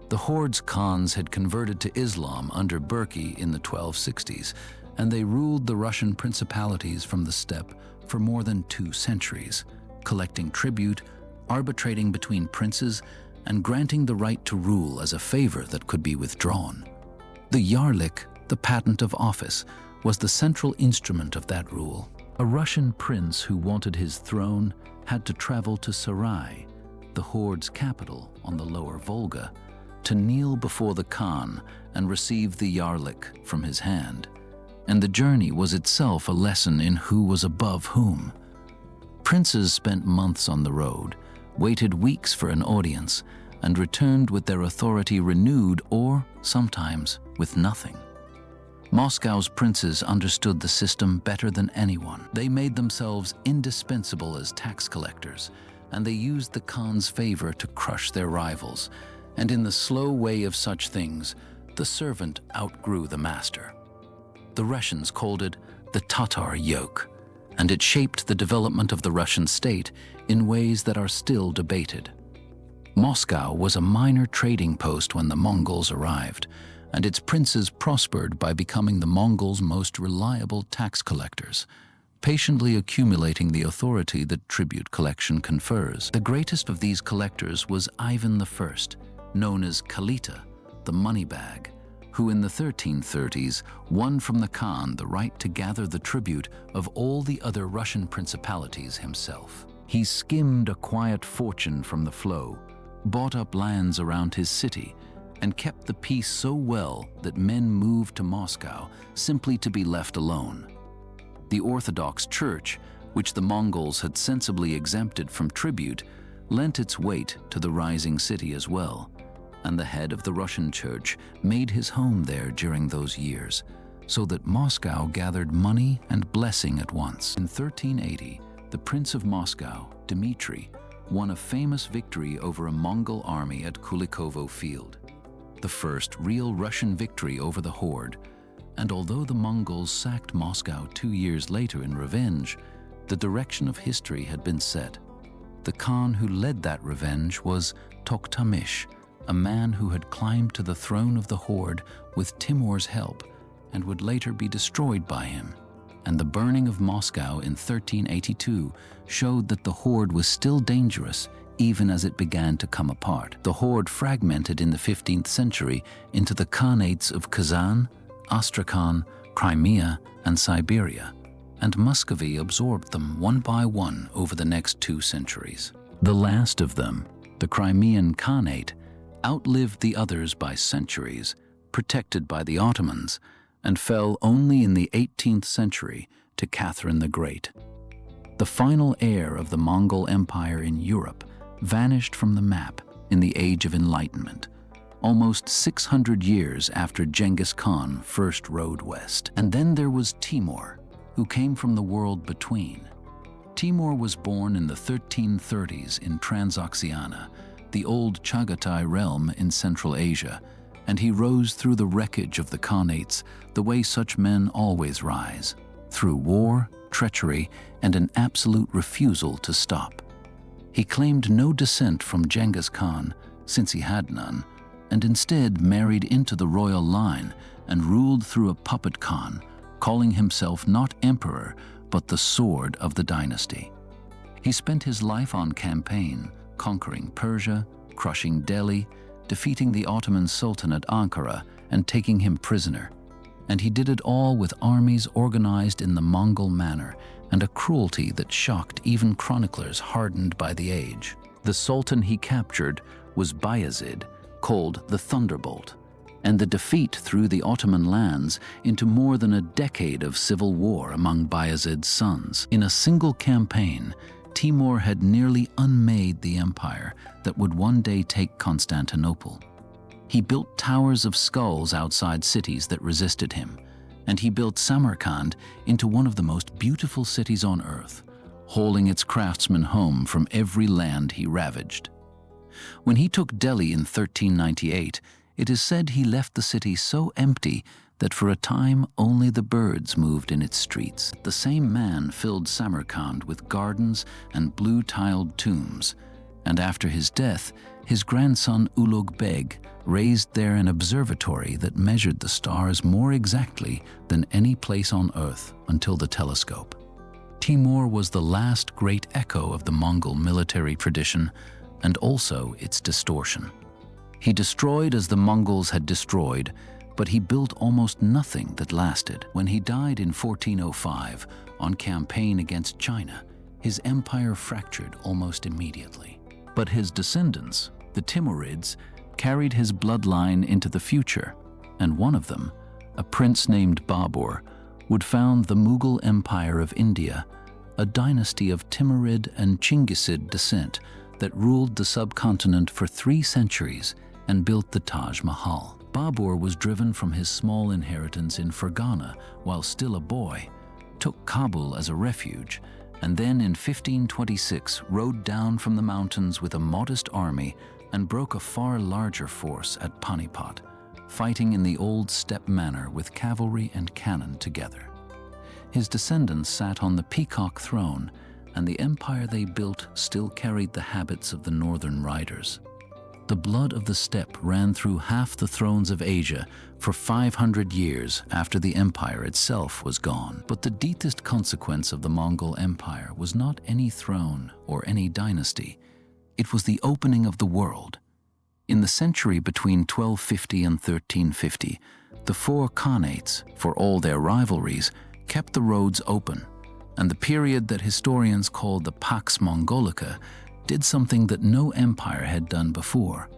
The Horde's Khans had converted to Islam under Berke in the 1260s, and they ruled the Russian principalities from the steppe for more than 2 centuries, collecting tribute, arbitrating between princes, and granting the right to rule as a favor that could be withdrawn. The Yarlik, the patent of office, was the central instrument of that rule. A Russian prince who wanted his throne had to travel to Sarai, the Horde's capital on the lower Volga, to kneel before the Khan and receive the Yarlik from his hand. And the journey was itself a lesson in who was above whom. Princes spent months on the road, waited weeks for an audience, and returned with their authority renewed or, sometimes, with nothing. Moscow's princes understood the system better than anyone. They made themselves indispensable as tax collectors, and they used the Khan's favor to crush their rivals. And in the slow way of such things, the servant outgrew the master. The Russians called it the Tatar yoke, and it shaped the development of the Russian state in ways that are still debated. Moscow was a minor trading post when the Mongols arrived, and its princes prospered by becoming the Mongols' most reliable tax collectors, patiently accumulating the authority that tribute collection confers. The greatest of these collectors was Ivan I, known as Kalita, the money bag, who in the 1330s won from the Khan the right to gather the tribute of all the other Russian principalities himself. He skimmed a quiet fortune from the flow, bought up lands around his city, and kept the peace so well that men moved to Moscow simply to be left alone. The Orthodox Church, which the Mongols had sensibly exempted from tribute, lent its weight to the rising city as well, and the head of the Russian Church made his home there during those years, so that Moscow gathered money and blessing at once. In 1380, the Prince of Moscow, Dmitry, won a famous victory over a Mongol army at Kulikovo Field, the first real Russian victory over the horde, and although the Mongols sacked Moscow 2 years later in revenge, the direction of history had been set. The Khan who led that revenge was Toktamish, a man who had climbed to the throne of the horde with Timur's help and would later be destroyed by him. And the burning of Moscow in 1382 showed that the horde was still dangerous even as it began to come apart. The horde fragmented in the 15th century into the Khanates of Kazan, Astrakhan, Crimea, and Siberia, and Muscovy absorbed them one by one over the next 2 centuries. The last of them, the Crimean Khanate, outlived the others by centuries, protected by the Ottomans, and fell only in the 18th century to Catherine the Great. The final heir of the Mongol Empire in Europe vanished from the map in the Age of Enlightenment, almost 600 years after Genghis Khan first rode west. And then there was Timur, who came from the world between. Timur was born in the 1330s in Transoxiana, the old Chagatai realm in Central Asia, and he rose through the wreckage of the Khanates the way such men always rise, through war, treachery, and an absolute refusal to stop. He claimed no descent from Genghis Khan, since he had none, and instead married into the royal line and ruled through a puppet Khan, calling himself not emperor, but the sword of the dynasty. He spent his life on campaign, conquering Persia, crushing Delhi, defeating the Ottoman Sultan at Ankara, and taking him prisoner. And he did it all with armies organized in the Mongol manner and a cruelty that shocked even chroniclers hardened by the age. The sultan he captured was Bayezid, called the Thunderbolt, and the defeat threw the Ottoman lands into more than a decade of civil war among Bayezid's sons. In a single campaign, Timur had nearly unmade the empire that would one day take Constantinople. He built towers of skulls outside cities that resisted him, and he built Samarkand into one of the most beautiful cities on earth, hauling its craftsmen home from every land he ravaged. When he took Delhi in 1398, it is said he left the city so empty that for a time only the birds moved in its streets. The same man filled Samarkand with gardens and blue-tiled tombs, and after his death, his grandson Ulugh Beg raised there an observatory that measured the stars more exactly than any place on Earth until the telescope. Timur was the last great echo of the Mongol military tradition and also its distortion. He destroyed as the Mongols had destroyed, but he built almost nothing that lasted. When he died in 1405 on campaign against China, his empire fractured almost immediately. But his descendants, the Timurids, carried his bloodline into the future, and one of them, a prince named Babur, would found the Mughal Empire of India, a dynasty of Timurid and Chinggisid descent that ruled the subcontinent for 3 centuries and built the Taj Mahal. Babur was driven from his small inheritance in Fergana while still a boy, took Kabul as a refuge, and then in 1526 rode down from the mountains with a modest army and broke a far larger force at Panipat, fighting in the old steppe manner with cavalry and cannon together. His descendants sat on the peacock throne, and the empire they built still carried the habits of the northern riders. The blood of the steppe ran through half the thrones of Asia for 500 years after the empire itself was gone. But the deepest consequence of the Mongol Empire was not any throne or any dynasty. It was the opening of the world. In the century between 1250 and 1350, The four khanates, for all their rivalries, kept the roads open, and the period that historians call the Pax Mongolica did something that no empire had done before.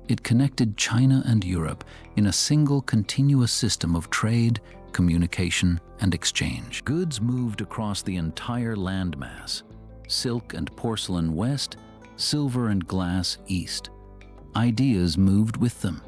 It connected China and Europe in a single continuous system of trade, communication, and exchange. Goods moved across the entire landmass: silk and porcelain west, silver and glass east. Ideas moved with them.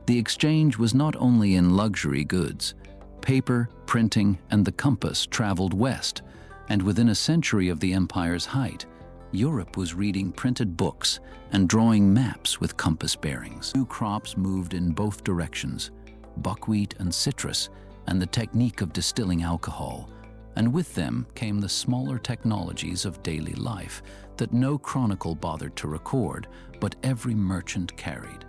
The exchange was not only in luxury goods. Paper, printing, and the compass traveled west, and within a century of the empire's height, Europe was reading printed books and drawing maps with compass bearings. New crops moved in both directions: buckwheat and citrus, and the technique of distilling alcohol. And with them came the smaller technologies of daily life that no chronicle bothered to record, but every merchant carried.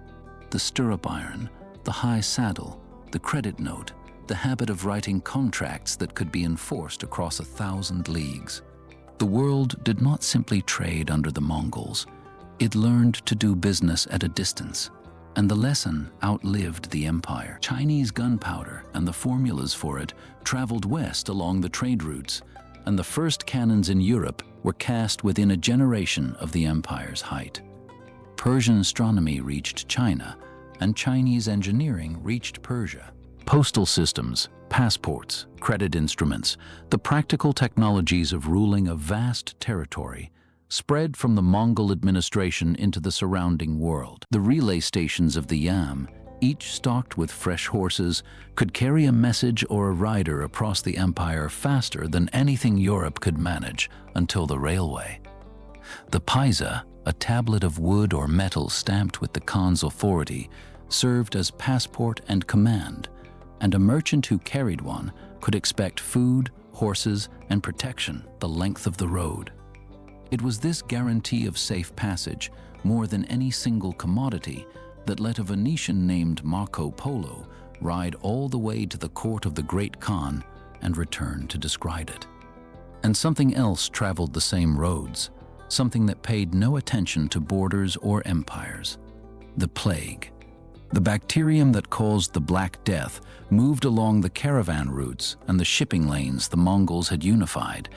The stirrup iron, the high saddle, the credit note, the habit of writing contracts that could be enforced across 1,000 leagues. The world did not simply trade under the Mongols. It learned to do business at a distance, and the lesson outlived the empire. Chinese gunpowder and the formulas for it traveled west along the trade routes, and the first cannons in Europe were cast within a generation of the empire's height. Persian astronomy reached China, and Chinese engineering reached Persia. Postal systems, passports, credit instruments, the practical technologies of ruling a vast territory spread from the Mongol administration into the surrounding world. The relay stations of the Yam, each stocked with fresh horses, could carry a message or a rider across the empire faster than anything Europe could manage until the railway. The paisa, a tablet of wood or metal stamped with the Khan's authority, served as passport and command, and a merchant who carried one could expect food, horses, and protection the length of the road. It was this guarantee of safe passage, more than any single commodity, that let a Venetian named Marco Polo ride all the way to the court of the Great Khan and return to describe it. And something else traveled the same roads, something that paid no attention to borders or empires: the plague. The bacterium that caused the Black Death moved along the caravan routes and the shipping lanes the Mongols had unified,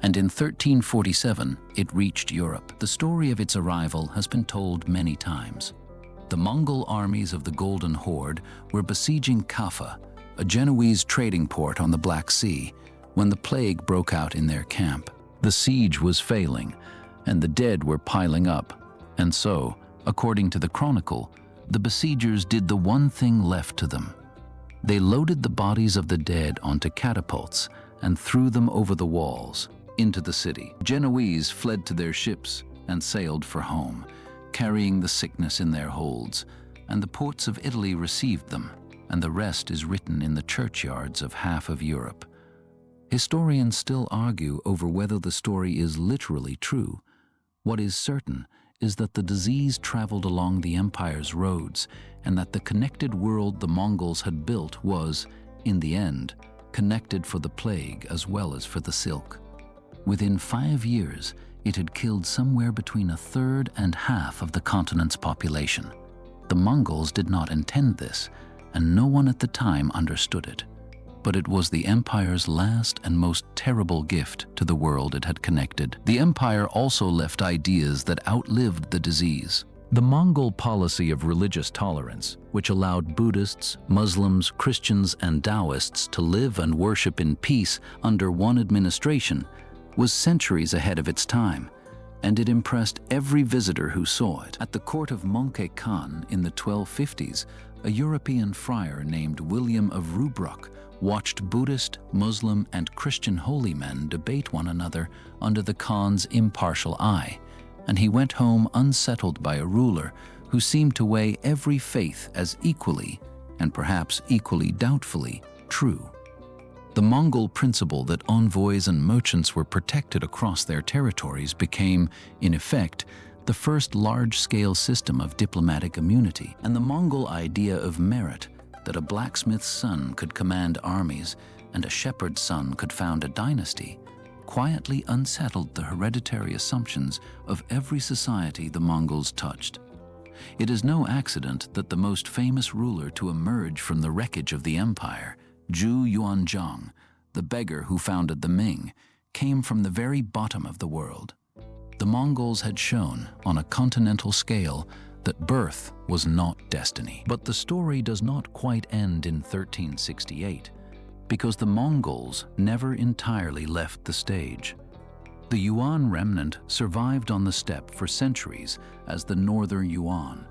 and in 1347 it reached Europe. The story of its arrival has been told many times. The Mongol armies of the Golden Horde were besieging Kaffa, a Genoese trading port on the Black Sea, when the plague broke out in their camp. The siege was failing, and the dead were piling up, and so, according to the chronicle, the besiegers did the one thing left to them. They loaded the bodies of the dead onto catapults and threw them over the walls into the city. Genoese fled to their ships and sailed for home, carrying the sickness in their holds, and the ports of Italy received them, and the rest is written in the churchyards of half of Europe. Historians still argue over whether the story is literally true. What is certain is that the disease traveled along the empire's roads, and that the connected world the Mongols had built was, in the end, connected for the plague as well as for the silk. Within 5 years, it had killed somewhere between 1/3 and half of the continent's population. The Mongols did not intend this, and no one at the time understood it. But it was the empire's last and most terrible gift to the world it had connected. The empire also left ideas that outlived the disease. The Mongol policy of religious tolerance, which allowed Buddhists, Muslims, Christians, and Taoists to live and worship in peace under one administration, was centuries ahead of its time, and it impressed every visitor who saw it. At the court of Möngke Khan in the 1250s, a European friar named William of Rubruck watched Buddhist, Muslim, and Christian holy men debate one another under the Khan's impartial eye, and he went home unsettled by a ruler who seemed to weigh every faith as equally, and perhaps equally doubtfully, true. The Mongol principle that envoys and merchants were protected across their territories became, in effect, the first large-scale system of diplomatic immunity, and the Mongol idea of merit, that a blacksmith's son could command armies and a shepherd's son could found a dynasty, quietly unsettled the hereditary assumptions of every society the Mongols touched. It is no accident that the most famous ruler to emerge from the wreckage of the empire, Zhu Yuanzhang, the beggar who founded the Ming, came from the very bottom of the world. The Mongols had shown, on a continental scale, that birth was not destiny. But the story does not quite end in 1368, because the Mongols never entirely left the stage. The Yuan remnant survived on the steppe for centuries as the Northern Yuan,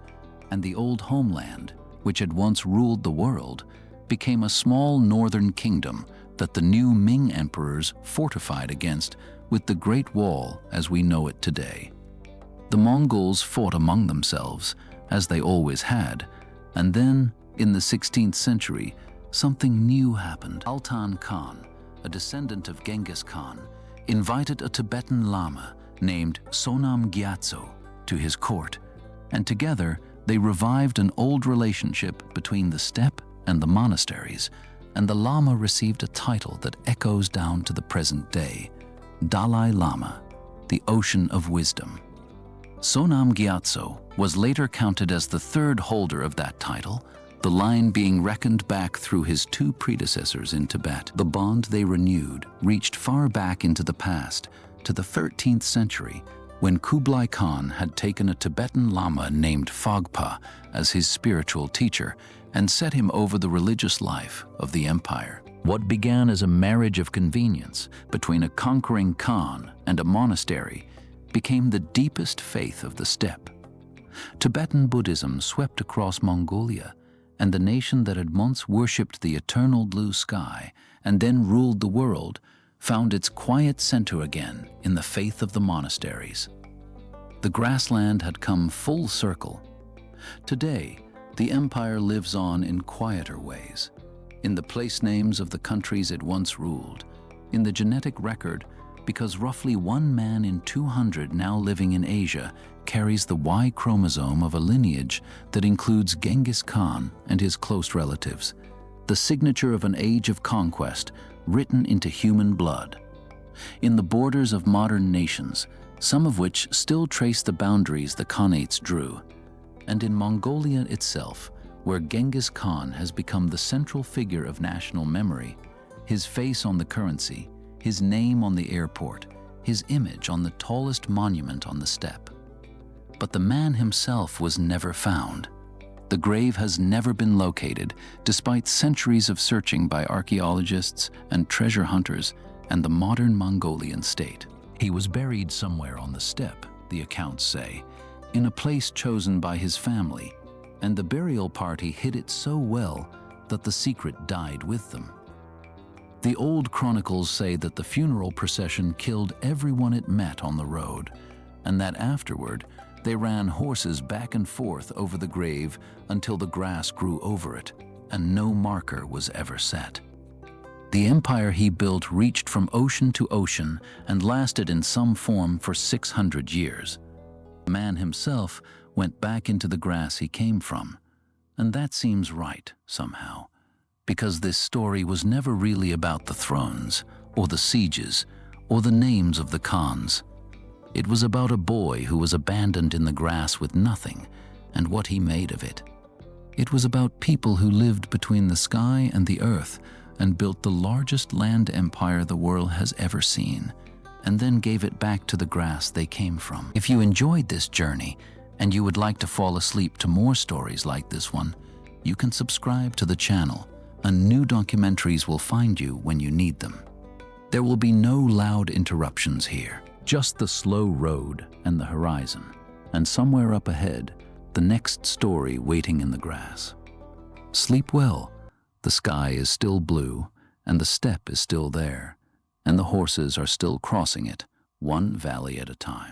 and the old homeland, which had once ruled the world, became a small northern kingdom that the new Ming emperors fortified against with the Great Wall as we know it today. The Mongols fought among themselves, as they always had, and then, in the 16th century, something new happened. Altan Khan, a descendant of Genghis Khan, invited a Tibetan lama named Sonam Gyatso to his court, and together they revived an old relationship between the steppe and the monasteries, and the lama received a title that echoes down to the present day, Dalai Lama, the Ocean of Wisdom. Sonam Gyatso was later counted as the third holder of that title, the line being reckoned back through his two predecessors in Tibet. The bond they renewed reached far back into the past, to the 13th century, when Kublai Khan had taken a Tibetan lama named Phagpa as his spiritual teacher and set him over the religious life of the empire. What began as a marriage of convenience between a conquering Khan and a monastery became the deepest faith of the steppe. Tibetan Buddhism swept across Mongolia, and the nation that had once worshipped the eternal blue sky and then ruled the world found its quiet center again in the faith of the monasteries. The grassland had come full circle. Today, the empire lives on in quieter ways, in the place names of the countries it once ruled, in the genetic record, because roughly 1 man in 200 now living in Asia carries the Y chromosome of a lineage that includes Genghis Khan and his close relatives, the signature of an age of conquest written into human blood. In the borders of modern nations, some of which still trace the boundaries the Khanates drew, and in Mongolia itself, where Genghis Khan has become the central figure of national memory, his face on the currency, his name on the airport, his image on the tallest monument on the steppe. But the man himself was never found. The grave has never been located, despite centuries of searching by archaeologists and treasure hunters and the modern Mongolian state. He was buried somewhere on the steppe, the accounts say, in a place chosen by his family, and the burial party hid it so well that the secret died with them. The old chronicles say that the funeral procession killed everyone it met on the road, and that afterward they ran horses back and forth over the grave until the grass grew over it, and no marker was ever set. The empire he built reached from ocean to ocean and lasted in some form for 600 years. The man himself went back into the grass he came from, and that seems right somehow, because this story was never really about the thrones, or the sieges, or the names of the Khans. It was about a boy who was abandoned in the grass with nothing, and what he made of it. It was about people who lived between the sky and the earth and built the largest land empire the world has ever seen, and then gave it back to the grass they came from. If you enjoyed this journey, and you would like to fall asleep to more stories like this one, you can subscribe to the channel, and new documentaries will find you when you need them. There will be no loud interruptions here, just the slow road and the horizon, and somewhere up ahead, the next story waiting in the grass. Sleep well. The sky is still blue, and the steppe is still there, and the horses are still crossing it, one valley at a time.